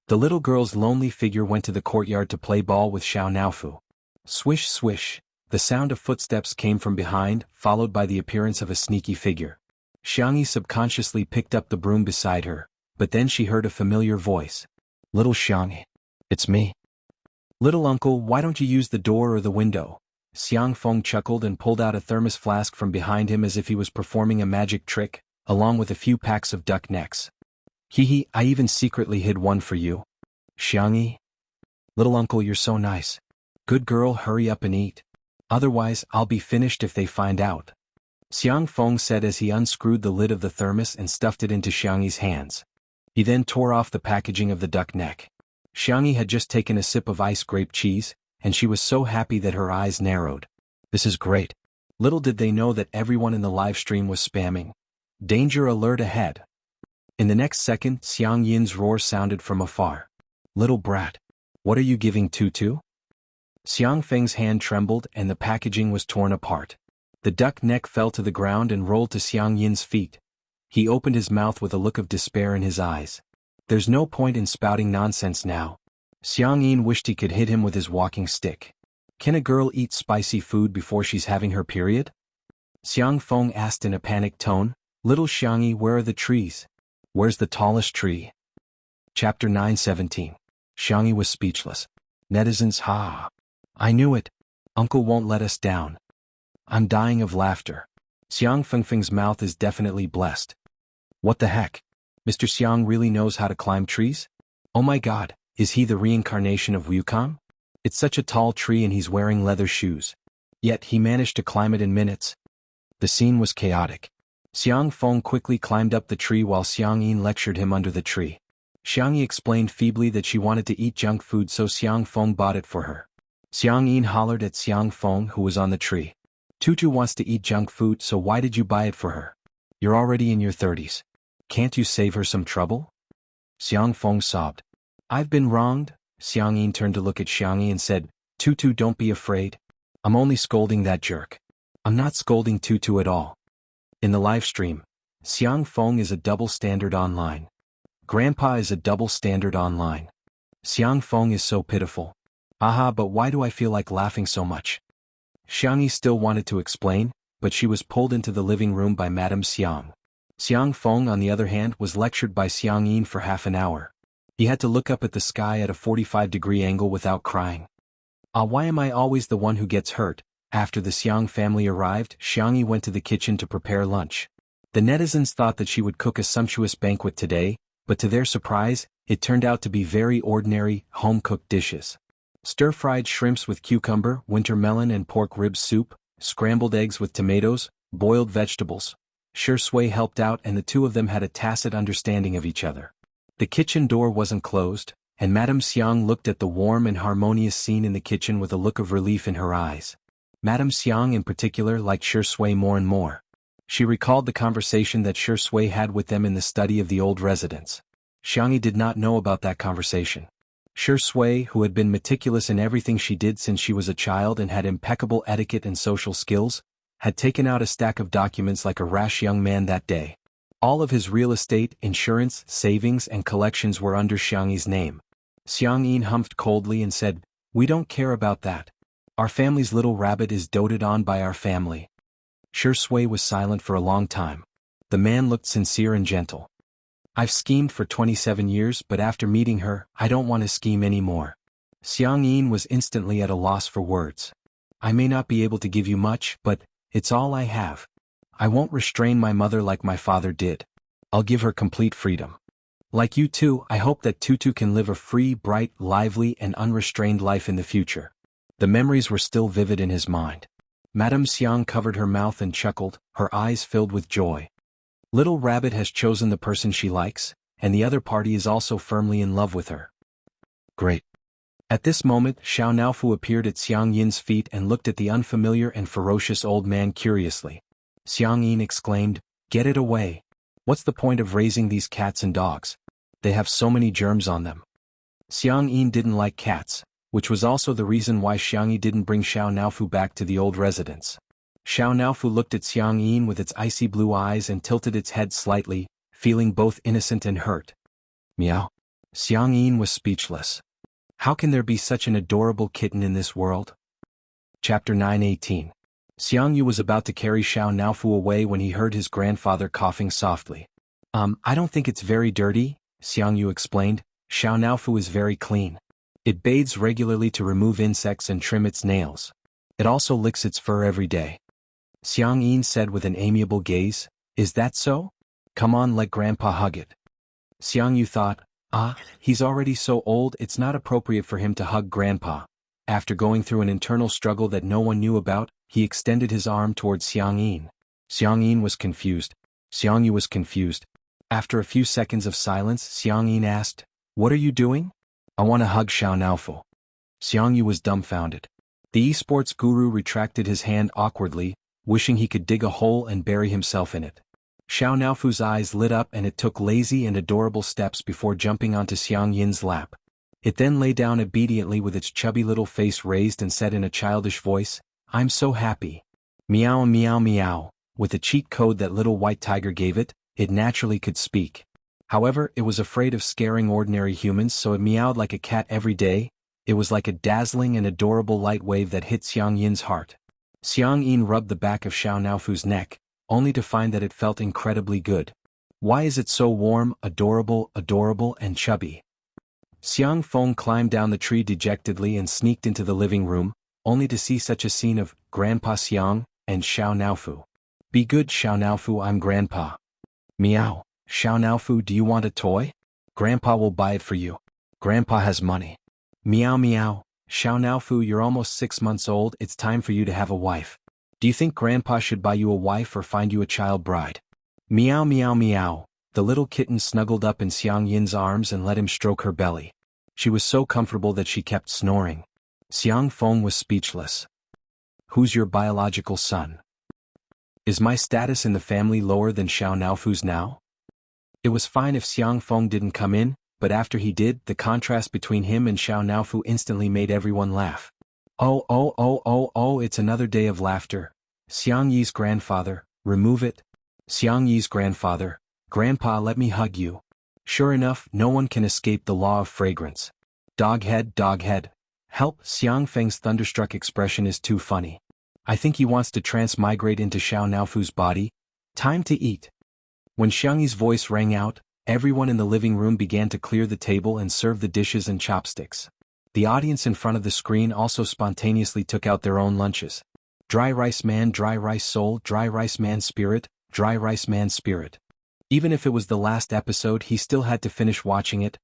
The little girl's lonely figure went to the courtyard to play ball with Xiao Naofu. Swish swish, the sound of footsteps came from behind, followed by the appearance of a sneaky figure. Xiangyi subconsciously picked up the broom beside her, but then she heard a familiar voice. "Little Xiangyi. It's me." "Little uncle, why don't you use the door or the window?" Xiangfeng chuckled and pulled out a thermos flask from behind him as if he was performing a magic trick, along with a few packs of duck necks. "Hee hee, I even secretly hid one for you." "Xiangyi? Little uncle, you're so nice. Good girl, hurry up and eat. Otherwise, I'll be finished if they find out." Xiangfeng said as he unscrewed the lid of the thermos and stuffed it into Xiangyi's hands. He then tore off the packaging of the duck neck. Xiangyi had just taken a sip of ice grape cheese, and she was so happy that her eyes narrowed. "This is great." Little did they know that everyone in the live stream was spamming. "Danger alert ahead." In the next second, Xiang Yin's roar sounded from afar. "Little brat. What are you giving Tutu?" Xiang Feng's hand trembled and the packaging was torn apart. The duck neck fell to the ground and rolled to Xiang Yin's feet. He opened his mouth with a look of despair in his eyes. There's no point in spouting nonsense now. Xiang Yin wished he could hit him with his walking stick. Can a girl eat spicy food before she's having her period? Xiang Feng asked in a panicked tone. Little Xiangyi, where are the trees? Where's the tallest tree? Chapter 9:17. Xiangyi was speechless. Netizens, ha! I knew it. Uncle won't let us down. I'm dying of laughter. Xiang Fengfeng's mouth is definitely blessed. What the heck? Mr. Xiang really knows how to climb trees? Oh my god, is he the reincarnation of Wukan? It's such a tall tree and he's wearing leather shoes. Yet he managed to climb it in minutes. The scene was chaotic. Xiang Feng quickly climbed up the tree while Xiang Yin lectured him under the tree. Xiang Yi explained feebly that she wanted to eat junk food, so Xiang Feng bought it for her. Xiang Yin hollered at Xiang Feng, who was on the tree. Tutu wants to eat junk food, so why did you buy it for her? You're already in your 30s. Can't you save her some trouble? Xiang Feng sobbed. I've been wronged. Xiang Yin turned to look at Xiang Yi and said, Tutu, don't be afraid. I'm only scolding that jerk. I'm not scolding Tutu at all. In the live stream, Xiang Feng is a double standard online. Grandpa is a double standard online. Xiang Feng is so pitiful. Aha, but why do I feel like laughing so much? Xiang Yi still wanted to explain, but she was pulled into the living room by Madame Xiang. Xiang Feng, on the other hand, was lectured by Xiang Yin for half an hour. He had to look up at the sky at a 45-degree angle without crying. Why am I always the one who gets hurt? After the Xiang family arrived, Xiang Yi went to the kitchen to prepare lunch. The netizens thought that she would cook a sumptuous banquet today, but to their surprise, it turned out to be very ordinary, home-cooked dishes. Stir-fried shrimps with cucumber, winter melon and pork rib soup, scrambled eggs with tomatoes, boiled vegetables. Shui helped out and the two of them had a tacit understanding of each other. The kitchen door wasn't closed, and Madame Xiang looked at the warm and harmonious scene in the kitchen with a look of relief in her eyes. Madame Xiang in particular liked Shui more and more. She recalled the conversation that Shui had with them in the study of the old residence. Xiang Yi did not know about that conversation. Shui, who had been meticulous in everything she did since she was a child and had impeccable etiquette and social skills, had taken out a stack of documents like a rash young man that day. All of his real estate, insurance, savings and collections were under Xiang Yi's name. Xiang Yin humphed coldly and said, We don't care about that. Our family's little rabbit is doted on by our family. Shui was silent for a long time. The man looked sincere and gentle. I've schemed for 27 years, but after meeting her, I don't want to scheme anymore. Xiang Yin was instantly at a loss for words. I may not be able to give you much, but it's all I have. I won't restrain my mother like my father did. I'll give her complete freedom. Like you too, I hope that Tutu can live a free, bright, lively and unrestrained life in the future. The memories were still vivid in his mind. Madame Xiang covered her mouth and chuckled, her eyes filled with joy. Little Rabbit has chosen the person she likes, and the other party is also firmly in love with her. Great. At this moment, Xiao Naofu appeared at Xiang Yin's feet and looked at the unfamiliar and ferocious old man curiously. Xiang Yin exclaimed, Get it away. What's the point of raising these cats and dogs? They have so many germs on them. Xiang Yin didn't like cats, which was also the reason why Xiang Yi didn't bring Xiao Naofu back to the old residence. Xiao Naofu looked at Xiang Yin with its icy blue eyes and tilted its head slightly, feeling both innocent and hurt. Meow. Xiang Yin was speechless. How can there be such an adorable kitten in this world? Chapter 9:18. Xiang Yu was about to carry Xiao Naofu away when he heard his grandfather coughing softly. I don't think it's very dirty, Xiang Yu explained. Xiao Naofu is very clean. It bathes regularly to remove insects and trim its nails. It also licks its fur every day. Xiang Yin said with an amiable gaze, Is that so? Come on, let Grandpa hug it. Xiang Yu thought, he's already so old it's not appropriate for him to hug Grandpa. After going through an internal struggle that no one knew about, he extended his arm towards Xiang Yin. Xiang Yin was confused. Xiang Yu was confused. After a few seconds of silence, Xiang Yin asked, What are you doing? I want to hug Xiao Naofu. Xiang Yu was dumbfounded. The esports guru retracted his hand awkwardly, wishing he could dig a hole and bury himself in it. Xiao Naofu's eyes lit up and it took lazy and adorable steps before jumping onto Xiang Yin's lap. It then lay down obediently with its chubby little face raised and said in a childish voice, I'm so happy. Meow meow meow. With the cheat code that little white tiger gave it, it naturally could speak. However, it was afraid of scaring ordinary humans, so it meowed like a cat every day. It was like a dazzling and adorable light wave that hit Xiang Yin's heart. Xiang Yin rubbed the back of Xiao Naofu's neck, only to find that it felt incredibly good. Why is it so warm, adorable, and chubby? Xiang Feng climbed down the tree dejectedly and sneaked into the living room, only to see such a scene of Grandpa Xiang and Xiao Naofu. Be good, Xiao Naofu, I'm Grandpa. Meow. Xiao Naofu, do you want a toy? Grandpa will buy it for you. Grandpa has money. Meow meow. Xiao Naofu, you're almost 6 months old, it's time for you to have a wife. Do you think Grandpa should buy you a wife or find you a child bride? Meow meow meow. The little kitten snuggled up in Xiang Yin's arms and let him stroke her belly. She was so comfortable that she kept snoring. Xiang Feng was speechless. Who's your biological son? Is my status in the family lower than Xiao Naofu's now? It was fine if Xiang Feng didn't come in, but after he did, the contrast between him and Xiao Naofu instantly made everyone laugh. Oh, it's another day of laughter. Xiang Yi's grandfather, remove it. Xiang Yi's grandfather, Grandpa, let me hug you. Sure enough, no one can escape the law of fragrance. Doghead. Help, Xiang Feng's thunderstruck expression is too funny. I think he wants to transmigrate into Xiao Naofu's body. Time to eat. When Xiang Yi's voice rang out, everyone in the living room began to clear the table and serve the dishes and chopsticks. The audience in front of the screen also spontaneously took out their own lunches. Dry rice man, dry rice soul, dry rice man spirit, dry rice man spirit. Even if it was the last episode, he still had to finish watching it.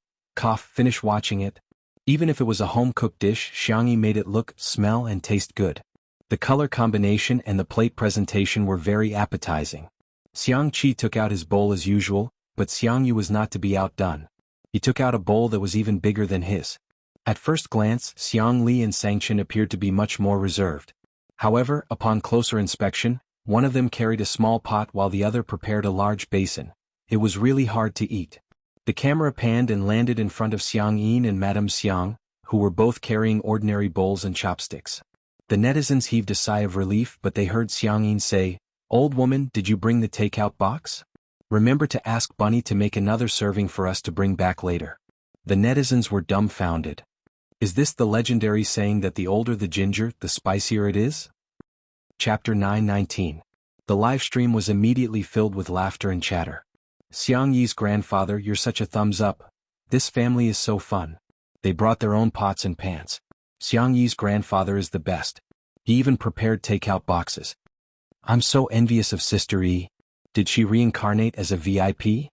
Finish watching it. Even if it was a home-cooked dish, Xiang Yi made it look, smell and taste good. The color combination and the plate presentation were very appetizing. Xiang Qi took out his bowl as usual, but Xiang Yu was not to be outdone. He took out a bowl that was even bigger than his. At first glance, Xiang Li and Sangchen appeared to be much more reserved. However, upon closer inspection, one of them carried a small pot while the other prepared a large basin. It was really hard to eat. The camera panned and landed in front of Xiang Yin and Madame Xiang, who were both carrying ordinary bowls and chopsticks. The netizens heaved a sigh of relief, but they heard Xiang Yin say, "Old woman, did you bring the takeout box? Remember to ask Bunny to make another serving for us to bring back later." The netizens were dumbfounded. Is this the legendary saying that the older the ginger, the spicier it is? Chapter 919. The live stream was immediately filled with laughter and chatter. Xiang Yi's grandfather, you're such a thumbs up. This family is so fun. They brought their own pots and pans. Xiang Yi's grandfather is the best. He even prepared takeout boxes. I'm so envious of Sister E. Did she reincarnate as a VIP?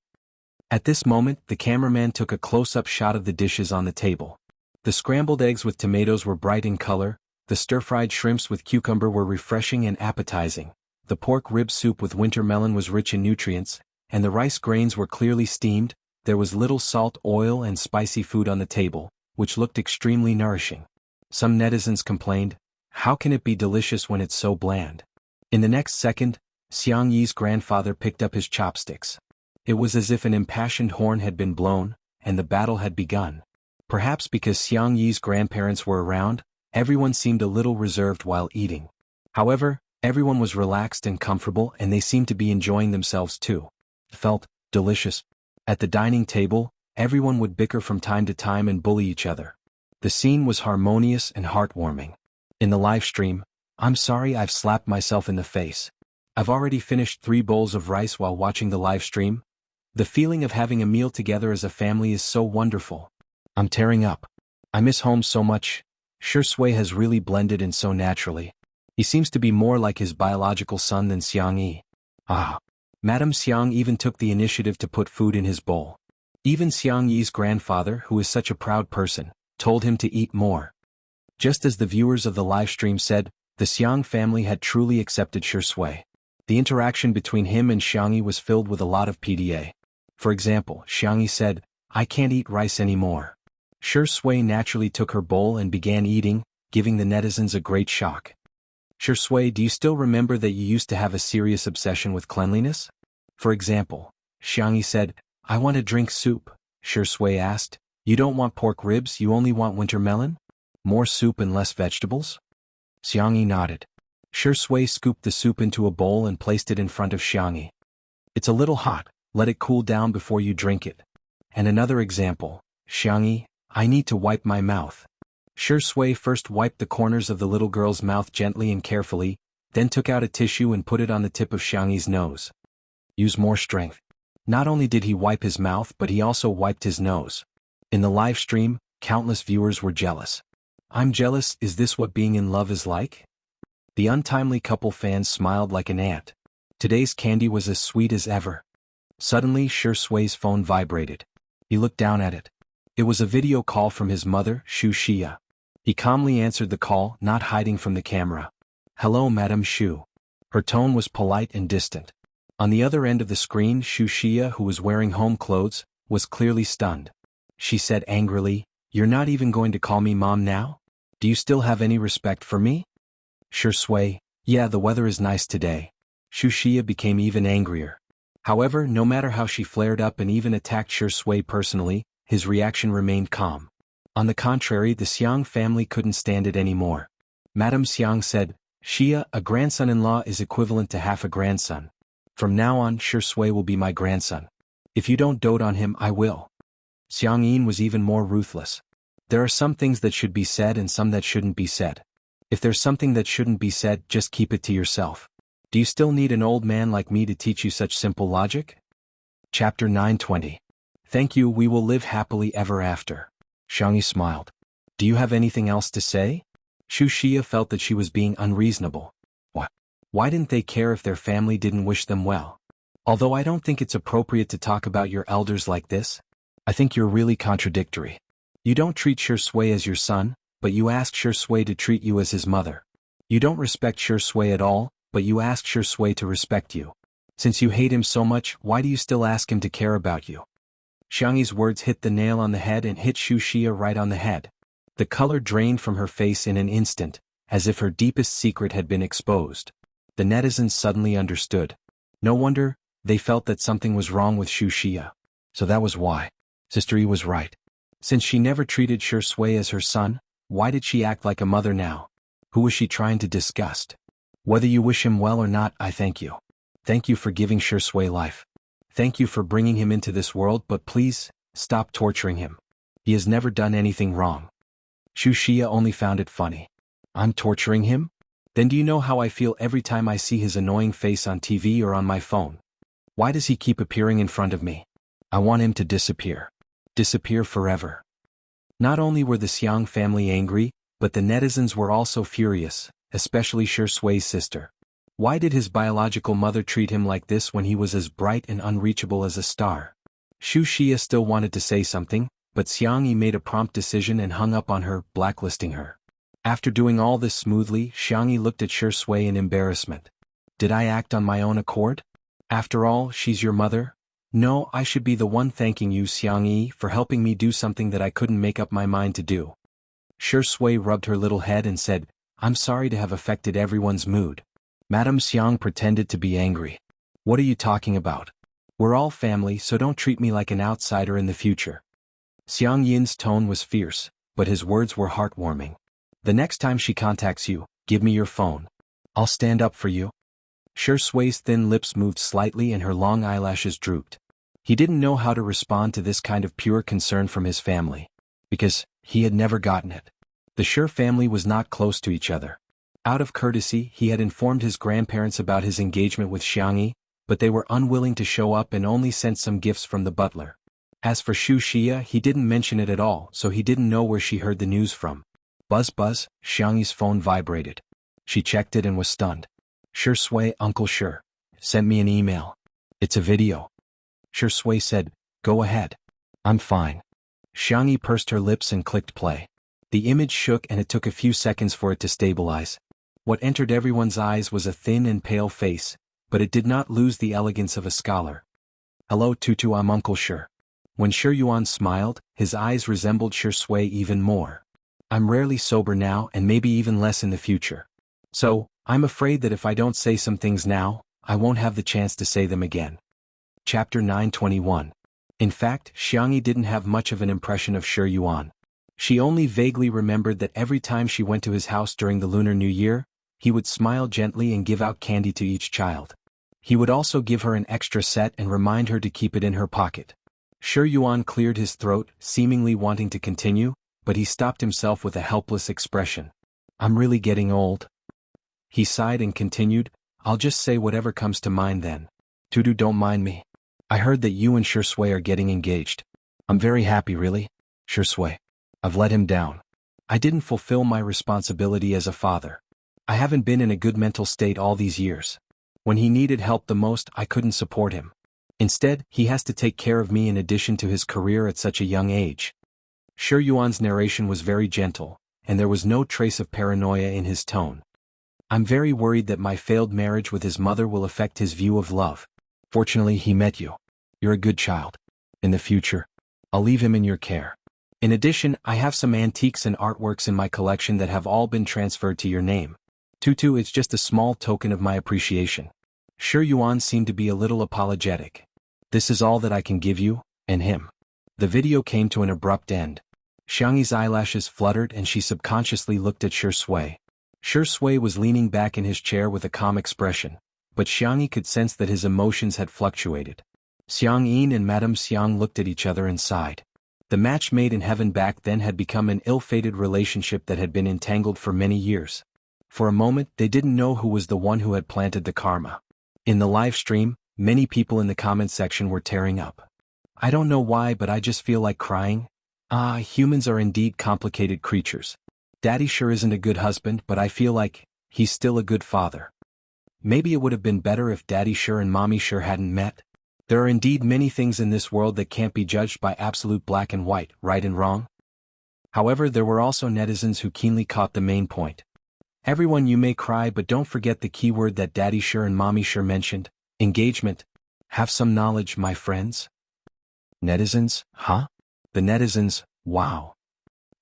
At this moment, the cameraman took a close-up shot of the dishes on the table. The scrambled eggs with tomatoes were bright in color, the stir-fried shrimps with cucumber were refreshing and appetizing, the pork rib soup with winter melon was rich in nutrients, and the rice grains were clearly steamed. There was little salt, oil and spicy food on the table, which looked extremely nourishing. Some netizens complained, how can it be delicious when it's so bland? In the next second, Xiang Yi's grandfather picked up his chopsticks. It was as if an impassioned horn had been blown, and the battle had begun. Perhaps because Xiang Yi's grandparents were around, everyone seemed a little reserved while eating. However, everyone was relaxed and comfortable and they seemed to be enjoying themselves too. It felt delicious. At the dining table, everyone would bicker from time to time and bully each other. The scene was harmonious and heartwarming. In the live stream, I'm sorry I've slapped myself in the face. I've already finished 3 bowls of rice while watching the live stream. The feeling of having a meal together as a family is so wonderful. I'm tearing up. I miss home so much. Shui has really blended in so naturally. He seems to be more like his biological son than Xiang Yi. Madame Xiang even took the initiative to put food in his bowl. Even Xiang Yi's grandfather, who is such a proud person, told him to eat more. Just as the viewers of the live stream said, the Xiang family had truly accepted Shui. The interaction between him and Xiang Yi was filled with a lot of PDA. For example, Xiang Yi said, I can't eat rice anymore. Shui naturally took her bowl and began eating, giving the netizens a great shock. Shui, do you still remember that you used to have a serious obsession with cleanliness? For example, Xiang Yi said, I want to drink soup. Shui asked, you don't want pork ribs, you only want winter melon? More soup and less vegetables? Xiang Yi nodded. Shui scooped the soup into a bowl and placed it in front of Xiang Yi. It's a little hot, Let it cool down before you drink it. And another example, Xiangyi, I need to wipe my mouth. Shi Sui first wiped the corners of the little girl's mouth gently and carefully, then took out a tissue and put it on the tip of Xiangyi's nose. Use more strength. Not only did he wipe his mouth but he also wiped his nose. In the live stream, countless viewers were jealous. I'm jealous, is this what being in love is like? The untimely couple fans smiled like an ant. Today's candy was as sweet as ever. Suddenly Shi Sui's phone vibrated. He looked down at it. It was a video call from his mother, Xu Xia. He calmly answered the call, not hiding from the camera. Hello Madame Xu. Her tone was polite and distant. On the other end of the screen, Xu Xia, who was wearing home clothes, was clearly stunned. She said angrily, You're not even going to call me mom now? Do you still have any respect for me? Shi Sui, yeah, the weather is nice today. Xu Xia became even angrier. However, no matter how she flared up and even attacked Shi Sui personally, his reaction remained calm. On the contrary, the Xiang family couldn't stand it anymore. Madame Xiang said, Xia, a grandson-in-law is equivalent to half a grandson. From now on, Shi Sui will be my grandson. If you don't dote on him, I will. Xiang Yin was even more ruthless. There are some things that should be said and some that shouldn't be said. If there's something that shouldn't be said, just keep it to yourself. Do you still need an old man like me to teach you such simple logic? Chapter 920. Thank you, we will live happily ever after. Xiangyi smiled. Do you have anything else to say? Xu Xia felt that she was being unreasonable. What? Why didn't they care if their family didn't wish them well? Although I don't think it's appropriate to talk about your elders like this. I think you're really contradictory. You don't treat Shi Sui as your son, but you ask Shi Sui to treat you as his mother. You don't respect Shi Sui at all, but you ask Shi Sui to respect you. Since you hate him so much, why do you still ask him to care about you? Xiangyi's words hit the nail on the head and hit Xu Xia right on the head. The color drained from her face in an instant, as if her deepest secret had been exposed. The netizens suddenly understood. No wonder, they felt that something was wrong with Xu Xia. So that was why. Sister Yi was right. Since she never treated Shi Sui as her son, why did she act like a mother now? Who was she trying to disgust? Whether you wish him well or not, I thank you. Thank you for giving Shi Sui life. Thank you for bringing him into this world, but please, stop torturing him. He has never done anything wrong. Xu Xia only found it funny. I'm torturing him? Then do you know how I feel every time I see his annoying face on TV or on my phone? Why does he keep appearing in front of me? I want him to disappear. Disappear forever. Not only were the Xiang family angry, but the netizens were also furious, especially Shi Sui's sister. Why did his biological mother treat him like this when he was as bright and unreachable as a star? Xu Xia still wanted to say something, but Xiang Yi made a prompt decision and hung up on her, blacklisting her. After doing all this smoothly, Xiang Yi looked at Shi Sui in embarrassment. Did I act on my own accord? After all, she's your mother? No, I should be the one thanking you, Xiang Yi, for helping me do something that I couldn't make up my mind to do. Shi Sui rubbed her little head and said, I'm sorry to have affected everyone's mood. Madame Xiang pretended to be angry. What are you talking about? We're all family, so don't treat me like an outsider in the future. Xiang Yin's tone was fierce, but his words were heartwarming. The next time she contacts you, give me your phone. I'll stand up for you. Shi Sui's thin lips moved slightly and her long eyelashes drooped. He didn't know how to respond to this kind of pure concern from his family. Because, he had never gotten it. The Shi family was not close to each other. Out of courtesy, he had informed his grandparents about his engagement with Xiangyi, but they were unwilling to show up and only sent some gifts from the butler. As for Xu Xia, he didn't mention it at all, so he didn't know where she heard the news from. Buzz buzz, Xiangyi's phone vibrated. She checked it and was stunned. Shi Sui, Uncle Shi, sent me an email. It's a video. Shi Sui said, go ahead. I'm fine. Xiangyi pursed her lips and clicked play. The image shook and it took a few seconds for it to stabilize. What entered everyone's eyes was a thin and pale face, but it did not lose the elegance of a scholar. Hello Tutu, I'm Uncle Shi. When Shi Yuan smiled, his eyes resembled Shi Sui even more. I'm rarely sober now and maybe even less in the future. So, I'm afraid that if I don't say some things now, I won't have the chance to say them again. Chapter 921. In fact, Xiangyi didn't have much of an impression of Shi Yuan. She only vaguely remembered that every time she went to his house during the Lunar New Year, he would smile gently and give out candy to each child. He would also give her an extra set and remind her to keep it in her pocket. Shi Yuan cleared his throat, seemingly wanting to continue, but he stopped himself with a helpless expression. I'm really getting old. He sighed and continued, I'll just say whatever comes to mind then. Tutu, don't mind me. I heard that you and Shi Sui are getting engaged. I'm very happy, really. Shi Sui. I've let him down. I didn't fulfill my responsibility as a father. I haven't been in a good mental state all these years. When he needed help the most, I couldn't support him. Instead, he has to take care of me in addition to his career at such a young age. Shi Yuan's narration was very gentle, and there was no trace of paranoia in his tone. I'm very worried that my failed marriage with his mother will affect his view of love. Fortunately, he met you. You're a good child. In the future, I'll leave him in your care. In addition, I have some antiques and artworks in my collection that have all been transferred to your name. Tutu, it's just a small token of my appreciation. Shi Yuan seemed to be a little apologetic. This is all that I can give you, and him. The video came to an abrupt end. Xiangyi's eyelashes fluttered and she subconsciously looked at Shi Sui. Shi Sui was leaning back in his chair with a calm expression, but Xiangyi could sense that his emotions had fluctuated. Xiang Yin and Madame Xiang looked at each other and sighed. The match made in heaven back then had become an ill-fated relationship that had been entangled for many years. For a moment, they didn't know who was the one who had planted the karma. In the live stream, many people in the comment section were tearing up. I don't know why, but I just feel like crying. Humans are indeed complicated creatures. Daddy sure isn't a good husband, but I feel like he's still a good father. Maybe it would have been better if Daddy sure and Mommy sure hadn't met. There are indeed many things in this world that can't be judged by absolute black and white, right and wrong. However, there were also netizens who keenly caught the main point. Everyone, you may cry, but don't forget the key word that Daddy sure and Mommy sure mentioned. Engagement. Have some knowledge, my friends. Netizens, huh? The netizens, wow.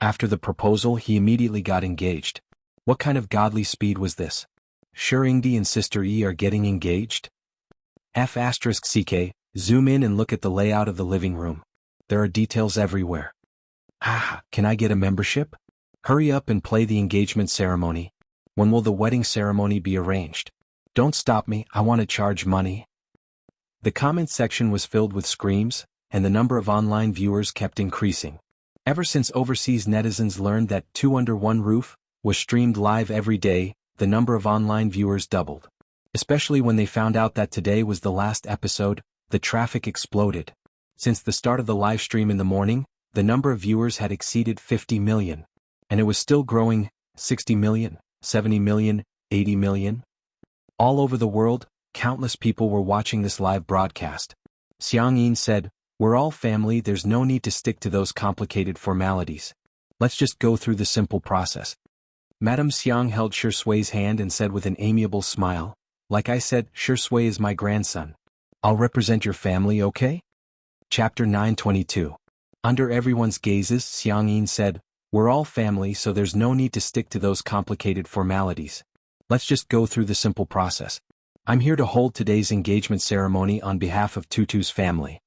After the proposal, he immediately got engaged. What kind of godly speed was this? Sure, Ingdi and Sister E are getting engaged? F***CK, zoom in and look at the layout of the living room. There are details everywhere. Can I get a membership? Hurry up and play the engagement ceremony. When will the wedding ceremony be arranged? Don't stop me, I want to charge money. The comment section was filled with screams, and the number of online viewers kept increasing. Ever since overseas netizens learned that Two Under One Roof was streamed live every day, the number of online viewers doubled. Especially when they found out that today was the last episode, the traffic exploded. Since the start of the live stream in the morning, the number of viewers had exceeded 50 million. And it was still growing, 60 million, 70 million, 80 million. All over the world, countless people were watching this live broadcast. Xiang Yin said, we're all family, there's no need to stick to those complicated formalities. Let's just go through the simple process. Madame Xiang held Shi Sui's hand and said with an amiable smile, like I said, Shi Sui is my grandson. I'll represent your family, okay? Chapter 922. Under everyone's gazes, Xiang Yin said, we're all family, so there's no need to stick to those complicated formalities. Let's just go through the simple process. I'm here to hold today's engagement ceremony on behalf of Tutu's family.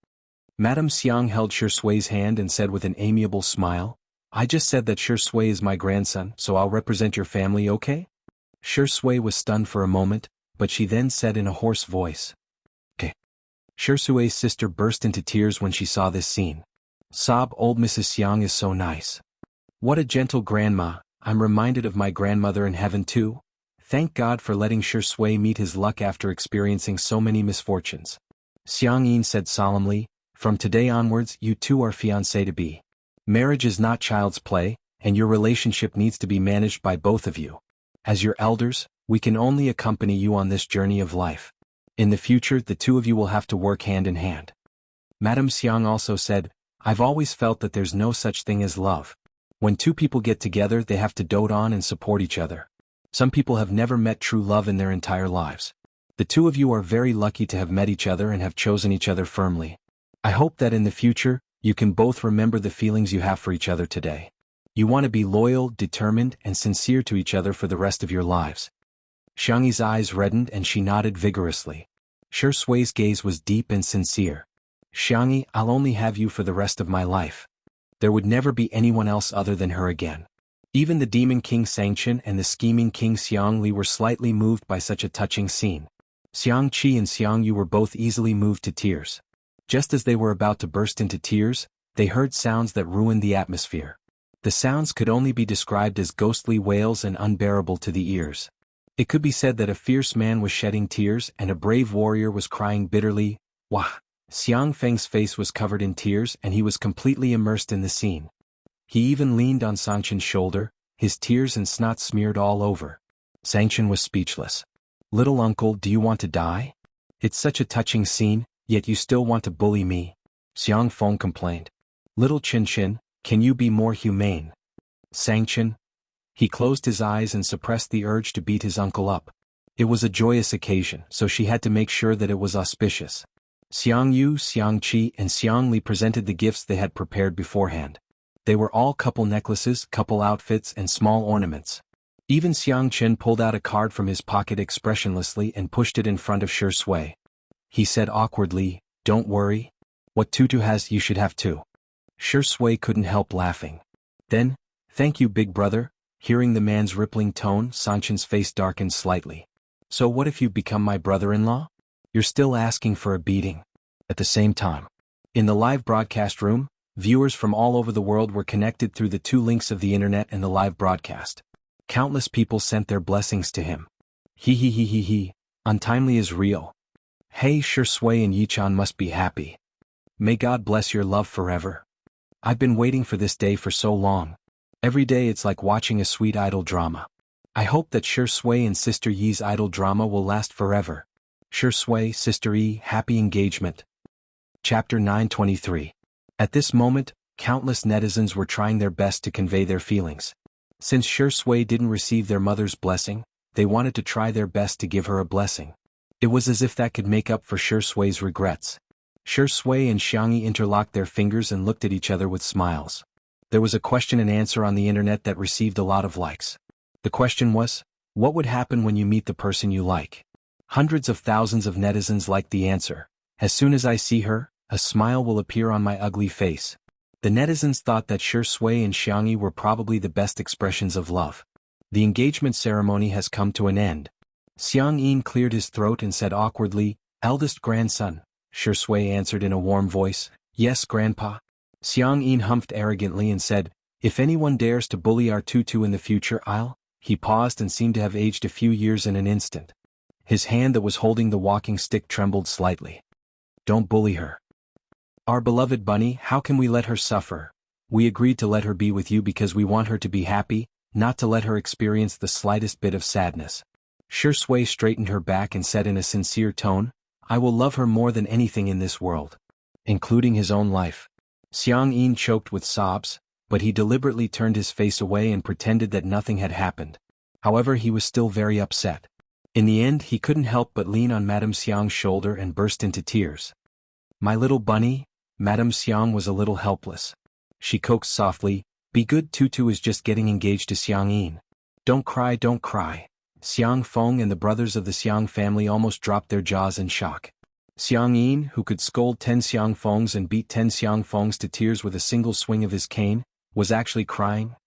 Madame Xiang held Shi Sui's hand and said with an amiable smile, I just said that Shi Sui is my grandson, so I'll represent your family, okay? Shi Sui was stunned for a moment, but she then said in a hoarse voice, okay. Shi Sui's sister burst into tears when she saw this scene. Sob, old Mrs. Xiang is so nice. What a gentle grandma, I'm reminded of my grandmother in heaven too. Thank God for letting Shi Sui meet his luck after experiencing so many misfortunes. Xiang Yin said solemnly, from today onwards you two are fiancé-to-be. Marriage is not child's play, and your relationship needs to be managed by both of you. As your elders, we can only accompany you on this journey of life. In the future, the two of you will have to work hand in hand. Madame Xiang also said, I've always felt that there's no such thing as love. When two people get together, they have to dote on and support each other. Some people have never met true love in their entire lives. The two of you are very lucky to have met each other and have chosen each other firmly. I hope that in the future, you can both remember the feelings you have for each other today. You want to be loyal, determined, and sincere to each other for the rest of your lives. Xiangyi's eyes reddened and she nodded vigorously. Shi Sui's gaze was deep and sincere. Xiangyi, I'll only have you for the rest of my life. There would never be anyone else other than her again. Even the demon king Sangchen and the scheming king Xiangli were slightly moved by such a touching scene. Xiang Qi and Xiang Yu were both easily moved to tears. Just as they were about to burst into tears, they heard sounds that ruined the atmosphere. The sounds could only be described as ghostly wails and unbearable to the ears. It could be said that a fierce man was shedding tears and a brave warrior was crying bitterly. Wah! Xiang Feng's face was covered in tears and he was completely immersed in the scene. He even leaned on Sangchen's shoulder, his tears and snot smeared all over. Sangchen was speechless. "Little uncle, do you want to die? It's such a touching scene, yet you still want to bully me," Xiang Feng complained. "Little Chin, can you be more humane?" Sangchen. He closed his eyes and suppressed the urge to beat his uncle up. It was a joyous occasion, so she had to make sure that it was auspicious. Xiang Yu, Xiang Qi, and Xiang Li presented the gifts they had prepared beforehand. They were all couple necklaces, couple outfits, and small ornaments. Even Xiang Chen pulled out a card from his pocket expressionlessly and pushed it in front of Shi Sui. He said awkwardly, "Don't worry. What Tutu has you should have too." Shi Sui couldn't help laughing. Then, "Thank you, big brother." Hearing the man's rippling tone, Sanchen's face darkened slightly. "So what if you become my brother-in-law? You're still asking for a beating." At the same time, in the live broadcast room, viewers from all over the world were connected through the two links of the internet and the live broadcast. Countless people sent their blessings to him. He. Untimely is real. Hey, Shi Sui and Yichan must be happy. May God bless your love forever. I've been waiting for this day for so long. Every day it's like watching a sweet idol drama. I hope that Shi Sui and Sister Yi's idol drama will last forever. Shi Sui, Sister Yi, happy engagement. Chapter 923. At this moment, countless netizens were trying their best to convey their feelings. Since Shi Sui didn't receive their mother's blessing, they wanted to try their best to give her a blessing. It was as if that could make up for Shi Sui's regrets. Shi Sui and Xiang Yi interlocked their fingers and looked at each other with smiles. There was a question and answer on the internet that received a lot of likes. The question was, what would happen when you meet the person you like? Hundreds of thousands of netizens liked the answer. As soon as I see her, a smile will appear on my ugly face. The netizens thought that Shi Sui and Xiang Yi were probably the best expressions of love. The engagement ceremony has come to an end. Xiang Yin cleared his throat and said awkwardly, "Eldest grandson." Shi Sui answered in a warm voice, "Yes, grandpa." Xiang Yin humphed arrogantly and said, "If anyone dares to bully our Tutu in the future, I'll—" He paused and seemed to have aged a few years in an instant. His hand that was holding the walking stick trembled slightly. "Don't bully her. Our beloved bunny, how can we let her suffer? We agreed to let her be with you because we want her to be happy, not to let her experience the slightest bit of sadness." Shi Sui straightened her back and said in a sincere tone, "I will love her more than anything in this world, including his own life." Xiang Yin choked with sobs, but he deliberately turned his face away and pretended that nothing had happened. However, he was still very upset. In the end, he couldn't help but lean on Madame Xiang's shoulder and burst into tears. "My little bunny." Madame Xiang was a little helpless. She coaxed softly, "Be good, Tutu is just getting engaged to Xiang Yin. Don't cry, don't cry." Xiang Feng and the brothers of the Xiang family almost dropped their jaws in shock. Xiang Yin, who could scold 10 Xiang Fengs and beat 10 Xiang Fengs to tears with a single swing of his cane, was actually crying.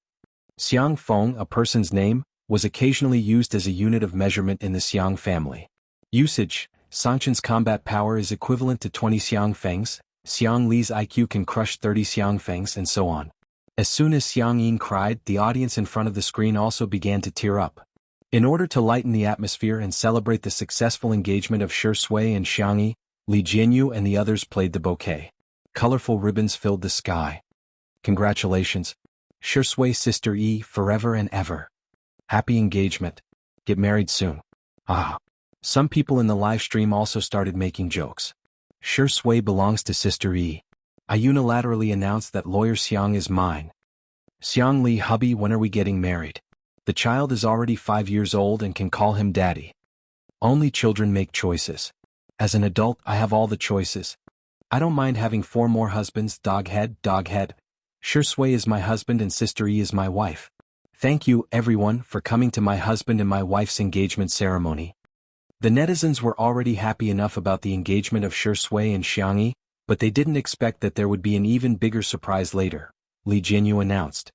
Xiang Feng, a person's name, was occasionally used as a unit of measurement in the Xiang family. Usage: Sanchen's combat power is equivalent to 20 Xiang Fengs, Xiang Li's IQ can crush 30 Xiang Fengs, and so on. As soon as Xiang Yin cried, the audience in front of the screen also began to tear up. In order to lighten the atmosphere and celebrate the successful engagement of Shi Sui and Xiang Yi, Li Jianyu and the others played the bouquet. Colorful ribbons filled the sky. "Congratulations, Shi Sui, Sister Yi, forever and ever. Happy engagement. Get married soon." Ah. Some people in the live stream also started making jokes. "Shi Sui belongs to Sister Yi. I unilaterally announced that lawyer Xiang is mine. Xiang Li, hubby, when are we getting married? The child is already 5 years old and can call him daddy. Only children make choices. As an adult, I have all the choices. I don't mind having 4 more husbands, dog head, dog head. Shi Sui is my husband and Sister Yi is my wife. Thank you, everyone, for coming to my husband and my wife's engagement ceremony." The netizens were already happy enough about the engagement of Shi Sui and Xiang Yi, but they didn't expect that there would be an even bigger surprise later. Li Jianyu announced.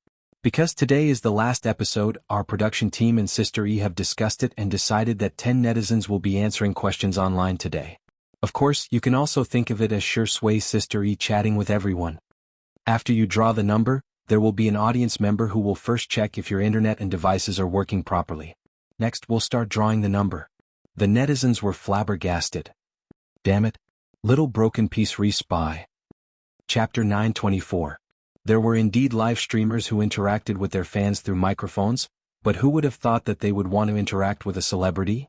Because today is the last episode, our production team and Sister E have discussed it and decided that 10 netizens will be answering questions online today. Of course, you can also think of it as Sure Sway Sister E chatting with everyone. After you draw the number, there will be an audience member who will first check if your internet and devices are working properly. Next, we'll start drawing the number. The netizens were flabbergasted. Damn it. Little broken piece re-spy. Chapter 924. There were indeed live streamers who interacted with their fans through microphones, but who would have thought that they would want to interact with a celebrity?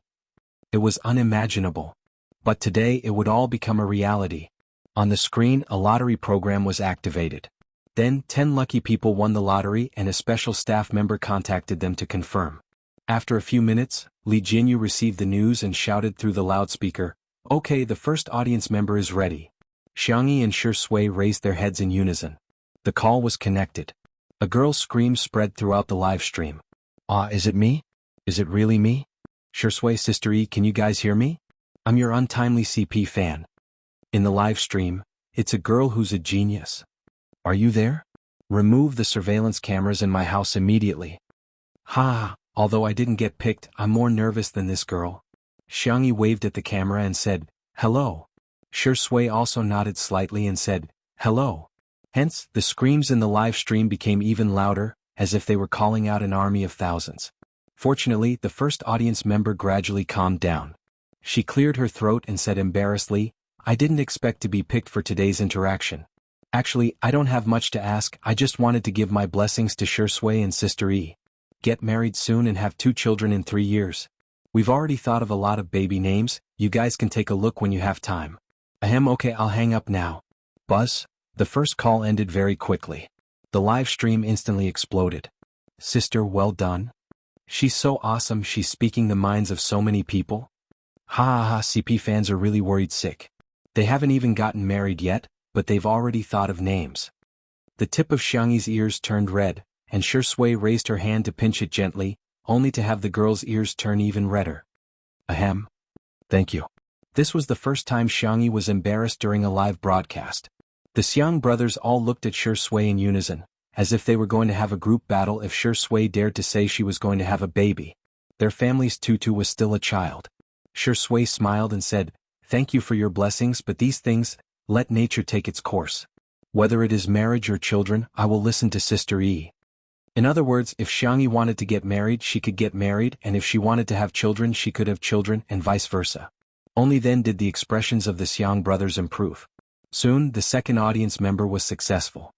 It was unimaginable. But today it would all become a reality. On the screen, a lottery program was activated. Then, 10 lucky people won the lottery and a special staff member contacted them to confirm. After a few minutes, Li Jinyu received the news and shouted through the loudspeaker, "Okay, the first audience member is ready." Xiangyi and Sure Sway raised their heads in unison. The call was connected. A girl's scream spread throughout the live stream. Is it me? Is it really me? Sure Sway Sister E, can you guys hear me? I'm your untimely CP fan. In the live stream, it's a girl who's a genius. Are you there? Remove the surveillance cameras in my house immediately. Although I didn't get picked, I'm more nervous than this girl. Xiangyi waved at the camera and said, "Hello." Sure Sway also nodded slightly and said, "Hello." Hence, the screams in the live stream became even louder, as if they were calling out an army of thousands. Fortunately, the first audience member gradually calmed down. She cleared her throat and said embarrassedly, "I didn't expect to be picked for today's interaction. Actually, I don't have much to ask, I just wanted to give my blessings to Sure Sway and Sister E. Get married soon and have 2 children in 3 years. We've already thought of a lot of baby names, you guys can take a look when you have time." Okay, I'll hang up now. Buzz. The first call ended very quickly. The live stream instantly exploded. Sister, well done. She's so awesome, she's speaking the minds of so many people. CP fans are really worried sick. They haven't even gotten married yet, but they've already thought of names. The tip of Xiangyi's ears turned red, and Sure Sway raised her hand to pinch it gently, only to have the girl's ears turn even redder. Ahem. Thank you. This was the first time Xiangyi was embarrassed during a live broadcast. The Xiang brothers all looked at Sure Sway in unison, as if they were going to have a group battle if Sure Sway dared to say she was going to have a baby. Their family's tutu was still a child. Sure Sway smiled and said, "Thank you for your blessings, but these things, let nature take its course. Whether it is marriage or children, I will listen to Sister E." In other words, if Xiangyi wanted to get married, she could get married, and if she wanted to have children, she could have children, and vice versa. Only then did the expressions of the Xiang brothers improve. Soon, the second audience member was successful.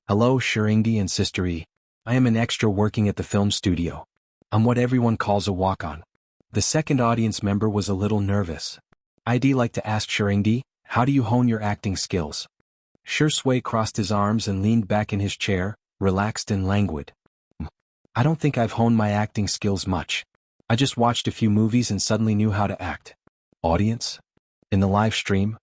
"Hello, Shirindi and Sister E. I am an extra working at the film studio. I'm what everyone calls a walk-on." The second audience member was a little nervous. "I'd like to ask Shirindi, how do you hone your acting skills?" Sure Sway crossed his arms and leaned back in his chair, relaxed and languid. "I don't think I've honed my acting skills much. I just watched a few movies and suddenly knew how to act." Audience? In the live stream?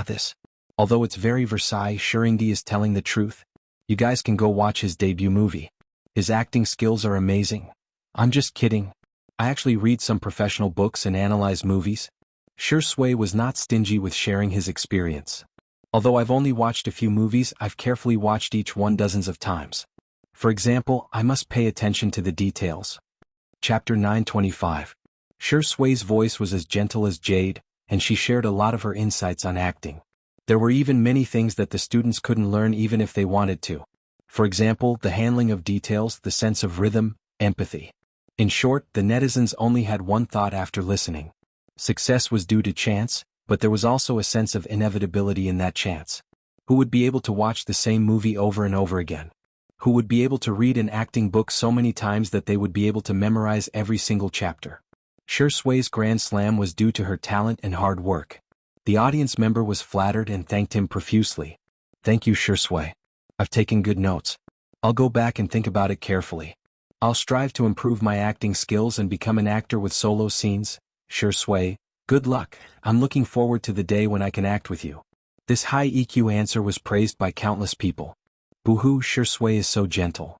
This. Although it's very Versailles, Shirindi is telling the truth. You guys can go watch his debut movie. His acting skills are amazing. I'm just kidding. I actually read some professional books and analyze movies. Sure Sway was not stingy with sharing his experience. Although I've only watched a few movies, I've carefully watched each one dozens of times. For example, I must pay attention to the details. Chapter 925. Sure Sway's voice was as gentle as jade, and she shared a lot of her insights on acting. There were even many things that the students couldn't learn even if they wanted to. For example, the handling of details, the sense of rhythm, empathy. In short, the netizens only had one thought after listening. Success was due to chance, but there was also a sense of inevitability in that chance. Who would be able to watch the same movie over and over again? Who would be able to read an acting book so many times that they would be able to memorize every single chapter? Sure Sway's grand slam was due to her talent and hard work. The audience member was flattered and thanked him profusely. "Thank you, Sure Sway. I've taken good notes. I'll go back and think about it carefully. I'll strive to improve my acting skills and become an actor with solo scenes. Sure Sway, good luck. I'm looking forward to the day when I can act with you." This high EQ answer was praised by countless people. Boohoo, Sure Sway is so gentle.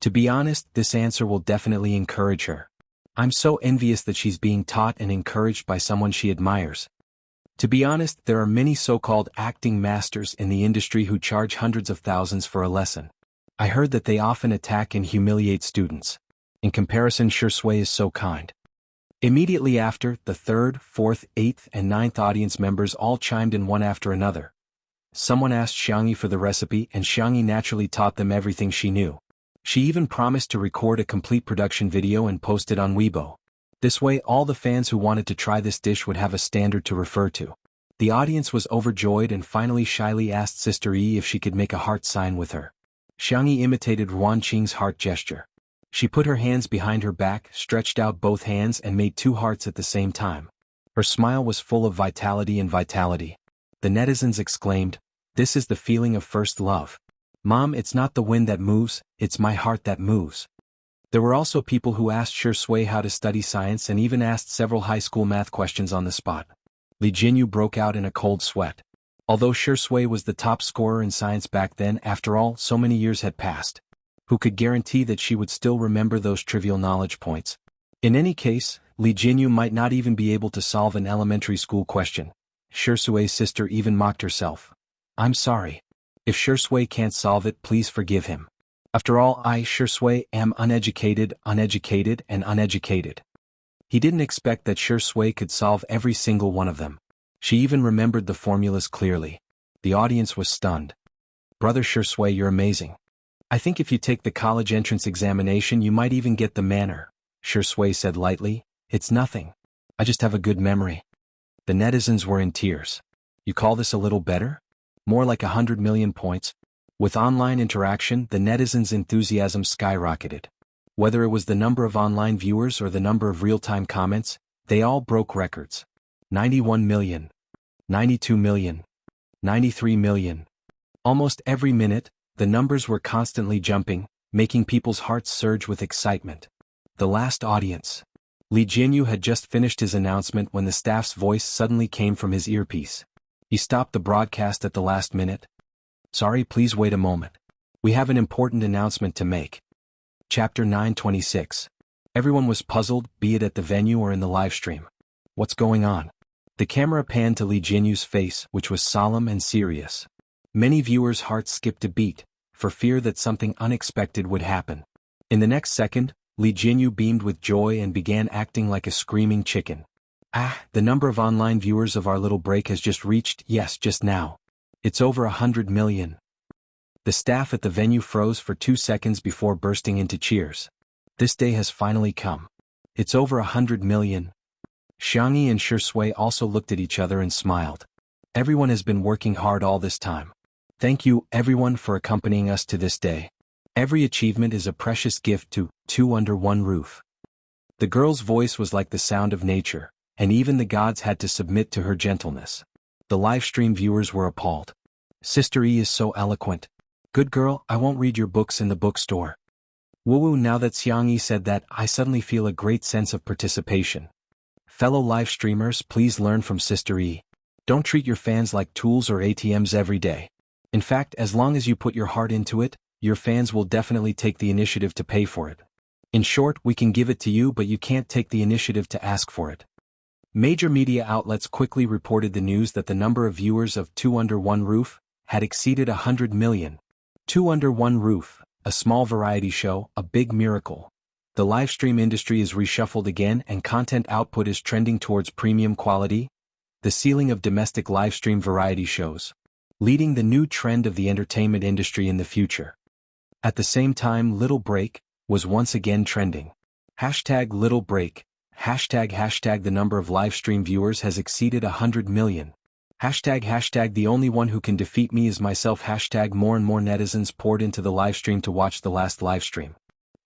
To be honest, this answer will definitely encourage her. I'm so envious that she's being taught and encouraged by someone she admires. To be honest, there are many so-called acting masters in the industry who charge hundreds of thousands for a lesson. I heard that they often attack and humiliate students. In comparison, Shui is so kind. Immediately after, the third, fourth, eighth, and ninth audience members all chimed in one after another. Someone asked Xiangyi for the recipe, and Xiangyi naturally taught them everything she knew. She even promised to record a complete production video and post it on Weibo. This way, all the fans who wanted to try this dish would have a standard to refer to. The audience was overjoyed and finally shyly asked Sister Yi if she could make a heart sign with her. Xiangyi imitated Ruan Qing's heart gesture. She put her hands behind her back, stretched out both hands and made two hearts at the same time. Her smile was full of vitality and vitality. The netizens exclaimed, "This is the feeling of first love. Mom, it's not the wind that moves, it's my heart that moves." There were also people who asked Shui how to study science and even asked several high school math questions on the spot. Li Jinyu broke out in a cold sweat. Although Shui was the top scorer in science back then, after all, so many years had passed. Who could guarantee that she would still remember those trivial knowledge points? In any case, Li Jinyu might not even be able to solve an elementary school question. Shui's sister even mocked herself. "I'm sorry. If Shui can't solve it, please forgive him. After all, I, Shui, am uneducated, and uneducated." He didn't expect that Shui could solve every single one of them. She even remembered the formulas clearly. The audience was stunned. "Brother Shui, you're amazing. I think if you take the college entrance examination you might even get the manner," Shui said lightly. "It's nothing. I just have a good memory." The netizens were in tears. "You call this a little better? More like 100 million points." With online interaction, the netizens' enthusiasm skyrocketed. Whether it was the number of online viewers or the number of real-time comments, they all broke records. 91 million. 92 million. 93 million. Almost every minute, the numbers were constantly jumping, making people's hearts surge with excitement. The last audience. Li Jinyu had just finished his announcement when the staff's voice suddenly came from his earpiece. He stopped the broadcast at the last minute. "Sorry, please wait a moment. We have an important announcement to make." Chapter 926. Everyone was puzzled, be it at the venue or in the livestream. What's going on? The camera panned to Li Jinyu's face, which was solemn and serious. Many viewers' hearts skipped a beat, for fear that something unexpected would happen. In the next second, Li Jinyu beamed with joy and began acting like a screaming chicken. The number of online viewers of our little break has just reached, yes, just now. It's over 100 million. The staff at the venue froze for 2 seconds before bursting into cheers. This day has finally come. It's over 100 million. Xiangyi and Shui also looked at each other and smiled. Everyone has been working hard all this time. Thank you, everyone, for accompanying us to this day. Every achievement is a precious gift to two under one roof. The girl's voice was like the sound of nature, and even the gods had to submit to her gentleness. The livestream viewers were appalled. "Sister Yi is so eloquent. Good girl, I won't read your books in the bookstore." Woo, now that Xiangyi said that, I suddenly feel a great sense of participation. Fellow live streamers, please learn from Sister Yi. Don't treat your fans like tools or ATMs every day. In fact, as long as you put your heart into it, your fans will definitely take the initiative to pay for it. In short, we can give it to you, but you can't take the initiative to ask for it. Major media outlets quickly reported the news that the number of viewers of Two Under One Roof had exceeded 100 million. Two Under One Roof, a small variety show, a big miracle. The livestream industry is reshuffled again and content output is trending towards premium quality. The ceiling of domestic livestream variety shows, leading the new trend of the entertainment industry in the future. At the same time, Little Break was once again trending. #Little Break. #. The number of livestream viewers has exceeded 100 million. The only one who can defeat me is myself. More and more netizens poured into the livestream to watch the last livestream.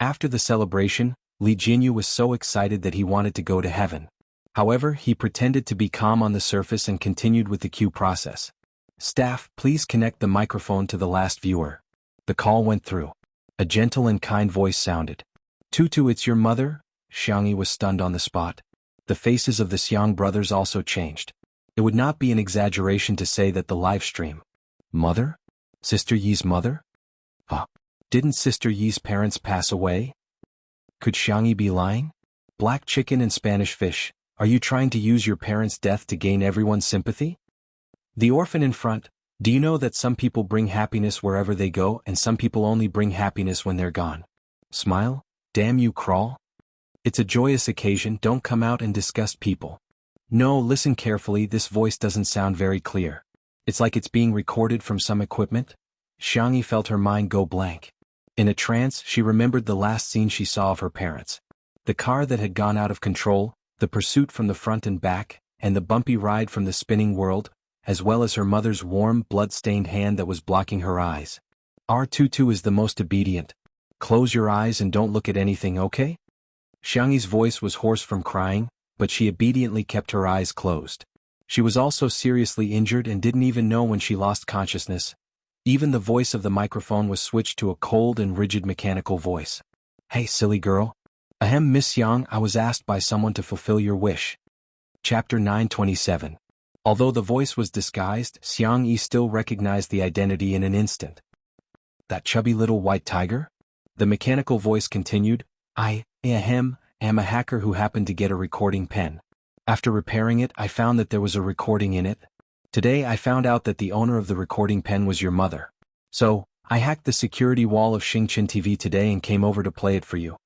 After the celebration, Li Jinyu was so excited that he wanted to go to heaven. However, he pretended to be calm on the surface and continued with the queue process. "Staff, please connect the microphone to the last viewer." The call went through. A gentle and kind voice sounded. "Tutu, it's your mother?" Xiangyi was stunned on the spot. The faces of the Xiang brothers also changed. It would not be an exaggeration to say that the livestream. Mother? Sister Yi's mother? Didn't Sister Yi's parents pass away? Could Xiangyi be lying? Black chicken and Spanish fish, are you trying to use your parents' death to gain everyone's sympathy? The orphan in front, Do you know that some people bring happiness wherever they go and some people only bring happiness when they're gone? Smile? Damn you, Crawl. It's a joyous occasion, don't come out and disgust people. No, listen carefully, this voice doesn't sound very clear. It's like it's being recorded from some equipment. Xiangyi felt her mind go blank. In a trance, she remembered the last scene she saw of her parents. The car that had gone out of control, the pursuit from the front and back, and the bumpy ride from the spinning world, as well as her mother's warm, blood-stained hand that was blocking her eyes. R22 is the most obedient. Close your eyes and don't look at anything, okay? Xiangyi's voice was hoarse from crying, but she obediently kept her eyes closed. She was also seriously injured and didn't even know when she lost consciousness. Even the voice of the microphone was switched to a cold and rigid mechanical voice. Hey, silly girl. Ahem, Miss Yang, I was asked by someone to fulfill your wish. Chapter 927. Although the voice was disguised, Xiangyi still recognized the identity in an instant. That chubby little white tiger? The mechanical voice continued, I am a hacker who happened to get a recording pen. After repairing it, I found that there was a recording in it. Today I found out that the owner of the recording pen was your mother. So, I hacked the security wall of Xingqian TV today and came over to play it for you.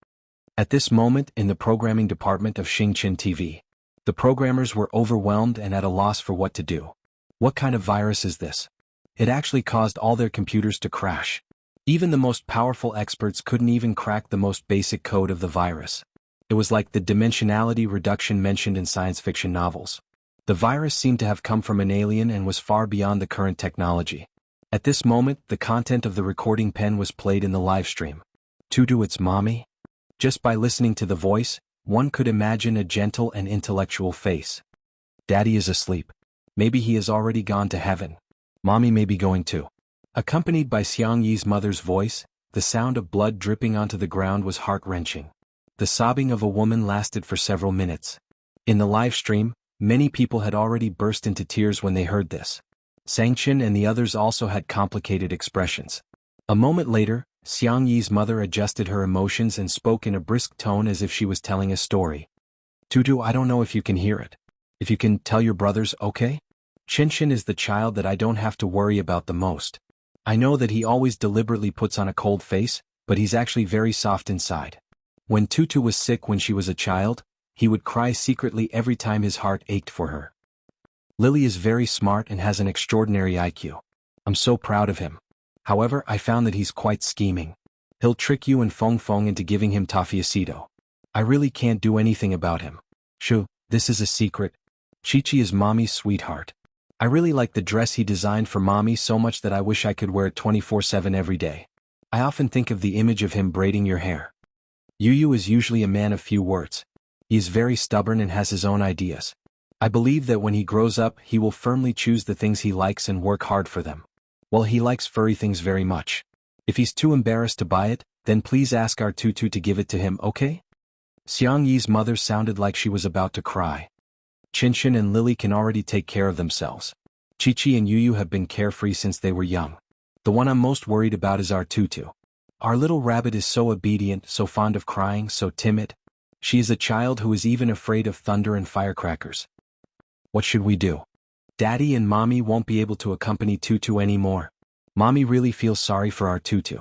At this moment, in the programming department of Xingqian TV, the programmers were overwhelmed and at a loss for what to do. What kind of virus is this? It actually caused all their computers to crash. Even the most powerful experts couldn't even crack the most basic code of the virus. It was like the dimensionality reduction mentioned in science fiction novels. The virus seemed to have come from an alien and was far beyond the current technology. At this moment, the content of the recording pen was played in the live stream. Tutu, it's mommy? Just by listening to the voice, one could imagine a gentle and intellectual face. Daddy is asleep. Maybe he has already gone to heaven. Mommy may be going too. Accompanied by Xiangyi's mother's voice, the sound of blood dripping onto the ground was heart-wrenching. The sobbing of a woman lasted for several minutes. In the live stream, many people had already burst into tears when they heard this. Sangchen and the others also had complicated expressions. A moment later, Xiangyi's mother adjusted her emotions and spoke in a brisk tone as if she was telling a story. Tutu, I don't know if you can hear it. If you can tell your brothers, okay? Qinshin is the child that I don't have to worry about the most. I know that he always deliberately puts on a cold face, but he's actually very soft inside. When Tutu was sick when she was a child, he would cry secretly every time his heart ached for her. Lily is very smart and has an extraordinary IQ. I'm so proud of him. However, I found that he's quite scheming. He'll trick you and Feng Feng into giving him Tafiacito. I really can't do anything about him. Shoo, this is a secret. Chi-Chi is mommy's sweetheart. I really like the dress he designed for mommy so much that I wish I could wear it 24/7 every day. I often think of the image of him braiding your hair. Yu is usually a man of few words. He is very stubborn and has his own ideas. I believe that when he grows up he will firmly choose the things he likes and work hard for them. Well, he likes furry things very much. If he's too embarrassed to buy it, then please ask our Tutu to give it to him, okay? Xiangyi's mother sounded like she was about to cry. Qinshin and Lily can already take care of themselves. Chi-Chi and Yu have been carefree since they were young. The one I'm most worried about is our Tutu. Our little rabbit is so obedient, so fond of crying, so timid. She is a child who is even afraid of thunder and firecrackers. What should we do? Daddy and Mommy won't be able to accompany Tutu anymore. Mommy really feels sorry for our Tutu.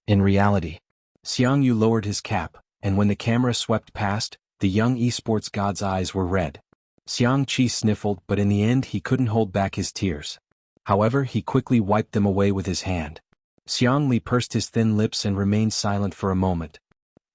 In reality, Xiangyu lowered his cap, and when the camera swept past, the young esports god's eyes were red. Xiangqi sniffled, but in the end he couldn't hold back his tears. However, he quickly wiped them away with his hand. Xiangli pursed his thin lips and remained silent for a moment.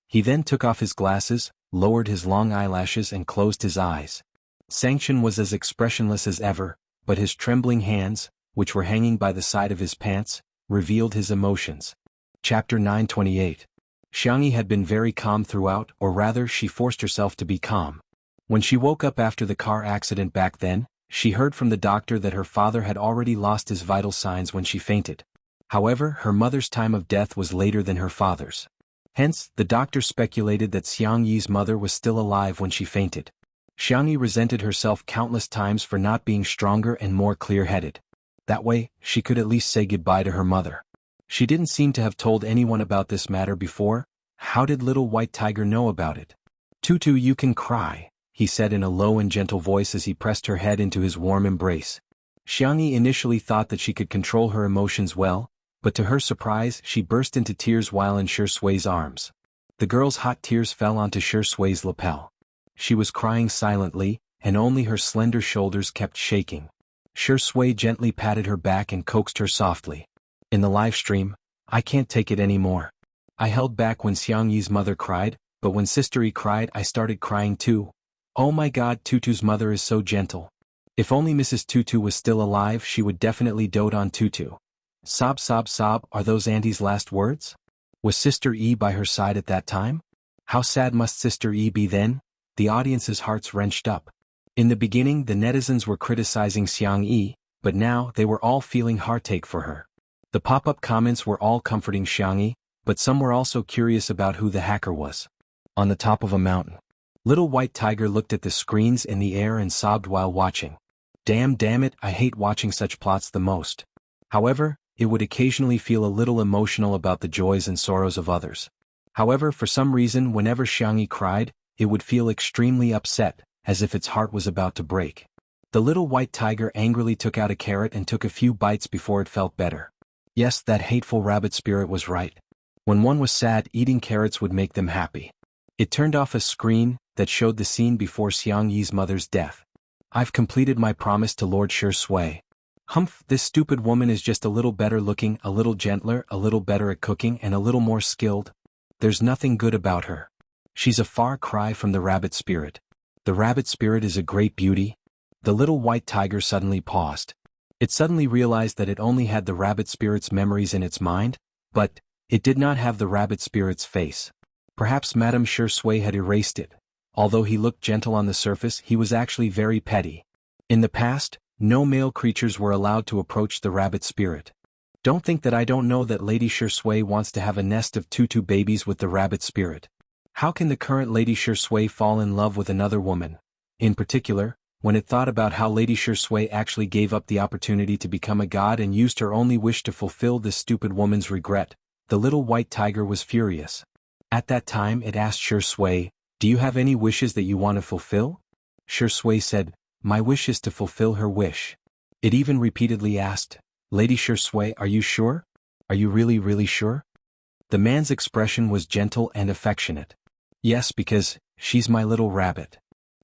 He then took off his glasses, lowered his long eyelashes and closed his eyes. Sangchen was as expressionless as ever, but his trembling hands, which were hanging by the side of his pants, revealed his emotions. Chapter 928. Xiangyi had been very calm throughout, or rather she forced herself to be calm. When she woke up after the car accident back then, she heard from the doctor that her father had already lost his vital signs when she fainted. However, her mother's time of death was later than her father's. Hence, the doctor speculated that Xiangyi's mother was still alive when she fainted. Xiangyi resented herself countless times for not being stronger and more clear-headed. That way, she could at least say goodbye to her mother. She didn't seem to have told anyone about this matter before. How did little white tiger know about it? Tutu, you can cry, he said in a low and gentle voice as he pressed her head into his warm embrace. Xiangyi initially thought that she could control her emotions well, but to her surprise she burst into tears while in Sui's arms. The girl's hot tears fell onto Sui's lapel. She was crying silently, and only her slender shoulders kept shaking. Sui gently patted her back and coaxed her softly. In the live stream, I can't take it anymore. I held back when Xiangyi's mother cried, but when Sister E cried I started crying too. Oh my god, Tutu's mother is so gentle. If only Mrs. Tutu was still alive she would definitely dote on Tutu. Sob sob sob, are those Auntie's last words? Was Sister E by her side at that time? How sad must Sister E be then? The audience's hearts wrenched up. In the beginning the netizens were criticizing Xiangyi, but now they were all feeling heartache for her. The pop-up comments were all comforting Xiangyi, but some were also curious about who the hacker was. On the top of a mountain. Little White Tiger looked at the screens in the air and sobbed while watching. Damn it, I hate watching such plots the most. However, it would occasionally feel a little emotional about the joys and sorrows of others. However, for some reason whenever Xiangyi cried, it would feel extremely upset, as if its heart was about to break. The Little White Tiger angrily took out a carrot and took a few bites before it felt better. Yes, that hateful rabbit spirit was right. When one was sad, eating carrots would make them happy. It turned off a screen that showed the scene before Xiangyi's mother's death. I've completed my promise to Lord Shui. Humph, this stupid woman is just a little better looking, a little gentler, a little better at cooking and a little more skilled. There's nothing good about her. She's a far cry from the rabbit spirit. The rabbit spirit is a great beauty. The Little White Tiger suddenly paused. It suddenly realized that it only had the rabbit spirit's memories in its mind, but it did not have the rabbit spirit's face. Perhaps Madame Shui had erased it. Although he looked gentle on the surface, he was actually very petty. In the past, no male creatures were allowed to approach the rabbit spirit. Don't think that I don't know that Lady Shui wants to have a nest of Tutu babies with the rabbit spirit. How can the current Lady Shui fall in love with another woman? In particular, when it thought about how Lady Shui actually gave up the opportunity to become a god and used her only wish to fulfill this stupid woman's regret, the Little White Tiger was furious. At that time it asked Shui, do you have any wishes that you want to fulfill? Shui said, my wish is to fulfill her wish. It even repeatedly asked, Lady Shui, are you sure? Are you really sure? The man's expression was gentle and affectionate. Yes, because she's my little rabbit.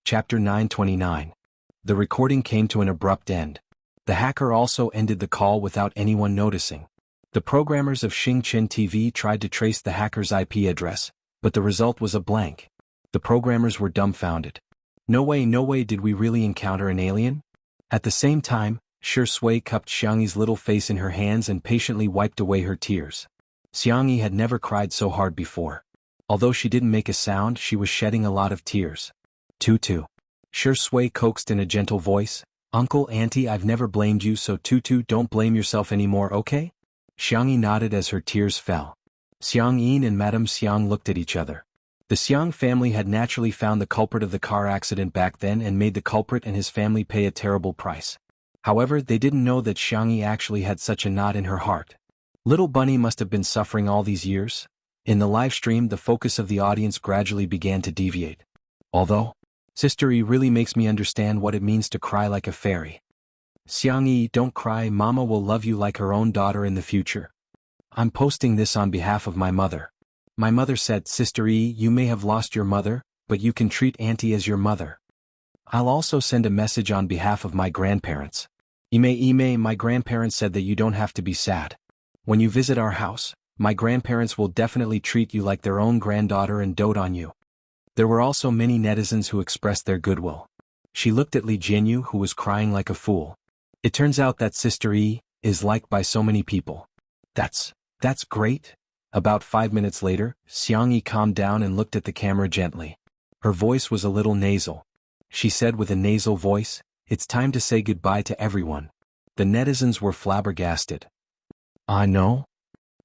Chapter 929. The recording came to an abrupt end. The hacker also ended the call without anyone noticing. The programmers of Xingqian TV tried to trace the hacker's IP address, but the result was a blank. The programmers were dumbfounded. No way did we really encounter an alien? At the same time, Shui cupped Xiangyi's little face in her hands and patiently wiped away her tears. Xiangyi had never cried so hard before. Although she didn't make a sound, she was shedding a lot of tears. Tutu. Shui coaxed in a gentle voice, Uncle, Auntie, I've never blamed you, so Tutu, don't blame yourself anymore, okay? Xiangyi nodded as her tears fell. Xiang Yin and Madame Xiang looked at each other. The Xiang family had naturally found the culprit of the car accident back then and made the culprit and his family pay a terrible price. However, they didn't know that Xiangyi actually had such a knot in her heart. Little Bunny must have been suffering all these years. In the live stream, the focus of the audience gradually began to deviate. Although, Sister E really makes me understand what it means to cry like a fairy. Xiangyi, don't cry, Mama will love you like her own daughter in the future. I'm posting this on behalf of my mother. My mother said, Sister E, you may have lost your mother, but you can treat Auntie as your mother. I'll also send a message on behalf of my grandparents. Ime, my grandparents said that you don't have to be sad. When you visit our house, my grandparents will definitely treat you like their own granddaughter and dote on you. There were also many netizens who expressed their goodwill. She looked at Li Jianyu, who was crying like a fool. It turns out that Sister E is liked by so many people. That's great. About 5 minutes later, Xiangyi calmed down and looked at the camera gently. Her voice was a little nasal. She said with a nasal voice, it's time to say goodbye to everyone. The netizens were flabbergasted. I know.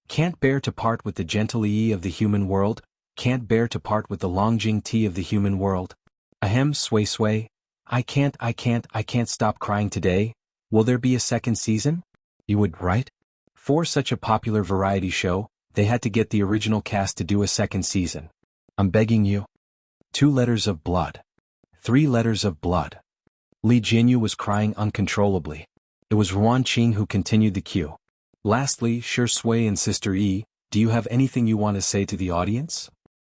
Can't bear to part with the gentle E of the human world, can't bear to part with the Longjing T of the human world. Ahem, Sui. I can't stop crying today. Will there be a second season? You would, right? For such a popular variety show, they had to get the original cast to do a second season. I'm begging you. 2 letters of blood. 3 letters of blood. Li Jianyu was crying uncontrollably. It was Ruan Qing who continued the cue. Lastly, Shi Sui and Sister Yi, do you have anything you want to say to the audience?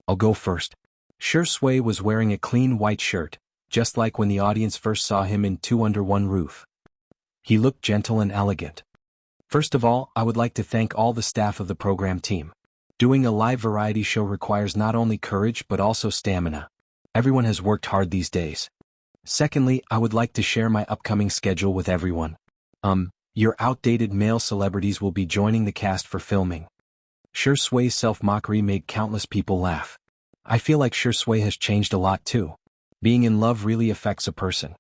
I'll go first. Shi Sui was wearing a clean white shirt, just like when the audience first saw him in Two Under One Roof. He looked gentle and elegant. First of all, I would like to thank all the staff of the program team. Doing a live variety show requires not only courage but also stamina. Everyone has worked hard these days. Secondly, I would like to share my upcoming schedule with everyone. Your outdated male celebrities will be joining the cast for filming. Shi Sui's self-mockery made countless people laugh. I feel like Shi Sui has changed a lot too. Being in love really affects a person.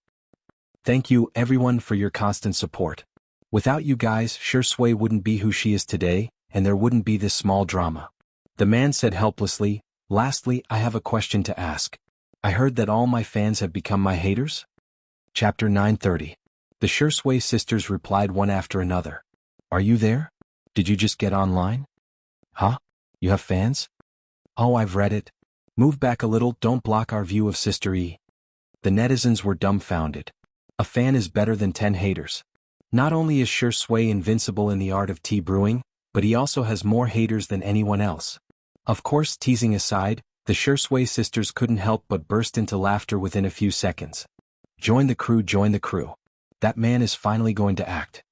Thank you, everyone, for your constant support. Without you guys, Shi Sui wouldn't be who she is today, and there wouldn't be this small drama. The man said helplessly, lastly, I have a question to ask. I heard that all my fans have become my haters? Chapter 930. The Shi Sui sisters replied one after another. Are you there? Did you just get online? Huh? You have fans? Oh, I've read it. Move back a little, don't block our view of Sister E. The netizens were dumbfounded. A fan is better than 10 haters. Not only is Shi Sui invincible in the art of tea brewing, but he also has more haters than anyone else. Of course, teasing aside, the Shi Sui sisters couldn't help but burst into laughter within a few seconds. Join the crew, join the crew. That man is finally going to act.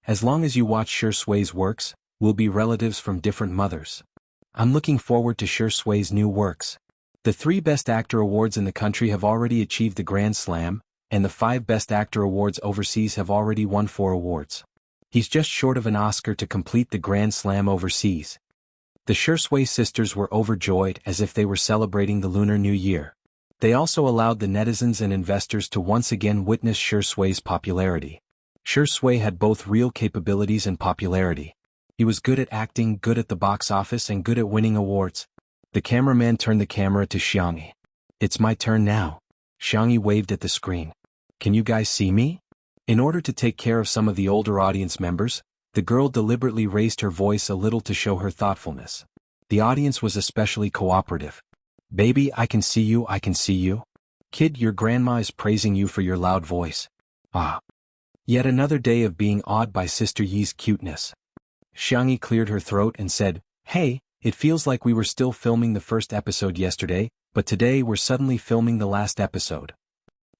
As long as you watch Shi Sui's works, we'll be relatives from different mothers. I'm looking forward to Shi Sui's new works. The 3 Best Actor awards in the country have already achieved the Grand Slam, and the 5 Best Actor awards overseas have already won 4 awards. He's just short of an Oscar to complete the Grand Slam overseas. The Shi Sui sisters were overjoyed as if they were celebrating the Lunar New Year. They also allowed the netizens and investors to once again witness Shi Sui's popularity. Shi Sui had both real capabilities and popularity. He was good at acting, good at the box office, and good at winning awards. The cameraman turned the camera to Jianghu. It's my turn now. Jianghu waved at the screen. Can you guys see me? In order to take care of some of the older audience members, the girl deliberately raised her voice a little to show her thoughtfulness. The audience was especially cooperative. Baby, I can see you, I can see you. Kid, your grandma is praising you for your loud voice. Ah. Yet another day of being awed by Sister Yi's cuteness. Jianghu cleared her throat and said, Hey, it feels like we were still filming the first episode yesterday, but today we're suddenly filming the last episode.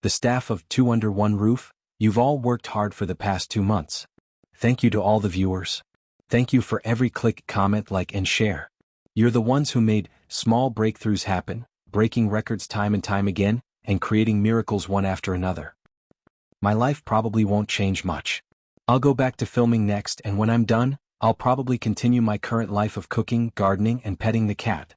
The staff of Two Under One Roof, you've all worked hard for the past 2 months. Thank you to all the viewers. Thank you for every click, comment, like, and share. You're the ones who made small breakthroughs happen, breaking records time and time again, and creating miracles one after another. My life probably won't change much. I'll go back to filming next, and when I'm done, I'll probably continue my current life of cooking, gardening, and petting the cat.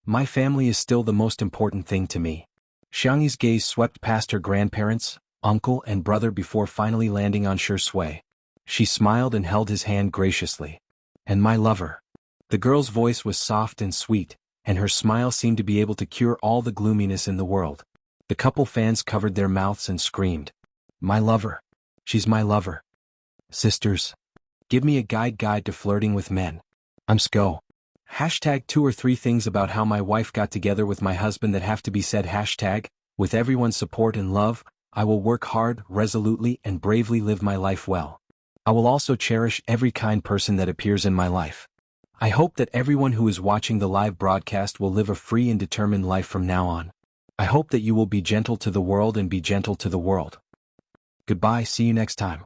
My family is still the most important thing to me. Jianghu's gaze swept past her grandparents, uncle, and brother before finally landing on Shi Sui. She smiled and held his hand graciously. And my lover. The girl's voice was soft and sweet, and her smile seemed to be able to cure all the gloominess in the world. The couple fans covered their mouths and screamed. My lover. She's my lover. Sisters. Give me a guide to flirting with men. I'm Sko. Hashtag 2 or 3 things about how my wife got together with my husband that have to be said. Hashtag, with everyone's support and love, I will work hard, resolutely, and bravely live my life well. I will also cherish every kind person that appears in my life. I hope that everyone who is watching the live broadcast will live a free and determined life from now on. I hope that you will be gentle to the world and be gentle to the world. Goodbye, see you next time.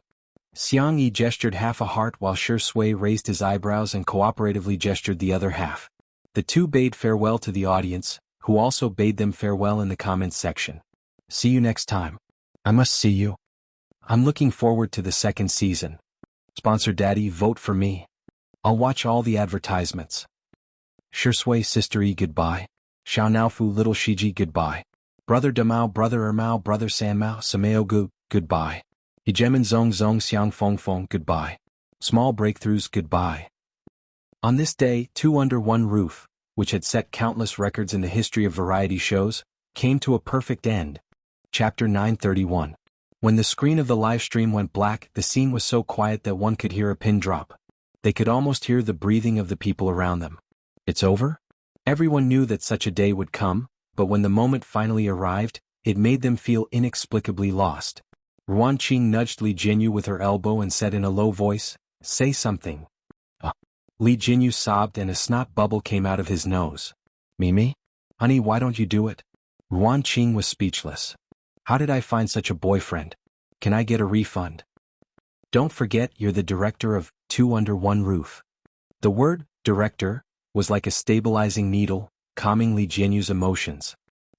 Jianghu gestured half a heart while Shi Sui raised his eyebrows and cooperatively gestured the other half. The two bade farewell to the audience, who also bade them farewell in the comments section. See you next time. I must see you. I'm looking forward to the 2nd season. Sponsor Daddy, vote for me. I'll watch all the advertisements. Shi Sui, Sister E, goodbye. Xiao Naofu, Little Shiji, goodbye. Brother Damao, Brother Ermao, Brother Sanmao, Sameo Gu, goodbye. Ijemin Zong Zong Xiang Fong Fong, goodbye. Small breakthroughs, goodbye. On this day, Two Under One Roof, which had set countless records in the history of variety shows, came to a perfect end. Chapter 931. When the screen of the live stream went black, the scene was so quiet that one could hear a pin drop. They could almost hear the breathing of the people around them. It's over? Everyone knew that such a day would come, but when the moment finally arrived, it made them feel inexplicably lost. Ruan Qing nudged Li Jinyu with her elbow and said in a low voice, "Say something." Li Jinyu sobbed and a snot bubble came out of his nose. "Mimi? Honey, why don't you do it?" Ruan Qing was speechless. "How did I find such a boyfriend? Can I get a refund?" "Don't forget you're the director of Two Under One Roof." The word, director, was like a stabilizing needle, calming Li Jinyu's emotions.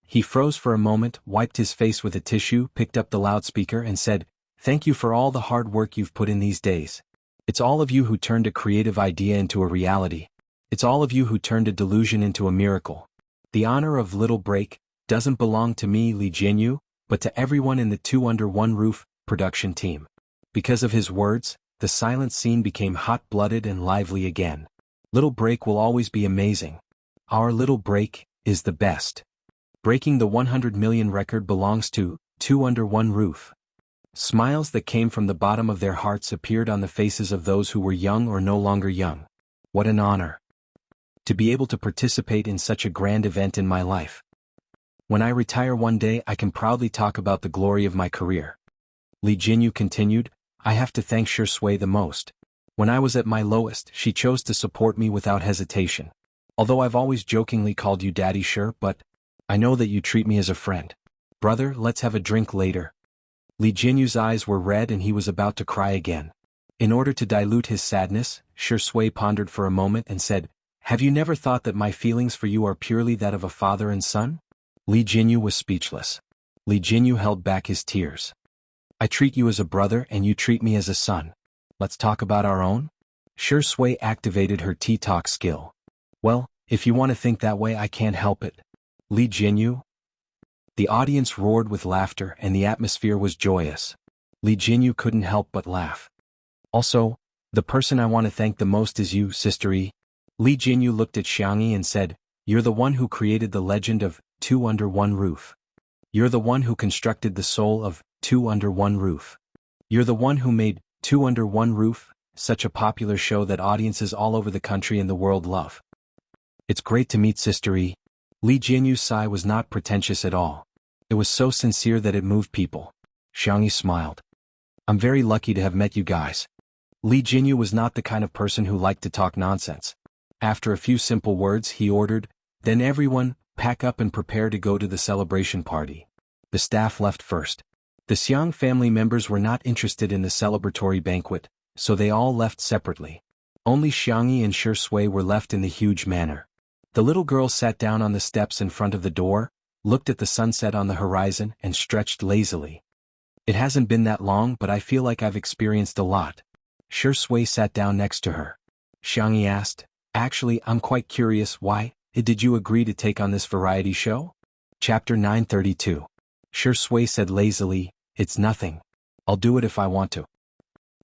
He froze for a moment, wiped his face with a tissue, picked up the loudspeaker and said, "Thank you for all the hard work you've put in these days. It's all of you who turned a creative idea into a reality. It's all of you who turned a delusion into a miracle. The honor of Little Break doesn't belong to me, Li Jinyu, but to everyone in the Two Under One Roof production team." Because of his words, the silent scene became hot-blooded and lively again. Little Break will always be amazing. Our Little Break is the best. Breaking the 100 million record belongs to Two Under One Roof. Smiles that came from the bottom of their hearts appeared on the faces of those who were young or no longer young. What an honor. To be able to participate in such a grand event in my life. When I retire one day, I can proudly talk about the glory of my career. Li Jinyu continued, "I have to thank Shui the most. When I was at my lowest, she chose to support me without hesitation. Although I've always jokingly called you Daddy Sure, but I know that you treat me as a friend. Brother, let's have a drink later." Li Jinyu's eyes were red and he was about to cry again. In order to dilute his sadness, Shui pondered for a moment and said, "Have you never thought that my feelings for you are purely that of a father and son?" Li Jinyu was speechless. Li Jinyu held back his tears. "I treat you as a brother and you treat me as a son. Let's talk about our own?" Shui activated her T-talk skill. "Well, if you want to think that way, I can't help it. Li Jinyu?" The audience roared with laughter and the atmosphere was joyous. Li Jinyu couldn't help but laugh. "Also, the person I want to thank the most is you, Sister E." Li Jinyu looked at Xiangyi and said, "You're the one who created the legend of Two Under One Roof. You're the one who constructed the soul of Two Under One Roof. You're the one who made Two Under One Roof such a popular show that audiences all over the country and the world love." "It's great to meet Sister E." Li Jinyu's sigh was not pretentious at all. It was so sincere that it moved people. Xiangyi smiled. "I'm very lucky to have met you guys." Li Jinyu was not the kind of person who liked to talk nonsense. After a few simple words he ordered, "Then everyone, pack up and prepare to go to the celebration party." The staff left first. The Xiang family members were not interested in the celebratory banquet, so they all left separately. Only Xiangyi and Shui were left in the huge manor. The little girl sat down on the steps in front of the door, looked at the sunset on the horizon and stretched lazily. "It hasn't been that long, but I feel like I've experienced a lot." Shui sat down next to her. Xiangyi asked, "Actually, I'm quite curious, why did you agree to take on this variety show?" Chapter 932. Shui said lazily, "It's nothing. I'll do it if I want to.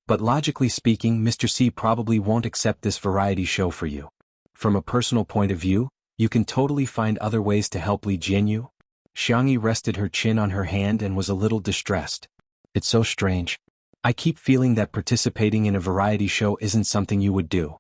But logically speaking, Mr. C probably won't accept this variety show for you. From a personal point of view, you can totally find other ways to help Li Jinyu." Xiangyi rested her chin on her hand and was a little distressed. "It's so strange. I keep feeling that participating in a variety show isn't something you would do."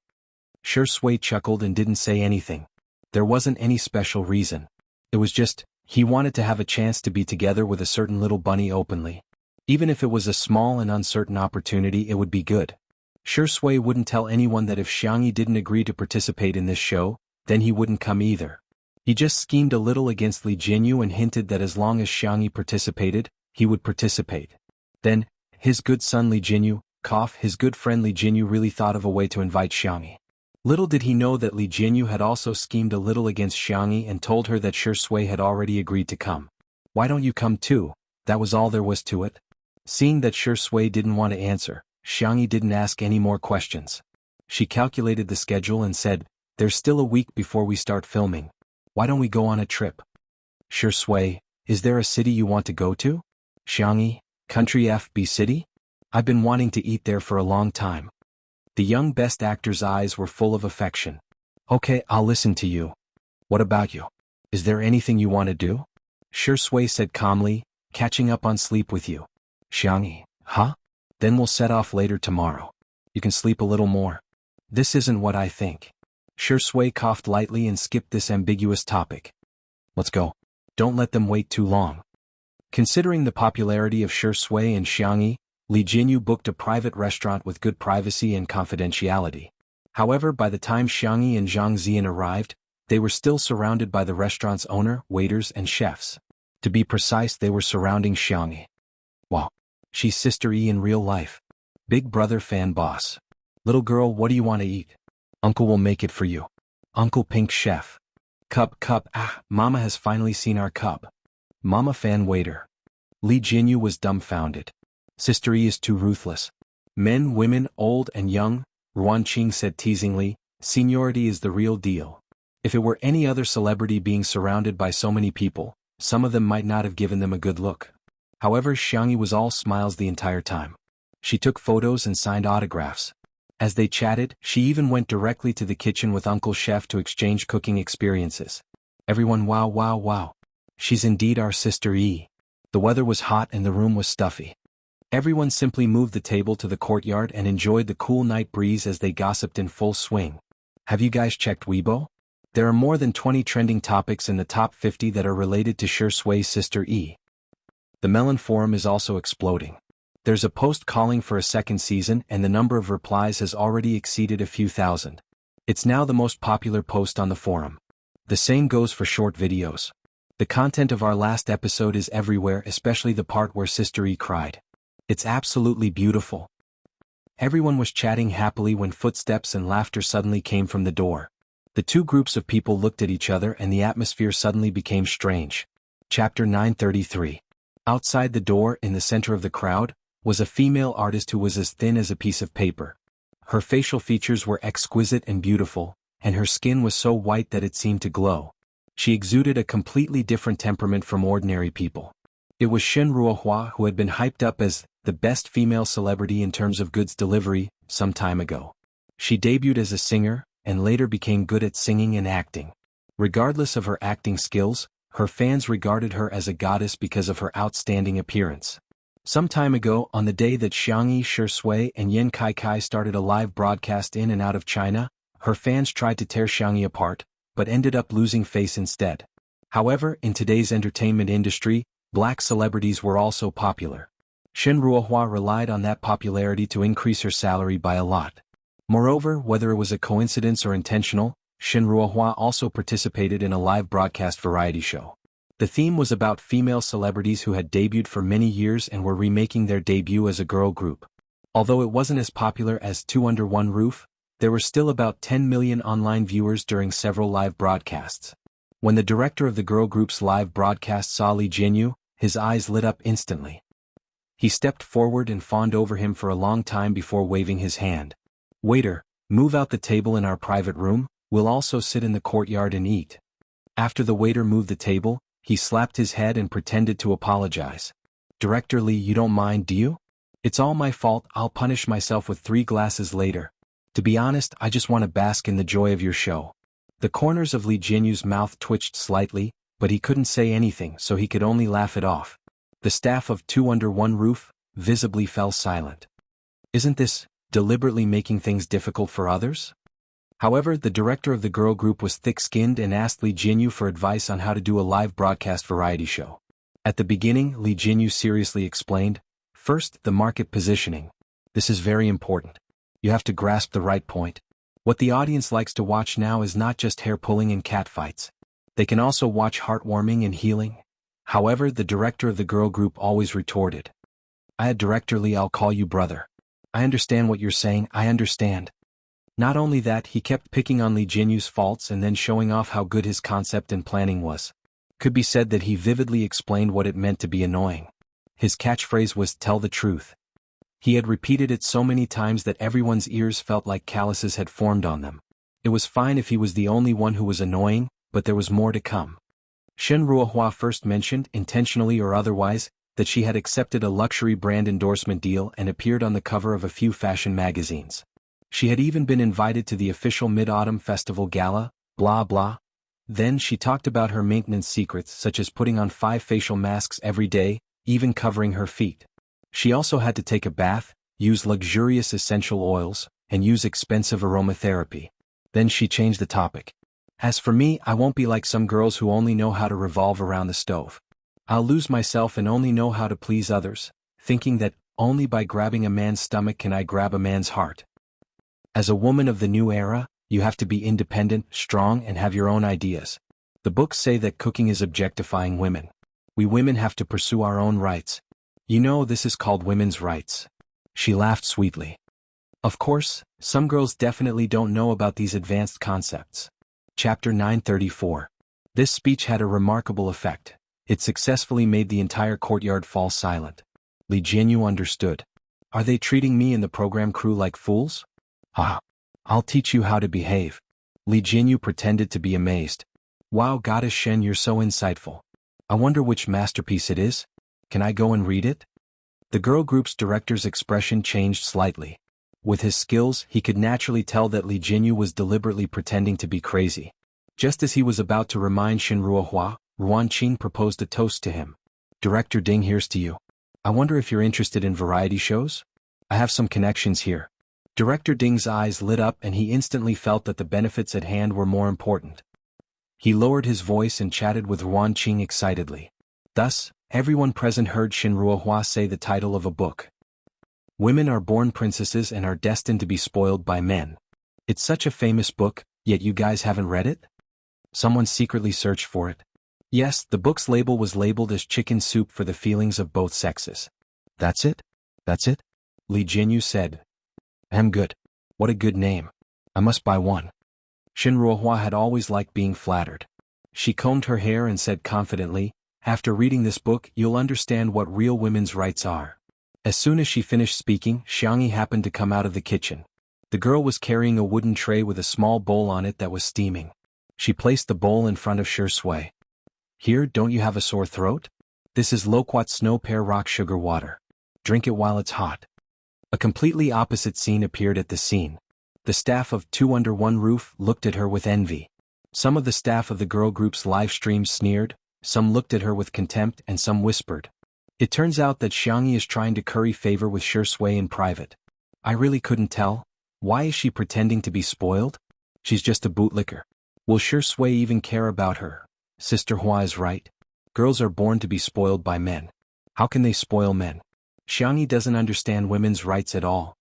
Shui chuckled and didn't say anything. There wasn't any special reason. It was just, he wanted to have a chance to be together with a certain little bunny openly. Even if it was a small and uncertain opportunity, it would be good. Shui wouldn't tell anyone that if Xiangyi didn't agree to participate in this show, then he wouldn't come either. He just schemed a little against Li Jinyu and hinted that as long as Xiangyi participated, he would participate. Then, his good son Li Jinyu, his good friend Li Jinyu really thought of a way to invite Xiangyi. Little did he know that Li Jinyu had also schemed a little against Xiangyi and told her that Shui had already agreed to come. "Why don't you come too?" That was all there was to it. Seeing that Shui didn't want to answer, Xiangyi didn't ask any more questions. She calculated the schedule and said, "There's still a week before we start filming. Why don't we go on a trip?" "Shui, is there a city you want to go to?" "Xiangyi, Country FB City? I've been wanting to eat there for a long time." The young best actor's eyes were full of affection. "Okay, I'll listen to you. What about you? Is there anything you want to do?" Shui said calmly, "Catching up on sleep with you." Xiangyi, "Huh? Then we'll set off later tomorrow. You can sleep a little more." "This isn't what I think." Shui coughed lightly and skipped this ambiguous topic. "Let's go. Don't let them wait too long." Considering the popularity of Shui and Xiangyi, Li Jinyu booked a private restaurant with good privacy and confidentiality. However, by the time Xiangyi and Zhang Ziyan arrived, they were still surrounded by the restaurant's owner, waiters, and chefs. To be precise, they were surrounding Xiangyi. Wow. She's Sister E in real life. Big brother fan boss. Little girl, what do you want to eat? Uncle will make it for you. Uncle Pink Chef. Cub, Mama has finally seen our cub. Mama fan waiter. Li Jinyu was dumbfounded. Sister E is too ruthless. Men, women, old and young, Ruan Qing said teasingly, seniority is the real deal. If it were any other celebrity being surrounded by so many people, some of them might not have given them a good look. However, Xiangyi was all smiles the entire time. She took photos and signed autographs. As they chatted, she even went directly to the kitchen with Uncle Chef to exchange cooking experiences. Everyone wow. She's indeed our Sister E. The weather was hot and the room was stuffy. Everyone simply moved the table to the courtyard and enjoyed the cool night breeze as they gossiped in full swing. Have you guys checked Weibo? There are more than 20 trending topics in the top 50 that are related to Shui's Sister E. The Melon Forum is also exploding. There's a post calling for a second season and the number of replies has already exceeded a few thousand. It's now the most popular post on the forum. The same goes for short videos. The content of our last episode is everywhere, especially the part where Sister E cried. It's absolutely beautiful. Everyone was chatting happily when footsteps and laughter suddenly came from the door. The two groups of people looked at each other and the atmosphere suddenly became strange. Chapter 933. Outside the door, in the center of the crowd, was a female artist who was as thin as a piece of paper. Her facial features were exquisite and beautiful, and her skin was so white that it seemed to glow. She exuded a completely different temperament from ordinary people. It was Shen Ruohua, who had been hyped up as the best female celebrity in terms of goods delivery some time ago. She debuted as a singer, and later became good at singing and acting. Regardless of her acting skills, her fans regarded her as a goddess because of her outstanding appearance. Some time ago, on the day that Xiangyi, Shui, and Yan Kai started a live broadcast in and out of China, her fans tried to tear Xiangyi apart, but ended up losing face instead. However, in today's entertainment industry, black celebrities were also popular. Shen Ruohua relied on that popularity to increase her salary by a lot. Moreover, whether it was a coincidence or intentional, Shen Ruohua also participated in a live broadcast variety show. The theme was about female celebrities who had debuted for many years and were remaking their debut as a girl group. Although it wasn't as popular as Two Under One Roof, there were still about 10 million online viewers during several live broadcasts. When the director of the girl group's live broadcast saw Li Jinyu, his eyes lit up instantly. He stepped forward and fawned over him for a long time before waving his hand. Waiter, move out the table in our private room, we'll also sit in the courtyard and eat. After the waiter moved the table, he slapped his head and pretended to apologize. Director Li, you don't mind, do you? It's all my fault, I'll punish myself with 3 glasses later. To be honest, I just want to bask in the joy of your show. The corners of Li Jinyu's mouth twitched slightly, but he couldn't say anything, so he could only laugh it off. The staff of Two Under One Roof visibly fell silent. Isn't this deliberately making things difficult for others? However, the director of the girl group was thick-skinned and asked Li Jinyu for advice on how to do a live broadcast variety show. At the beginning, Li Jinyu seriously explained, first, the market positioning. This is very important. You have to grasp the right point. What the audience likes to watch now is not just hair-pulling and catfights. They can also watch heartwarming and healing. However, the director of the girl group always retorted. Director Li, I'll call you brother. I understand what you're saying, I understand. Not only that, he kept picking on Li Jinyu's faults and then showing off how good his concept and planning was. Could be said that he vividly explained what it meant to be annoying. His catchphrase was, tell the truth. He had repeated it so many times that everyone's ears felt like calluses had formed on them. It was fine if he was the only one who was annoying, but there was more to come. Shen Ruohua first mentioned, intentionally or otherwise, that she had accepted a luxury brand endorsement deal and appeared on the cover of a few fashion magazines. She had even been invited to the official Mid-Autumn Festival Gala, blah blah. Then she talked about her maintenance secrets such as putting on 5 facial masks every day, even covering her feet. She also had to take a bath, use luxurious essential oils, and use expensive aromatherapy. Then she changed the topic. As for me, I won't be like some girls who only know how to revolve around the stove. I'll lose myself and only know how to please others, thinking that only by grabbing a man's stomach can I grab a man's heart. As a woman of the new era, you have to be independent, strong, and have your own ideas. The books say that cooking is objectifying women. We women have to pursue our own rights. You know, this is called women's rights. She laughed sweetly. Of course, some girls definitely don't know about these advanced concepts. Chapter 934. This speech had a remarkable effect. It successfully made the entire courtyard fall silent. Li Jianyu understood. Are they treating me and the program crew like fools? Ah, I'll teach you how to behave. Li Jianyu pretended to be amazed. Wow, Goddess Shen, you're so insightful. I wonder which masterpiece it is? Can I go and read it? The girl group's director's expression changed slightly. With his skills, he could naturally tell that Li Jianyu was deliberately pretending to be crazy. Just as he was about to remind Xinruohua, Ruan Qing proposed a toast to him. Director Ding, here's to you. I wonder if you're interested in variety shows? I have some connections here. Director Ding's eyes lit up and he instantly felt that the benefits at hand were more important. He lowered his voice and chatted with Ruan Qing excitedly. Thus, everyone present heard Xinruohua say the title of a book. Women are born princesses and are destined to be spoiled by men. It's such a famous book, yet you guys haven't read it? Someone secretly searched for it. Yes, the book's label was labeled as chicken soup for the feelings of both sexes. That's it? That's it? Li Jianyu said. Good. What a good name. I must buy one. Xinruohua had always liked being flattered. She combed her hair and said confidently, after reading this book you'll understand what real women's rights are. As soon as she finished speaking, Xiangyi happened to come out of the kitchen. The girl was carrying a wooden tray with a small bowl on it that was steaming. She placed the bowl in front of Shui. Here, don't you have a sore throat? This is loquat snow pear rock sugar water. Drink it while it's hot. A completely opposite scene appeared at the scene. The staff of Two Under One Roof looked at her with envy. Some of the staff of the girl group's live stream sneered, some looked at her with contempt and some whispered. It turns out that Xiangyi is trying to curry favor with Shui in private. I really couldn't tell. Why is she pretending to be spoiled? She's just a bootlicker. Will Shui even care about her? Sister Hua is right. Girls are born to be spoiled by men. How can they spoil men? Xiangyi doesn't understand women's rights at all.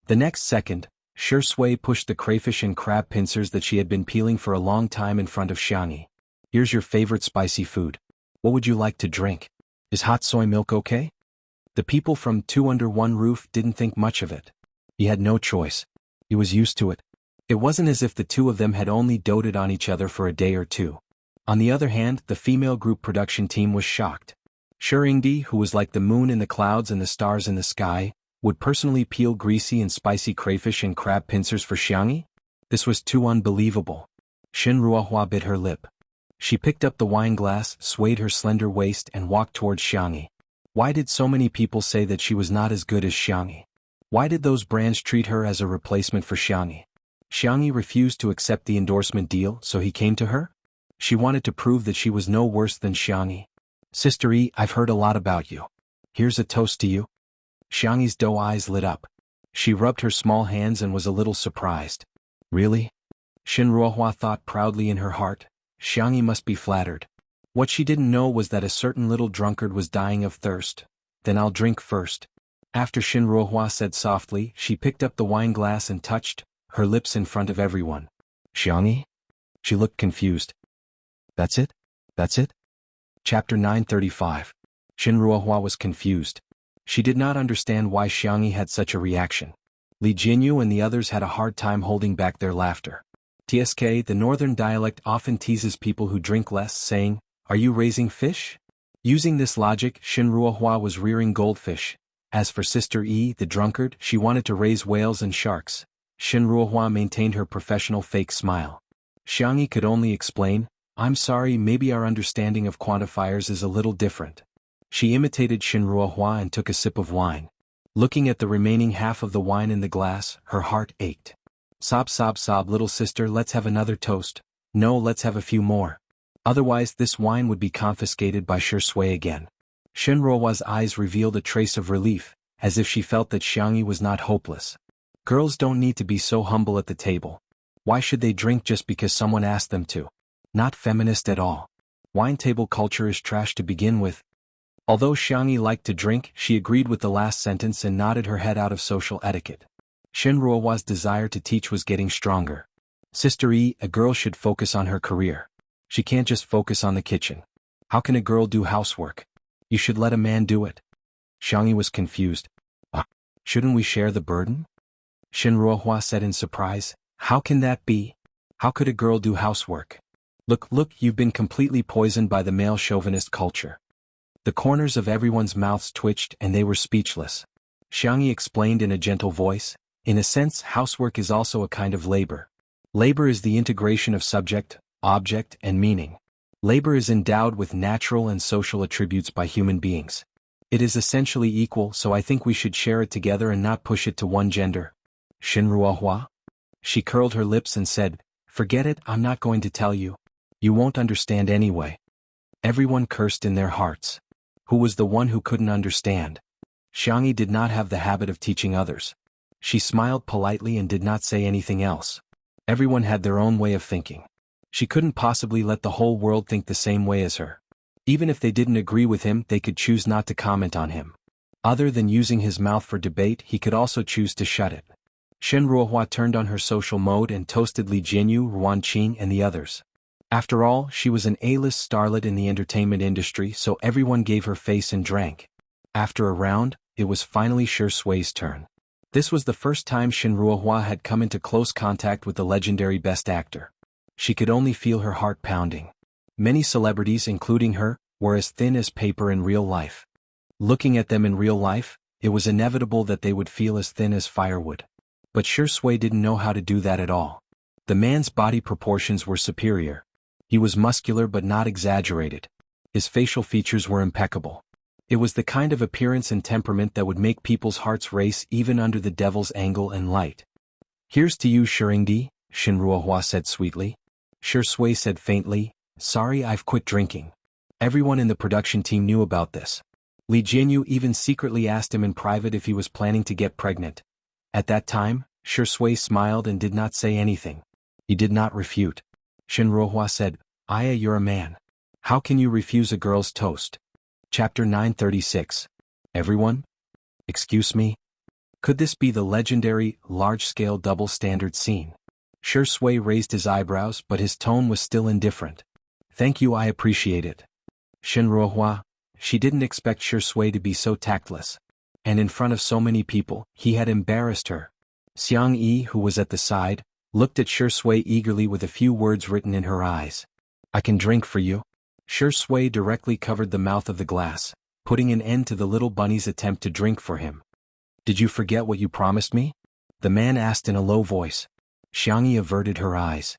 The next second, Shui pushed the crayfish and crab pincers that she had been peeling for a long time in front of Xiangyi. Here's your favorite spicy food. What would you like to drink? Is hot soy milk okay? The people from Two Under One Roof didn't think much of it. He had no choice. He was used to it. It wasn't as if the two of them had only doted on each other for a day or two. On the other hand, the female group production team was shocked. Shuringdi, who was like the moon in the clouds and the stars in the sky, would personally peel greasy and spicy crayfish and crab pincers for Xiangyi? This was too unbelievable. Xinruohua bit her lip. She picked up the wine glass, swayed her slender waist and walked towards Xiangyi. Why did so many people say that she was not as good as Xiangyi? Why did those brands treat her as a replacement for Xiangyi? Xiangyi refused to accept the endorsement deal, so he came to her? She wanted to prove that she was no worse than Xiangyi. Sister E, I've heard a lot about you. Here's a toast to you. Xiangyi's doe eyes lit up. She rubbed her small hands and was a little surprised. Really? Xinruohua thought proudly in her heart. Xiangyi must be flattered. What she didn't know was that a certain little drunkard was dying of thirst. Then I'll drink first. After Xinruohua said softly, she picked up the wine glass and touched her lips in front of everyone. Xiangyi? She looked confused. That's it? That's it? Chapter 935. Xinruohua was confused. She did not understand why Xiangyi had such a reaction. Li Jianyu and the others had a hard time holding back their laughter. TSK, the northern dialect, often teases people who drink less, saying, "Are you raising fish?" Using this logic, Xinruohua was rearing goldfish. As for Sister E, the drunkard, she wanted to raise whales and sharks. Xinruohua maintained her professional fake smile. Xiangyi could only explain, "I'm sorry, maybe our understanding of quantifiers is a little different." She imitated Xinruohua and took a sip of wine. Looking at the remaining half of the wine in the glass, her heart ached. Sob, sob, sob, little sister, let's have another toast. No, let's have a few more. Otherwise this wine would be confiscated by Shui again. Xinruohua's eyes revealed a trace of relief, as if she felt that Xiangyi was not hopeless. Girls don't need to be so humble at the table. Why should they drink just because someone asked them to? Not feminist at all. Wine table culture is trash to begin with. Although Xiangyi liked to drink, she agreed with the last sentence and nodded her head out of social etiquette. Shenruohua's desire to teach was getting stronger. Sister Yi, a girl should focus on her career. She can't just focus on the kitchen. How can a girl do housework? You should let a man do it. Xiangyi was confused. Shouldn't we share the burden? Shenruohua said in surprise. How can that be? How could a girl do housework? Look, you've been completely poisoned by the male chauvinist culture. The corners of everyone's mouths twitched and they were speechless. Xiangyi explained in a gentle voice, in a sense, housework is also a kind of labor. Labor is the integration of subject, object, and meaning. Labor is endowed with natural and social attributes by human beings. It is essentially equal, so I think we should share it together and not push it to one gender. Shenruohua? She curled her lips and said, forget it, I'm not going to tell you. You won't understand anyway. Everyone cursed in their hearts. Who was the one who couldn't understand? Xiangyi did not have the habit of teaching others. She smiled politely and did not say anything else. Everyone had their own way of thinking. She couldn't possibly let the whole world think the same way as her. Even if they didn't agree with him, they could choose not to comment on him. Other than using his mouth for debate, he could also choose to shut it. Shenruohua turned on her social mode and toasted Li Jianyu, Ruan Qing, and the others. After all, she was an A-list starlet in the entertainment industry, so everyone gave her face and drank. After a round, it was finally Shi Sui's turn. This was the first time Shenruohua had come into close contact with the legendary best actor. She could only feel her heart pounding. Many celebrities, including her, were as thin as paper in real life. Looking at them in real life, it was inevitable that they would feel as thin as firewood. But Shi Sui didn't know how to do that at all. The man's body proportions were superior. He was muscular but not exaggerated. His facial features were impeccable. It was the kind of appearance and temperament that would make people's hearts race even under the devil's angle and light. Here's to you, Shiringdi, Shenruohua said sweetly. Shi Sui said faintly, sorry, I've quit drinking. Everyone in the production team knew about this. Li Jianyu even secretly asked him in private if he was planning to get pregnant. At that time, Shi Sui smiled and did not say anything. He did not refute. Shenruohua said, Aya, you're a man. How can you refuse a girl's toast? Chapter 936. Everyone? Excuse me? Could this be the legendary, large-scale double-standard scene? Shi Sui raised his eyebrows, but his tone was still indifferent. Thank you, I appreciate it. Shenruohua, she didn't expect Shi Sui to be so tactless. And in front of so many people, he had embarrassed her. Xiangyi, who was at the side, looked at Shi Sui eagerly with a few words written in her eyes. I can drink for you. Shi Sui directly covered the mouth of the glass, putting an end to the little bunny's attempt to drink for him. Did you forget what you promised me? The man asked in a low voice. Xiangyi averted her eyes.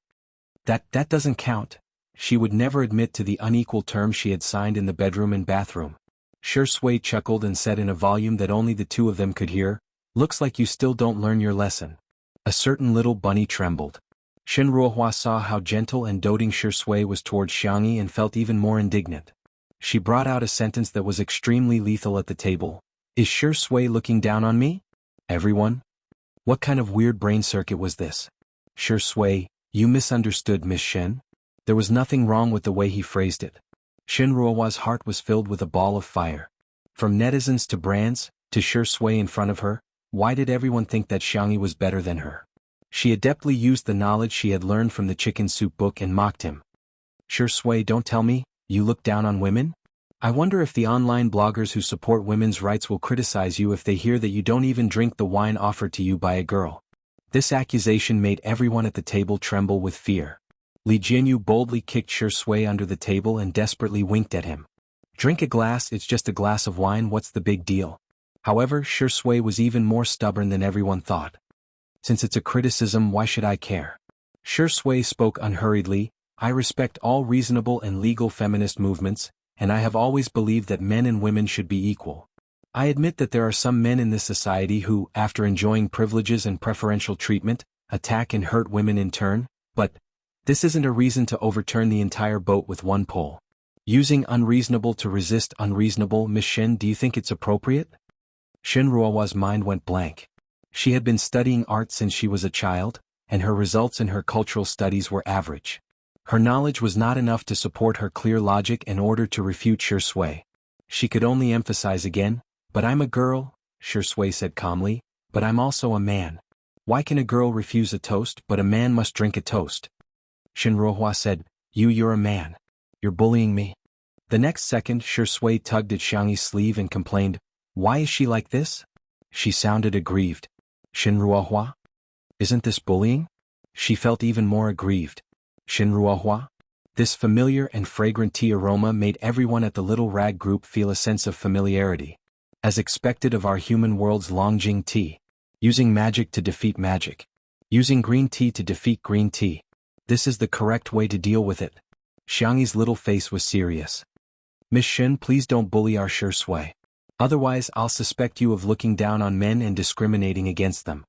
That doesn't count. She would never admit to the unequal terms she had signed in the bedroom and bathroom. Shi Sui chuckled and said in a volume that only the two of them could hear, looks like you still don't learn your lesson. A certain little bunny trembled. Shenruohua saw how gentle and doting Shi Sui was towards Xiangyi and felt even more indignant. She brought out a sentence that was extremely lethal at the table. Is Shi Sui looking down on me? Everyone? What kind of weird brain circuit was this? Shi Sui, you misunderstood Miss Shen. There was nothing wrong with the way he phrased it. Shenruohua's heart was filled with a ball of fire. From netizens to brands, to Shi Sui in front of her, why did everyone think that Xiangyi was better than her? She adeptly used the knowledge she had learned from the chicken soup book and mocked him. Shi Sui, don't tell me, you look down on women? I wonder if the online bloggers who support women's rights will criticize you if they hear that you don't even drink the wine offered to you by a girl. This accusation made everyone at the table tremble with fear. Li Jianyu boldly kicked Shi Sui under the table and desperately winked at him. Drink a glass, it's just a glass of wine, what's the big deal? However, Shi Sui was even more stubborn than everyone thought. Since it's a criticism, why should I care? Shi Sui spoke unhurriedly, I respect all reasonable and legal feminist movements, and I have always believed that men and women should be equal. I admit that there are some men in this society who, after enjoying privileges and preferential treatment, attack and hurt women in turn, but this isn't a reason to overturn the entire boat with one pole. Using unreasonable to resist unreasonable, Miss Shen, do you think it's appropriate? Shenruohua's mind went blank. She had been studying art since she was a child, and her results in her cultural studies were average. Her knowledge was not enough to support her clear logic in order to refute Shi Sui. She could only emphasize again, "But I'm a girl," Shui said calmly, "but I'm also a man. Why can a girl refuse a toast but a man must drink a toast?" Shinruohua said, You're a man. You're bullying me." The next second Shui tugged at Xiangyi's sleeve and complained, "Why is she like this?" She sounded aggrieved. "Shinruohua? Isn't this bullying?" She felt even more aggrieved. "Shinruohua?" This familiar and fragrant tea aroma made everyone at the little rag group feel a sense of familiarity. As expected of our human world's Longjing tea. Using magic to defeat magic. Using green tea to defeat green tea. This is the correct way to deal with it. Xiangyi's little face was serious. "Miss Shin, please don't bully our Shui. Otherwise I'll suspect you of looking down on men and discriminating against them."